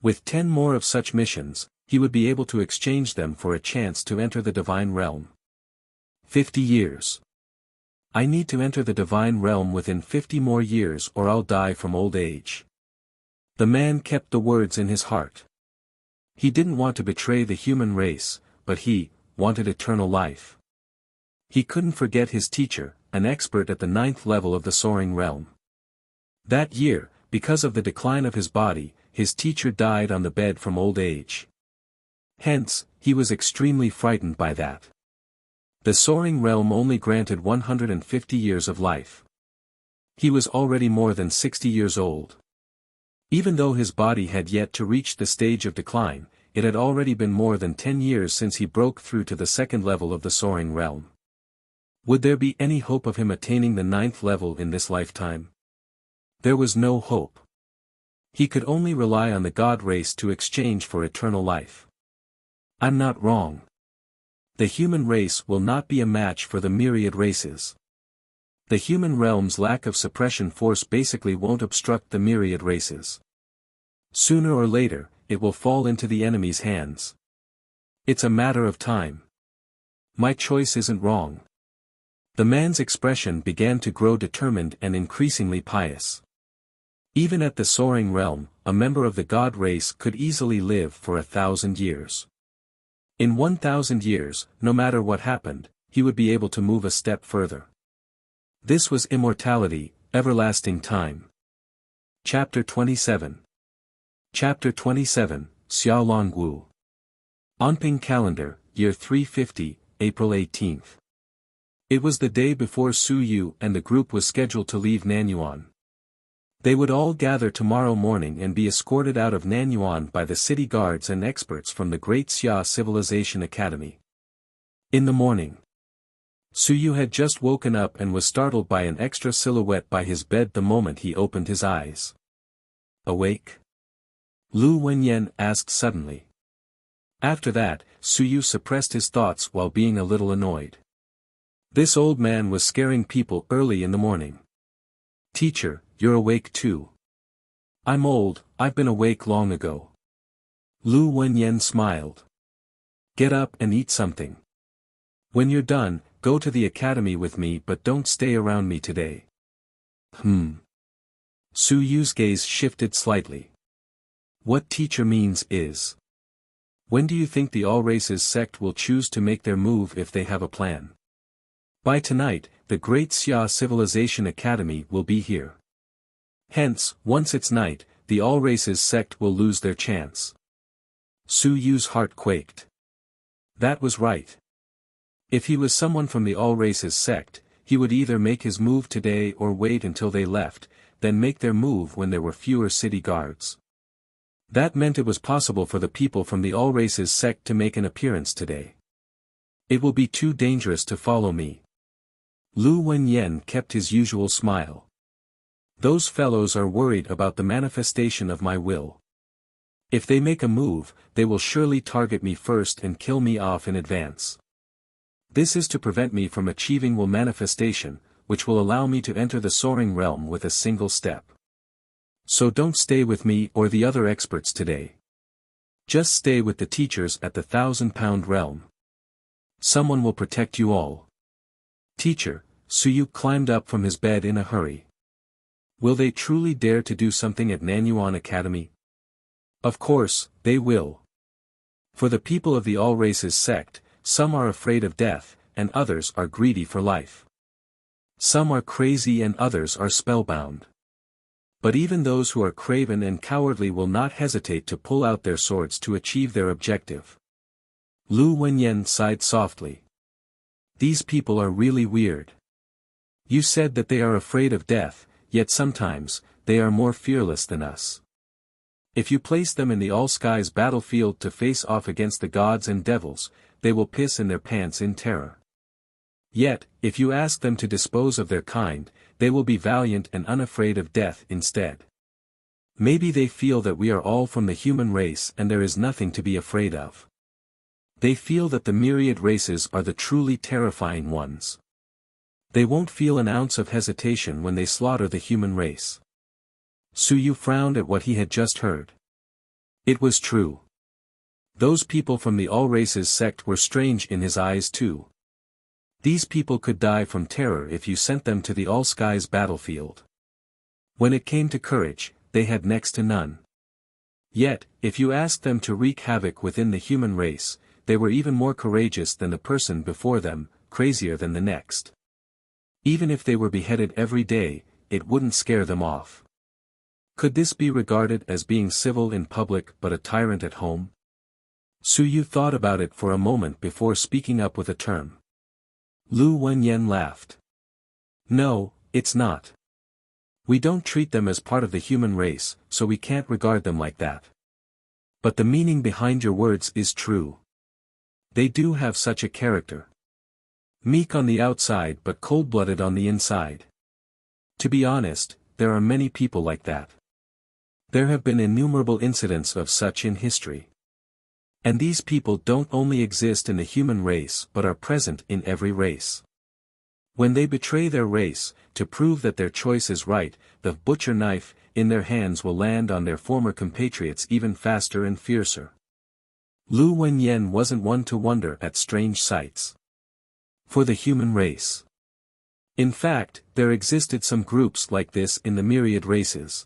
With 10 more of such missions, he would be able to exchange them for a chance to enter the divine realm. 50 years. I need to enter the divine realm within 50 more years or I'll die from old age. The man kept the words in his heart. He didn't want to betray the human race, but he wanted eternal life. He couldn't forget his teacher, an expert at the 9th level of the soaring realm. That year, because of the decline of his body, his teacher died on the bed from old age. Hence, he was extremely frightened by that. The soaring realm only granted 150 years of life. He was already more than 60 years old. Even though his body had yet to reach the stage of decline, it had already been more than 10 years since he broke through to the second level of the soaring realm. Would there be any hope of him attaining the 9th level in this lifetime? There was no hope. He could only rely on the God race to exchange for eternal life. I'm not wrong. The human race will not be a match for the myriad races. The human realm's lack of suppression force basically won't obstruct the myriad races. Sooner or later, it will fall into the enemy's hands. It's a matter of time. My choice isn't wrong. The man's expression began to grow determined and increasingly pious. Even at the soaring realm, a member of the God race could easily live for 1,000 years. In 1,000 years, no matter what happened, he would be able to move a step further. This was immortality, everlasting time. Chapter 27. Chapter 27, Xiao Longwu. Anping Calendar, Year 350, April 18th. It was the day before Su Yu and the group was scheduled to leave Nanyuan. They would all gather tomorrow morning and be escorted out of Nanyuan by the city guards and experts from the Great Xia Civilization Academy. In the morning, Su Yu had just woken up and was startled by an extra silhouette by his bed the moment he opened his eyes. Awake? Lu Wenyan asked suddenly. After that, Su Yu suppressed his thoughts while being a little annoyed. This old man was scaring people early in the morning. Teacher, you're awake too. I'm old, I've been awake long ago. Lu Wenyan smiled. Get up and eat something. When you're done, go to the academy with me but don't stay around me today. Su Yu's gaze shifted slightly. What teacher means is. When do you think the All Races sect will choose to make their move if they have a plan? By tonight, the Great Xia Civilization Academy will be here. Hence, once it's night, the All Races sect will lose their chance. Su Yu's heart quaked. That was right. If he was someone from the All Races sect, he would either make his move today or wait until they left, then make their move when there were fewer city guards. That meant it was possible for the people from the All Races sect to make an appearance today. It will be too dangerous to follow me. Lu Wenyan kept his usual smile. Those fellows are worried about the manifestation of my will. If they make a move, they will surely target me first and kill me off in advance. This is to prevent me from achieving will manifestation, which will allow me to enter the soaring realm with a single step. So don't stay with me or the other experts today. Just stay with the teachers at the 1,000-pound realm. Someone will protect you all. Teacher, Suyu climbed up from his bed in a hurry. Will they truly dare to do something at Nanyuan Academy? Of course, they will. For the people of the All Races sect, some are afraid of death, and others are greedy for life. Some are crazy and others are spellbound. But even those who are craven and cowardly will not hesitate to pull out their swords to achieve their objective. Lu Wenyan sighed softly. These people are really weird. You said that they are afraid of death, yet sometimes, they are more fearless than us. If you place them in the all-skies battlefield to face off against the gods and devils, they will piss in their pants in terror. Yet, if you ask them to dispose of their kind, they will be valiant and unafraid of death instead. Maybe they feel that we are all from the human race and there is nothing to be afraid of. They feel that the myriad races are the truly terrifying ones. They won't feel an ounce of hesitation when they slaughter the human race. Suyu frowned at what he had just heard. It was true. Those people from the All Races sect were strange in his eyes too. These people could die from terror if you sent them to the all-skies battlefield. When it came to courage, they had next to none. Yet, if you asked them to wreak havoc within the human race, they were even more courageous than the person before them, crazier than the next. Even if they were beheaded every day, it wouldn't scare them off. Could this be regarded as being civil in public but a tyrant at home? Suyu thought about it for a moment before speaking up with a term. Lu Wenyan laughed. No, it's not. We don't treat them as part of the human race, so we can't regard them like that. But the meaning behind your words is true. They do have such a character. Meek on the outside but cold-blooded on the inside. To be honest, there are many people like that. There have been innumerable incidents of such in history. And these people don't only exist in the human race but are present in every race. When they betray their race, to prove that their choice is right, the butcher knife in their hands will land on their former compatriots even faster and fiercer. Lu Wenyan wasn't one to wonder at strange sights. For the human race. In fact, there existed some groups like this in the myriad races.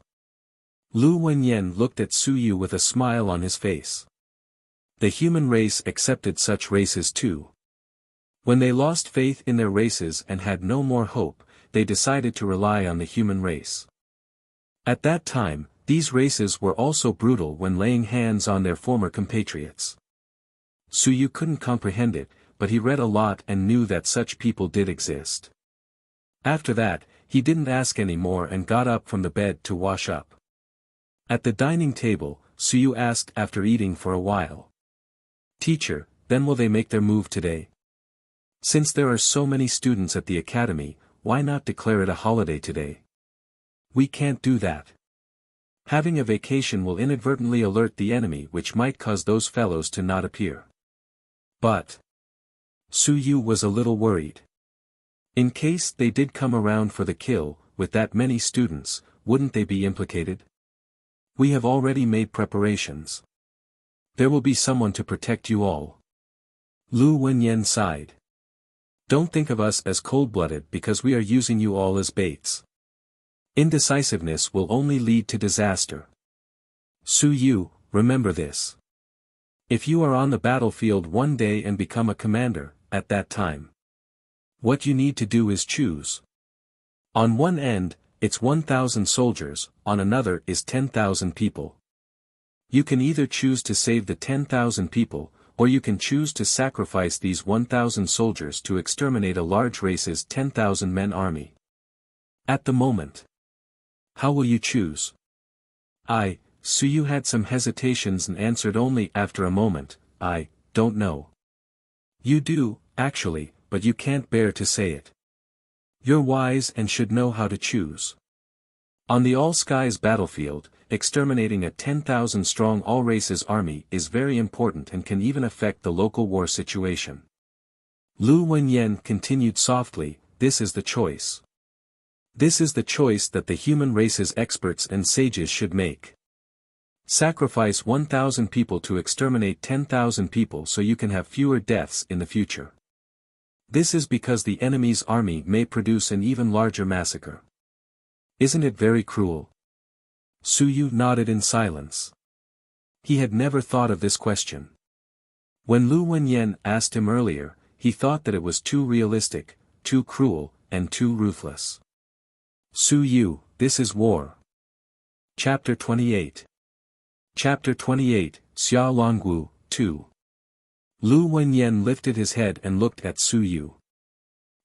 Lu Wenyan looked at Suyu with a smile on his face. The human race accepted such races too. When they lost faith in their races and had no more hope, they decided to rely on the human race. At that time, these races were also brutal when laying hands on their former compatriots. Suyu couldn't comprehend it, but he read a lot and knew that such people did exist. After that, he didn't ask any more and got up from the bed to wash up. At the dining table, Suyu asked after eating for a while. Teacher, then will they make their move today? Since there are so many students at the academy, why not declare it a holiday today? We can't do that. Having a vacation will inadvertently alert the enemy, which might cause those fellows to not appear. But Suyu was a little worried. In case they did come around for the kill, with that many students, wouldn't they be implicated? We have already made preparations. There will be someone to protect you all. Lu Wenyan sighed. Don't think of us as cold-blooded because we are using you all as baits. Indecisiveness will only lead to disaster. Suyu, remember this. If you are on the battlefield one day and become a commander, at that time, what you need to do is choose. On one end, it's 1,000 soldiers, on another is 10,000 people. You can either choose to save the 10,000 people, or you can choose to sacrifice these 1,000 soldiers to exterminate a large race's 10,000 men army. At the moment. How will you choose? Suyu had some hesitations and answered only after a moment, I don't know. You do, actually, but you can't bear to say it. You're wise and should know how to choose. On the all-skies battlefield, exterminating a 10,000-strong all-races army is very important and can even affect the local war situation. Lu Wenyan continued softly, this is the choice. This is the choice that the human race's experts and sages should make. Sacrifice 1,000 people to exterminate 10,000 people so you can have fewer deaths in the future. This is because the enemy's army may produce an even larger massacre. Isn't it very cruel? Suyu nodded in silence. He had never thought of this question. When Lu Wenyan asked him earlier, he thought that it was too realistic, too cruel, and too ruthless. Suyu, this is war. Chapter 28. Chapter 28, Xia Longwu, 2. Lu Wenyan lifted his head and looked at Suyu.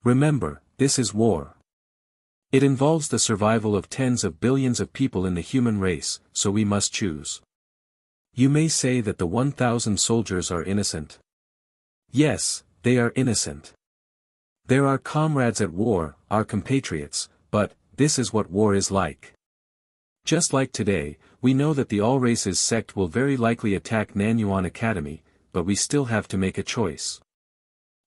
Remember, this is war. It involves the survival of tens of billions of people in the human race, so we must choose. You may say that the 1,000 soldiers are innocent. Yes, they are innocent. They're our comrades at war, our compatriots, but, this is what war is like. Just like today, we know that the all-races sect will very likely attack Nanyuan Academy, but we still have to make a choice.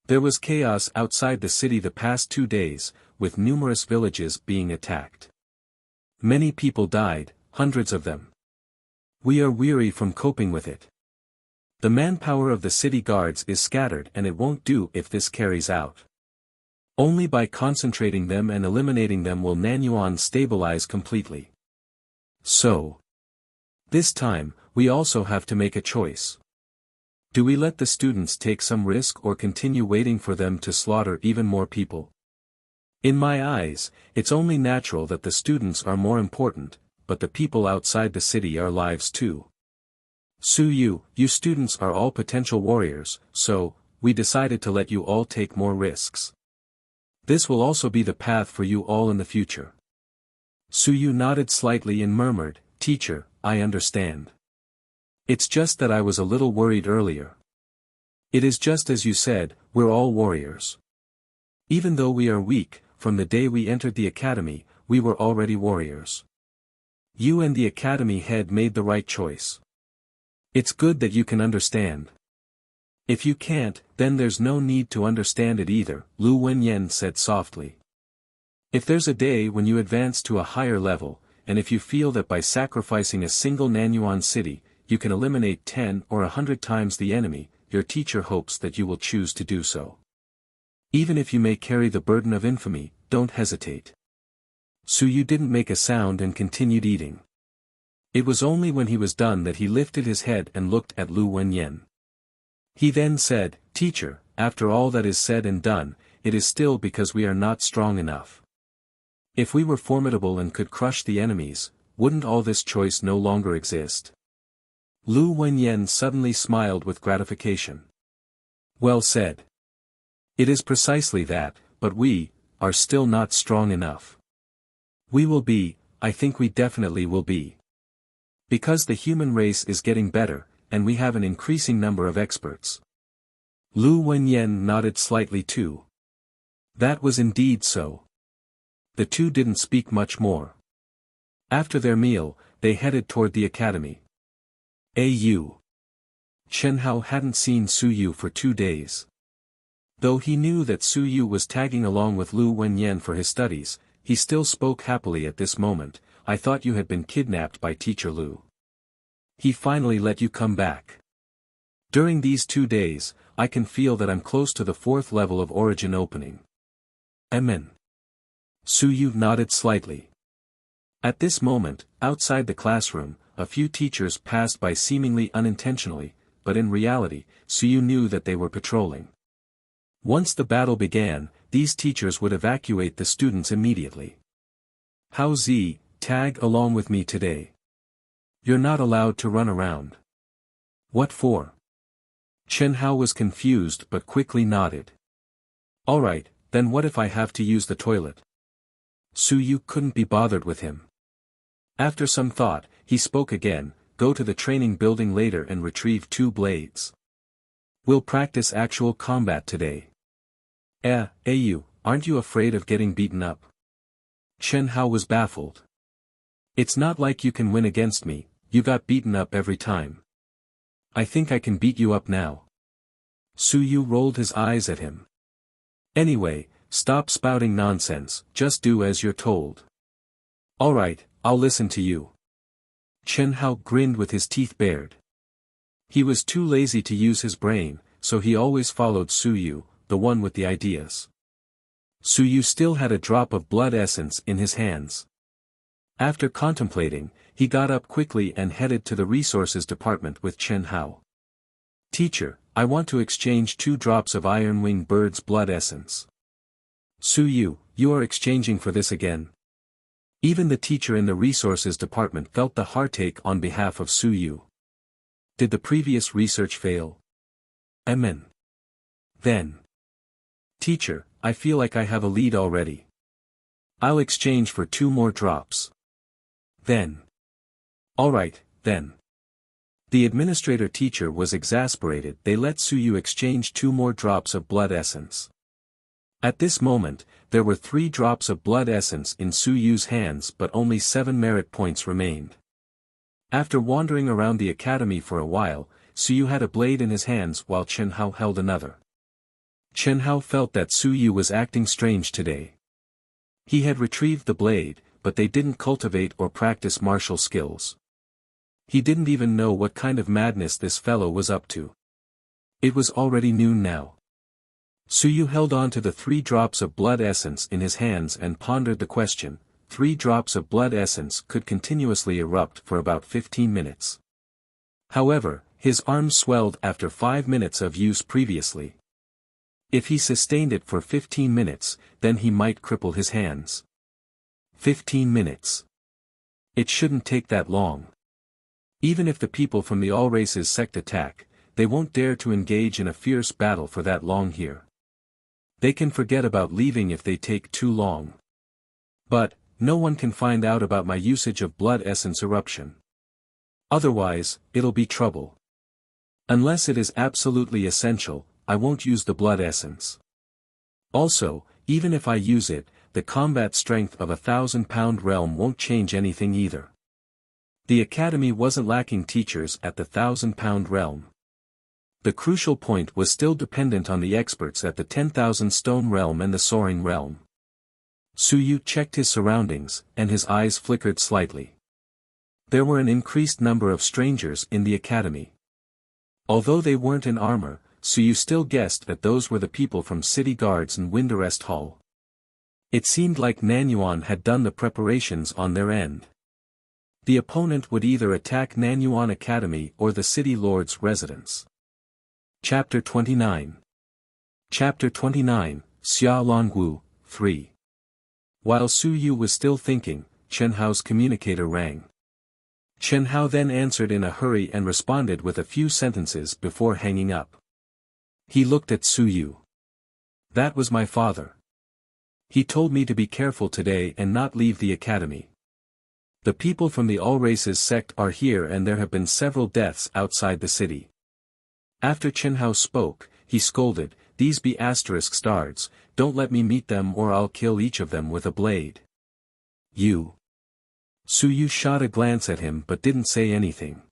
There was chaos outside the city the past 2 days, with numerous villages being attacked. Many people died, hundreds of them. We are weary from coping with it. The manpower of the city guards is scattered and it won't do if this carries out. Only by concentrating them and eliminating them will Nanyuan stabilize completely. So, this time, we also have to make a choice. Do we let the students take some risk or continue waiting for them to slaughter even more people? In my eyes, it's only natural that the students are more important, but the people outside the city are lives too. Suyu, you students are all potential warriors, so, we decided to let you all take more risks. This will also be the path for you all in the future. Suyu nodded slightly and murmured, Teacher, I understand. It's just that I was a little worried earlier. It is just as you said, we're all warriors. Even though we are weak, from the day we entered the academy, we were already warriors. You and the academy head made the right choice. It's good that you can understand. If you can't, then there's no need to understand it either, Lu Wenyan said softly. If there's a day when you advance to a higher level, and if you feel that by sacrificing a single Nanyuan city, you can eliminate 10 or 100 times the enemy, your teacher hopes that you will choose to do so. Even if you may carry the burden of infamy, don't hesitate. Suyu didn't make a sound and continued eating. It was only when he was done that he lifted his head and looked at Lu Wenyan. He then said, Teacher, after all that is said and done, it is still because we are not strong enough. If we were formidable and could crush the enemies, wouldn't all this choice no longer exist? Lu Wenyan suddenly smiled with gratification. Well said. It is precisely that, but we are still not strong enough. We will be, I think we definitely will be. Because the human race is getting better, and we have an increasing number of experts. Lu Wenyan nodded slightly too. That was indeed so. The two didn't speak much more. After their meal, they headed toward the academy. A.U. Chen Hao hadn't seen Suyu for 2 days. Though he knew that Suyu was tagging along with Lu Wenyan for his studies, he still spoke happily at this moment. I thought you had been kidnapped by Teacher Lu. He finally let you come back. During these 2 days, I can feel that I'm close to the 4th level of origin opening. Amen. Suyu nodded slightly. At this moment, outside the classroom, a few teachers passed by seemingly unintentionally, but in reality, Suyu knew that they were patrolling. Once the battle began, these teachers would evacuate the students immediately. Hao Zi, tag along with me today. You're not allowed to run around. What for? Chen Hao was confused but quickly nodded. Alright, then what if I have to use the toilet? Su Yu couldn't be bothered with him. After some thought, he spoke again, go to the training building later and retrieve 2 blades. We'll practice actual combat today. You, aren't you afraid of getting beaten up? Chen Hao was baffled. It's not like you can win against me, you got beaten up every time. I think I can beat you up now. Su Yu rolled his eyes at him. Anyway, stop spouting nonsense, just do as you're told. Alright, I'll listen to you. Chen Hao grinned with his teeth bared. He was too lazy to use his brain, so he always followed Su Yu, the one with the ideas. Su Yu still had a drop of blood essence in his hands. After contemplating, he got up quickly and headed to the resources department with Chen Hao. Teacher, I want to exchange 2 drops of Iron-Winged Bird's blood essence. Su Yu, you are exchanging for this again? Even the teacher in the resources department felt the heartache on behalf of Su Yu. Did the previous research fail? Amen. Then. Teacher, I feel like I have a lead already. I'll exchange for 2 more drops. Then. Alright, then. The administrator teacher was exasperated. They let Su Yu exchange 2 more drops of blood essence. At this moment, there were 3 drops of blood essence in Su Yu's hands but only 7 merit points remained. After wandering around the academy for a while, Su Yu had a blade in his hands while Chen Hao held another. Chen Hao felt that Su Yu was acting strange today. He had retrieved the blade, but they didn't cultivate or practice martial skills. He didn't even know what kind of madness this fellow was up to. It was already noon now. Su Yu held on to the 3 drops of blood essence in his hands and pondered the question. 3 drops of blood essence could continuously erupt for about 15 minutes. However, his arms swelled after 5 minutes of use previously. If he sustained it for 15 minutes, then he might cripple his hands. 15 minutes. It shouldn't take that long. Even if the people from the All Races sect attack, they won't dare to engage in a fierce battle for that long here. They can forget about leaving if they take too long. But, no one can find out about my usage of blood essence eruption. Otherwise, it'll be trouble. Unless it is absolutely essential, I won't use the blood essence. Also, even if I use it, the combat strength of 1,000-pound realm won't change anything either. The academy wasn't lacking teachers at the 1,000-pound realm. The crucial point was still dependent on the experts at the 10,000 stone realm and the soaring realm. Su Yu checked his surroundings, and his eyes flickered slightly. There were an increased number of strangers in the academy. Although they weren't in armor, Su Yu still guessed that those were the people from City Guards and Windarest Hall. It seemed like Nanyuan had done the preparations on their end. The opponent would either attack Nanyuan Academy or the City Lord's residence. Chapter 29. Chapter 29, Xia Longwu, 3. While Su Yu was still thinking, Chen Hao's communicator rang. Chen Hao then answered in a hurry and responded with a few sentences before hanging up. He looked at Su Yu. That was my father. He told me to be careful today and not leave the academy. The people from the All Races sect are here and there have been several deaths outside the city. After Chen Hao spoke, he scolded, these be asterisk stars, don't let me meet them or I'll kill each of them with a blade. You. Su Yu shot a glance at him but didn't say anything.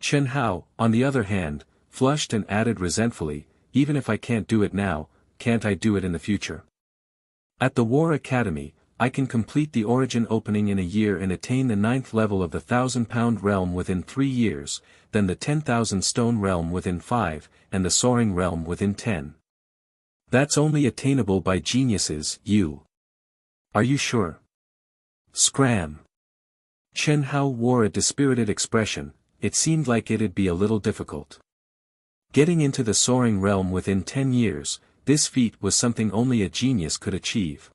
Chen Hao, on the other hand, flushed and added resentfully, even if I can't do it now, can't I do it in the future? At the War Academy, I can complete the Origin opening in a year and attain the 9th level of the 1,000-pound realm within 3 years, then the 10,000 stone realm within 5, and the soaring realm within 10. That's only attainable by geniuses, you. Are you sure? Scram. Chen Hao wore a dispirited expression, it seemed like it'd be a little difficult. Getting into the soaring realm within 10 years, this feat was something only a genius could achieve.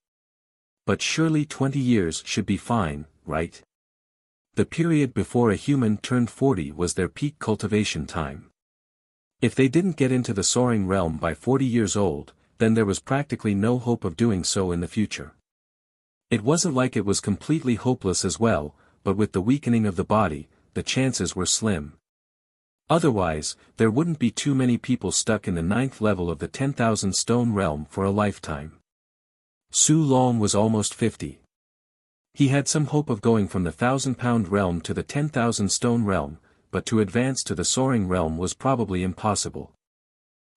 But surely 20 years should be fine, right? The period before a human turned 40 was their peak cultivation time. If they didn't get into the soaring realm by 40 years old, then there was practically no hope of doing so in the future. It wasn't like it was completely hopeless as well, but with the weakening of the body, the chances were slim. Otherwise, there wouldn't be too many people stuck in the 9th level of the 10,000 stone realm for a lifetime. Su Long was almost 50. He had some hope of going from the 1,000-pound realm to the 10,000 stone realm, but to advance to the soaring realm was probably impossible.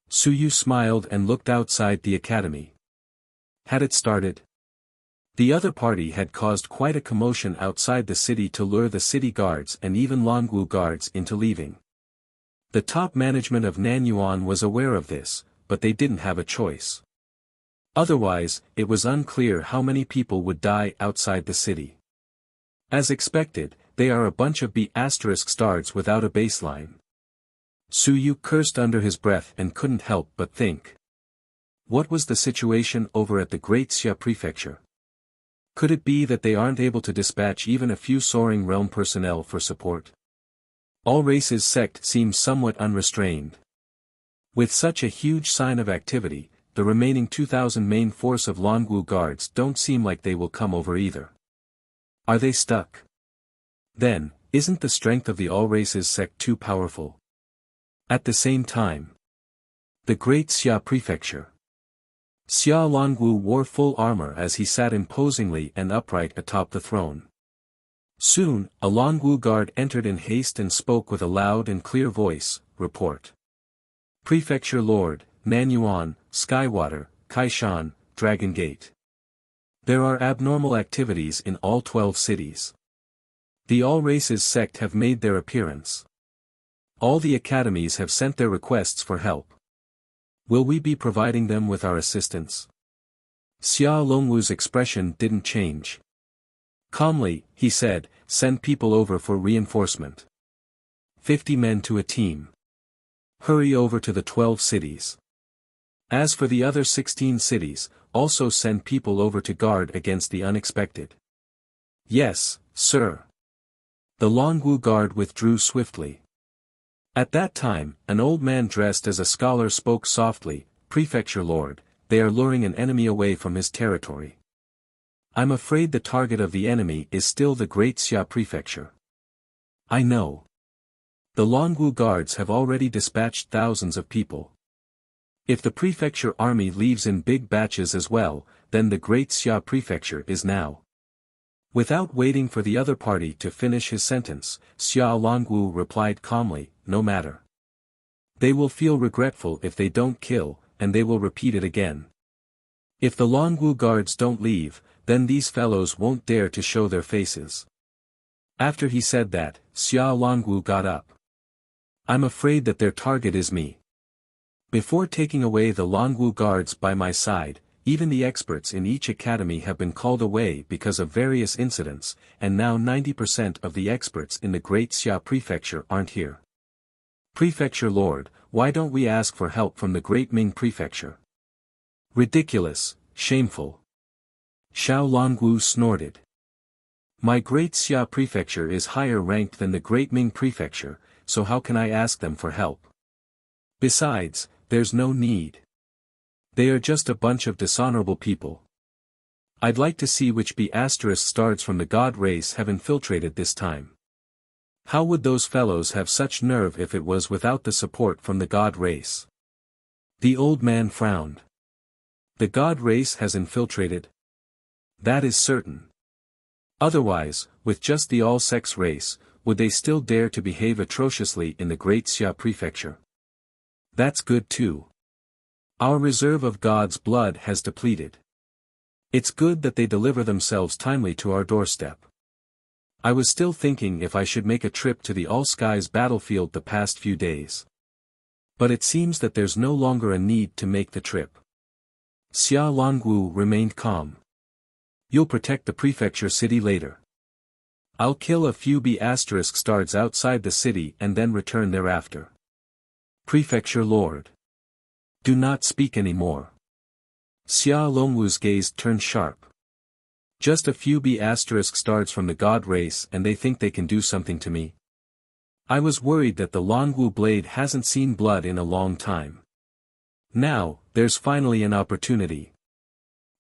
Su Yu smiled and looked outside the academy. Had it started? The other party had caused quite a commotion outside the city to lure the city guards and even Longwu guards into leaving. The top management of Nanyuan was aware of this, but they didn't have a choice. Otherwise, it was unclear how many people would die outside the city. As expected, they are a bunch of B***stars without a baseline. Su Yu cursed under his breath and couldn't help but think. What was the situation over at the Great Xia Prefecture? Could it be that they aren't able to dispatch even a few soaring realm personnel for support? All races sect seems somewhat unrestrained. With such a huge sign of activity, the remaining 2,000 main force of Longwu guards don't seem like they will come over either. Are they stuck? Then, isn't the strength of the all races sect too powerful? At the same time, the Great Xia Prefecture. Xia Longwu wore full armor as he sat imposingly and upright atop the throne. Soon, a Longwu guard entered in haste and spoke with a loud and clear voice, "Report. Prefecture Lord, Nanyuan, Skywater, Kaishan, Dragon Gate. There are abnormal activities in all 12 cities. The all races sect have made their appearance. All the academies have sent their requests for help. Will we be providing them with our assistance?" Xia Longwu's expression didn't change. Calmly, he said, "Send people over for reinforcement. 50 men to a team. Hurry over to the 12 cities. As for the other 16 cities, also send people over to guard against the unexpected." "Yes, sir." The Longwu guard withdrew swiftly. At that time, an old man dressed as a scholar spoke softly, "Prefecture Lord, they are luring an enemy away from his territory. I'm afraid the target of the enemy is still the Great Xia Prefecture." "I know. The Longwu guards have already dispatched thousands of people. If the prefecture army leaves in big batches as well, then the Great Xia Prefecture is now." Without waiting for the other party to finish his sentence, Xia Longwu replied calmly, "No matter. They will feel regretful if they don't kill, and they will repeat it again. If the Longwu guards don't leave, then these fellows won't dare to show their faces." After he said that, Xia Longwu got up. "I'm afraid that their target is me. Before taking away the Longwu guards by my side, even the experts in each academy have been called away because of various incidents, and now 90% of the experts in the Great Xia Prefecture aren't here. Prefecture Lord, why don't we ask for help from the Great Ming Prefecture?" "Ridiculous, shameful." Xiao Longwu snorted. "My Great Xia Prefecture is higher ranked than the Great Ming Prefecture, so how can I ask them for help? Besides, there's no need. They are just a bunch of dishonorable people. I'd like to see which B***stars from the god race have infiltrated this time. How would those fellows have such nerve if it was without the support from the god race?" The old man frowned. "The god race has infiltrated? That is certain. Otherwise, with just the all-sex race, would they still dare to behave atrociously in the Great Xia Prefecture? That's good too. Our reserve of God's blood has depleted. It's good that they deliver themselves timely to our doorstep. I was still thinking if I should make a trip to the All-Skies battlefield the past few days. But it seems that there's no longer a need to make the trip." Xia Longwu remained calm. "You'll protect the prefecture city later. I'll kill a few B***stars outside the city and then return thereafter." "Prefecture Lord. Do not speak any more." Xia Longwu's gaze turned sharp. "Just a few B***stars from the god race and they think they can do something to me? I was worried that the Longwu blade hasn't seen blood in a long time. Now, there's finally an opportunity.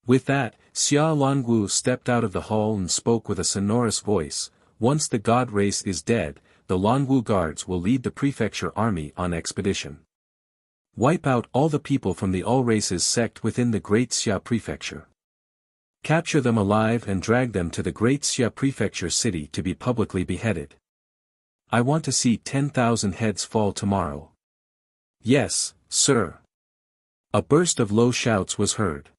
With that, Xia Longwu stepped out of the hall and spoke with a sonorous voice. Once the god race is dead, the Longwu guards will lead the prefecture army on expedition. Wipe out all the people from the all races sect within the Great Xia prefecture. Capture them alive and drag them to the Great Xia prefecture city to be publicly beheaded. I want to see 10,000 heads fall tomorrow. Yes, sir. A burst of low shouts was heard.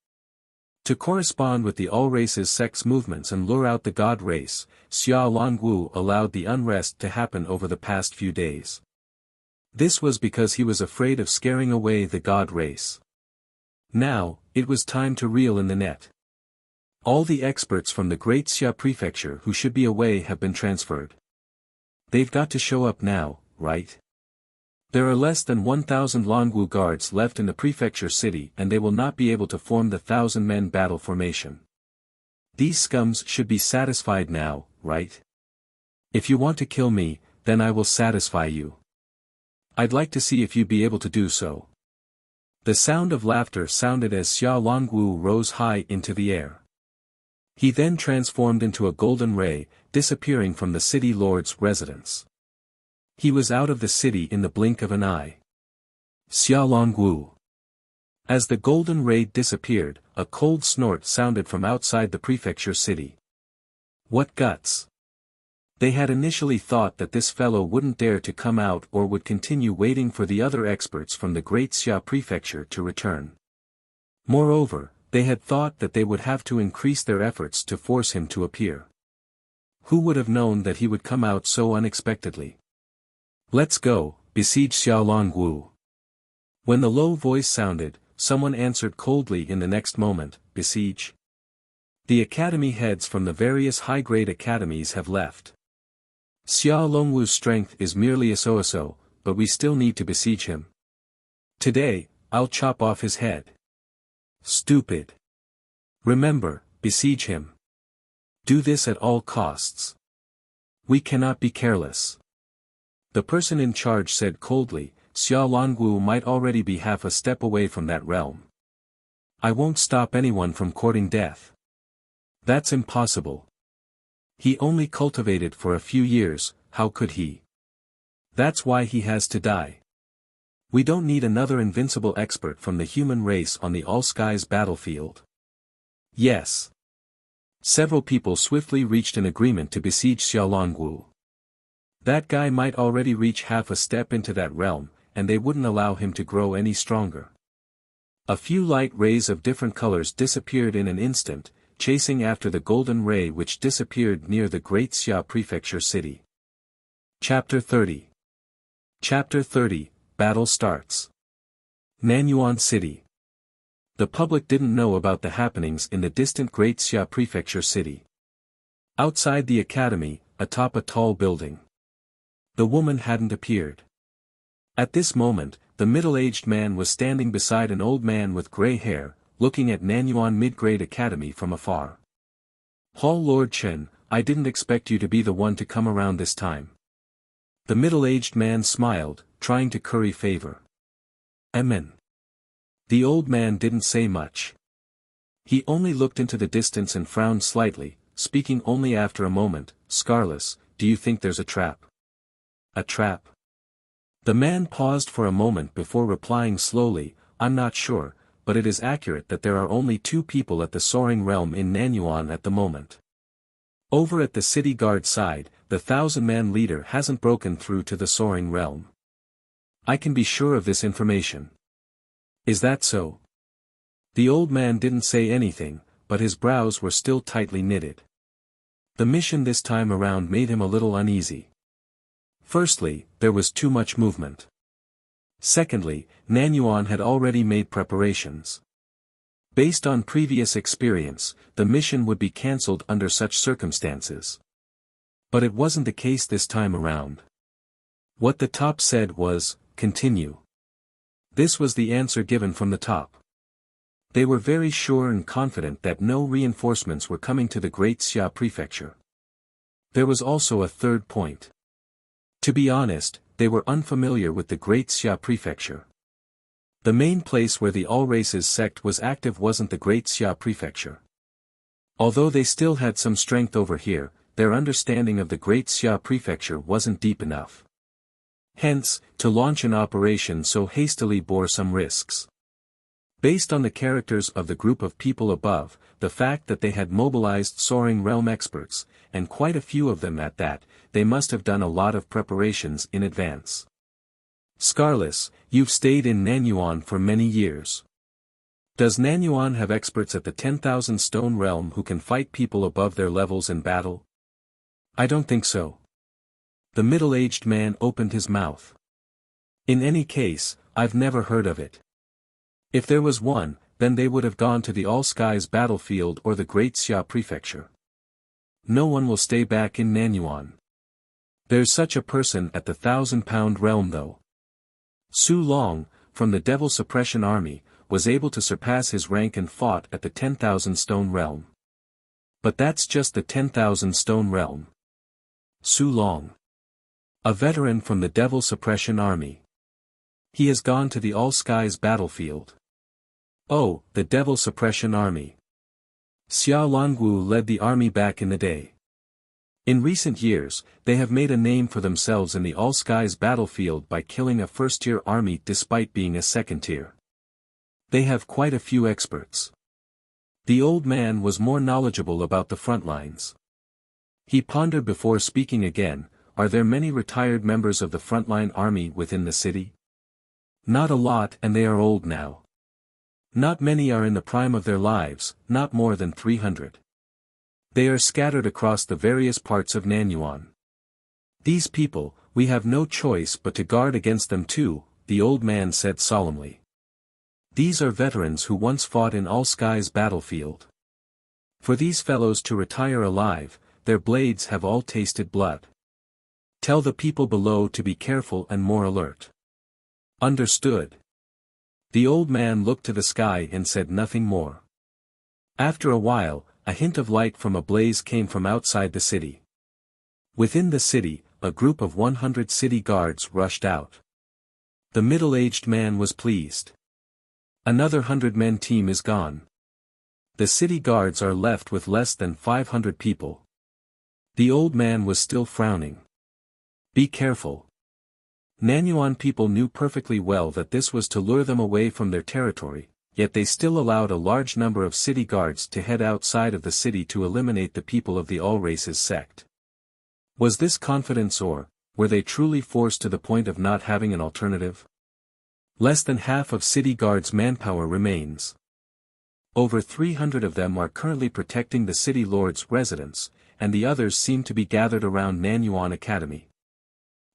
To correspond with the all races sect's movements and lure out the god race, Xia Longwu allowed the unrest to happen over the past few days. This was because he was afraid of scaring away the god race. Now, it was time to reel in the net. All the experts from the Great Xia prefecture who should be away have been transferred. They've got to show up now, right? There are less than 1,000 Longwu guards left in the prefecture city and they will not be able to form the 1,000-men battle formation. These scums should be satisfied now, right? If you want to kill me, then I will satisfy you. I'd like to see if you'd be able to do so. The sound of laughter sounded as Xia Longwu rose high into the air. He then transformed into a golden ray, disappearing from the city lord's residence. He was out of the city in the blink of an eye. Xia Longwu. As the golden ray disappeared, a cold snort sounded from outside the prefecture city. What guts! They had initially thought that this fellow wouldn't dare to come out or would continue waiting for the other experts from the Great Xia prefecture to return. Moreover, they had thought that they would have to increase their efforts to force him to appear. Who would have known that he would come out so unexpectedly? Let's go, besiege Xia Longwu. When the low voice sounded, someone answered coldly in the next moment, besiege. The academy heads from the various high-grade academies have left. Xia Longwu's strength is merely a so-so, but we still need to besiege him. Today, I'll chop off his head. Stupid. Remember, besiege him. Do this at all costs. We cannot be careless. The person in charge said coldly, Xia Longwu might already be half a step away from that realm. I won't stop anyone from courting death. That's impossible. He only cultivated for a few years, how could he? That's why he has to die. We don't need another invincible expert from the human race on the all-skies battlefield. Yes. Several people swiftly reached an agreement to besiege Xia Longwu. That guy might already reach half a step into that realm, and they wouldn't allow him to grow any stronger. A few light rays of different colors disappeared in an instant, chasing after the golden ray which disappeared near the Great Xia prefecture city. Chapter 30. Chapter 30, Battle starts. Nanyuan City. The public didn't know about the happenings in the distant Great Xia prefecture city. Outside the academy, atop a tall building. The woman hadn't appeared. At this moment, the middle-aged man was standing beside an old man with gray hair, looking at Nanyuan Mid-Grade Academy from afar. Hall Lord Chen, I didn't expect you to be the one to come around this time. The middle-aged man smiled, trying to curry favor. Amen. The old man didn't say much. He only looked into the distance and frowned slightly, speaking only after a moment, Scarless, do you think there's a trap? A trap? The man paused for a moment before replying slowly, I'm not sure, but it is accurate that there are only 2 people at the Soaring Realm in Nanyuan at the moment. Over at the city guard side, the 1,000-man leader hasn't broken through to the Soaring Realm. I can be sure of this information. Is that so? The old man didn't say anything, but his brows were still tightly knitted. The mission this time around made him a little uneasy. Firstly, there was too much movement. Secondly, Nanyuan had already made preparations. Based on previous experience, the mission would be cancelled under such circumstances. But it wasn't the case this time around. What the top said was, continue. This was the answer given from the top. They were very sure and confident that no reinforcements were coming to the Great Xia prefecture. There was also a third point. To be honest, they were unfamiliar with the Great Xia Prefecture. The main place where the All-Races sect was active wasn't the Great Xia Prefecture. Although they still had some strength over here, their understanding of the Great Xia Prefecture wasn't deep enough. Hence, to launch an operation so hastily bore some risks. Based on the characters of the group of people above, the fact that they had mobilized Soaring Realm experts, and quite a few of them at that, they must have done a lot of preparations in advance. Scarless, you've stayed in Nanyuan for many years. Does Nanyuan have experts at the 10,000 Stone Realm who can fight people above their levels in battle? I don't think so. The middle-aged man opened his mouth. In any case, I've never heard of it. If there was one, then they would have gone to the All-Skies battlefield or the Great Xia Prefecture. No one will stay back in Nanyuan. There's such a person at the 1,000-pound realm though. Su Long, from the Devil Suppression Army, was able to surpass his rank and fought at the 10,000 Stone Realm. But that's just the 10,000 Stone Realm. Su Long. A veteran from the Devil Suppression Army. He has gone to the All-Skies battlefield. Oh, the Devil Suppression Army. Xia Longwu led the army back in the day. In recent years, they have made a name for themselves in the All-Skies battlefield by killing a first-tier army despite being a second-tier. They have quite a few experts. The old man was more knowledgeable about the front lines. He pondered before speaking again. Are there many retired members of the frontline army within the city? Not a lot, and they are old now. Not many are in the prime of their lives, not more than 300. They are scattered across the various parts of Nanyuan. These people, we have no choice but to guard against them too, the old man said solemnly. These are veterans who once fought in All-Skies battlefield. For these fellows to retire alive, their blades have all tasted blood. Tell the people below to be careful and more alert. Understood. The old man looked to the sky and said nothing more. After a while, a hint of light from a blaze came from outside the city. Within the city, a group of 100 city guards rushed out. The middle-aged man was pleased. Another 100-men team is gone. The city guards are left with less than 500 people. The old man was still frowning. Be careful. Nanyuan people knew perfectly well that this was to lure them away from their territory, yet they still allowed a large number of city guards to head outside of the city to eliminate the people of the All-Races sect. Was this confidence or, were they truly forced to the point of not having an alternative? Less than half of city guards' manpower remains. Over 300 of them are currently protecting the city lord's residence, and the others seem to be gathered around Nanyuan Academy.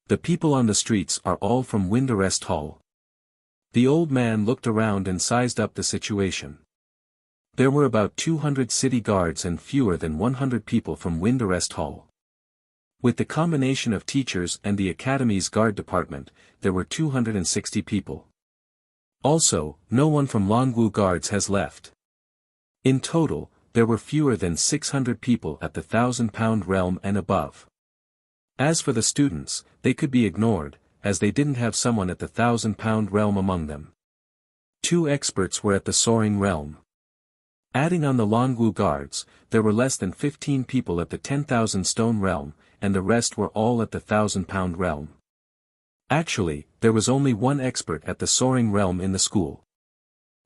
The people on the streets are all from Wind Arrest Hall. The old man looked around and sized up the situation. There were about 200 city guards and fewer than 100 people from Wind Arrest Hall. With the combination of teachers and the Academy's guard department, there were 260 people. Also, no one from Longwu Guards has left. In total, there were fewer than 600 people at the 1,000-pound realm and above. As for the students, they could be ignored, as they didn't have someone at the 1,000-pound realm among them. 2 experts were at the Soaring Realm. Adding on the Longwu Guards, there were less than 15 people at the 10,000 Stone Realm, and the rest were all at the 1,000-pound realm. Actually, there was only 1 expert at the Soaring Realm in the school.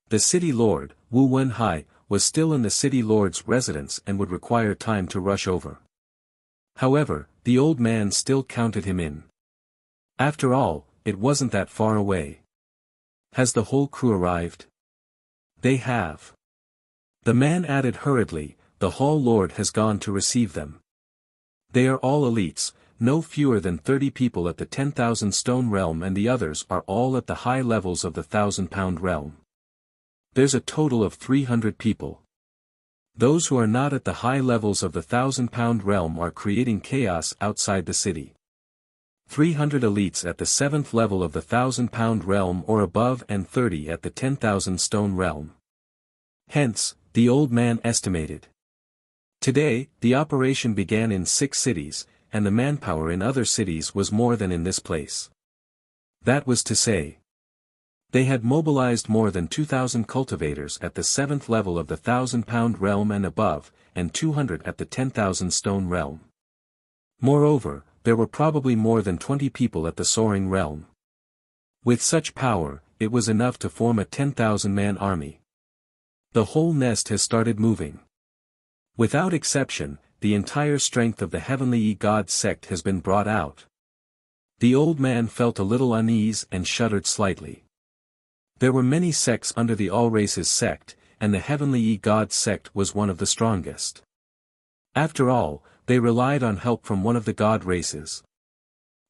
The city lord, Wu Wenhai, was still in the city lord's residence and would require time to rush over. However, the old man still counted him in. After all, it wasn't that far away. Has the whole crew arrived? They have. The man added hurriedly, the hall lord has gone to receive them. They are all elites, no fewer than 30 people at the 10,000 Stone Realm, and the others are all at the high levels of the 1,000-pound realm. There's a total of 300 people. Those who are not at the high levels of the 1,000-pound realm are creating chaos outside the city. 300 elites at the 7th level of the 1,000-pound realm or above and 30 at the 10,000 Stone Realm. Hence, the old man estimated. Today, the operation began in 6 cities, and the manpower in other cities was more than in this place. That was to say, they had mobilized more than 2,000 cultivators at the 7th level of the 1,000-pound realm and above, and 200 at the 10,000 stone realm. Moreover, there were probably more than 20 people at the soaring realm. With such power, it was enough to form a 10,000-man army. The whole nest has started moving. Without exception, the entire strength of the Heavenly God sect has been brought out. The old man felt a little unease and shuddered slightly. There were many sects under the All Races sect, and the Heavenly God sect was one of the strongest. After all, they relied on help from one of the God races.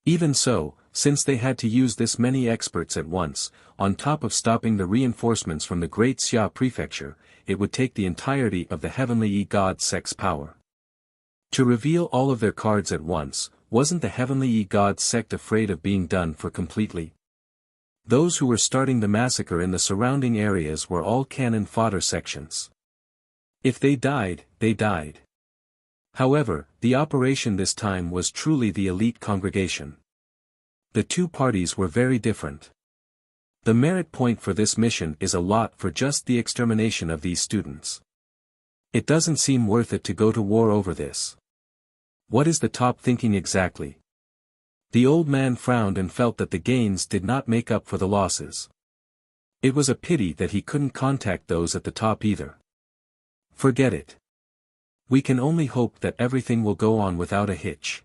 Even so, since they had to use this many experts at once, on top of stopping the reinforcements from the Great Xia Prefecture, it would take the entirety of the Heavenly God sect's power. To reveal all of their cards at once, wasn't the Heavenly God sect afraid of being done for completely? Those who were starting the massacre in the surrounding areas were all cannon fodder sections. If they died, they died. However, the operation this time was truly the elite congregation. The two parties were very different. The merit point for this mission is a lot for just the extermination of these students. It doesn't seem worth it to go to war over this. What is the top thinking exactly? The old man frowned and felt that the gains did not make up for the losses. It was a pity that he couldn't contact those at the top either. Forget it. We can only hope that everything will go on without a hitch.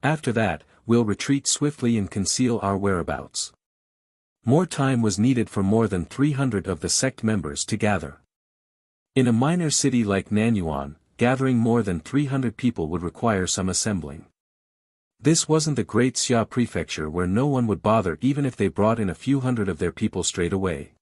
After that, we'll retreat swiftly and conceal our whereabouts. More time was needed for more than 300 of the sect members to gather. In a minor city like Nanyuan, gathering more than 300 people would require some assembling. This wasn't the Great Xia Prefecture where no one would bother even if they brought in a few hundred of their people straight away.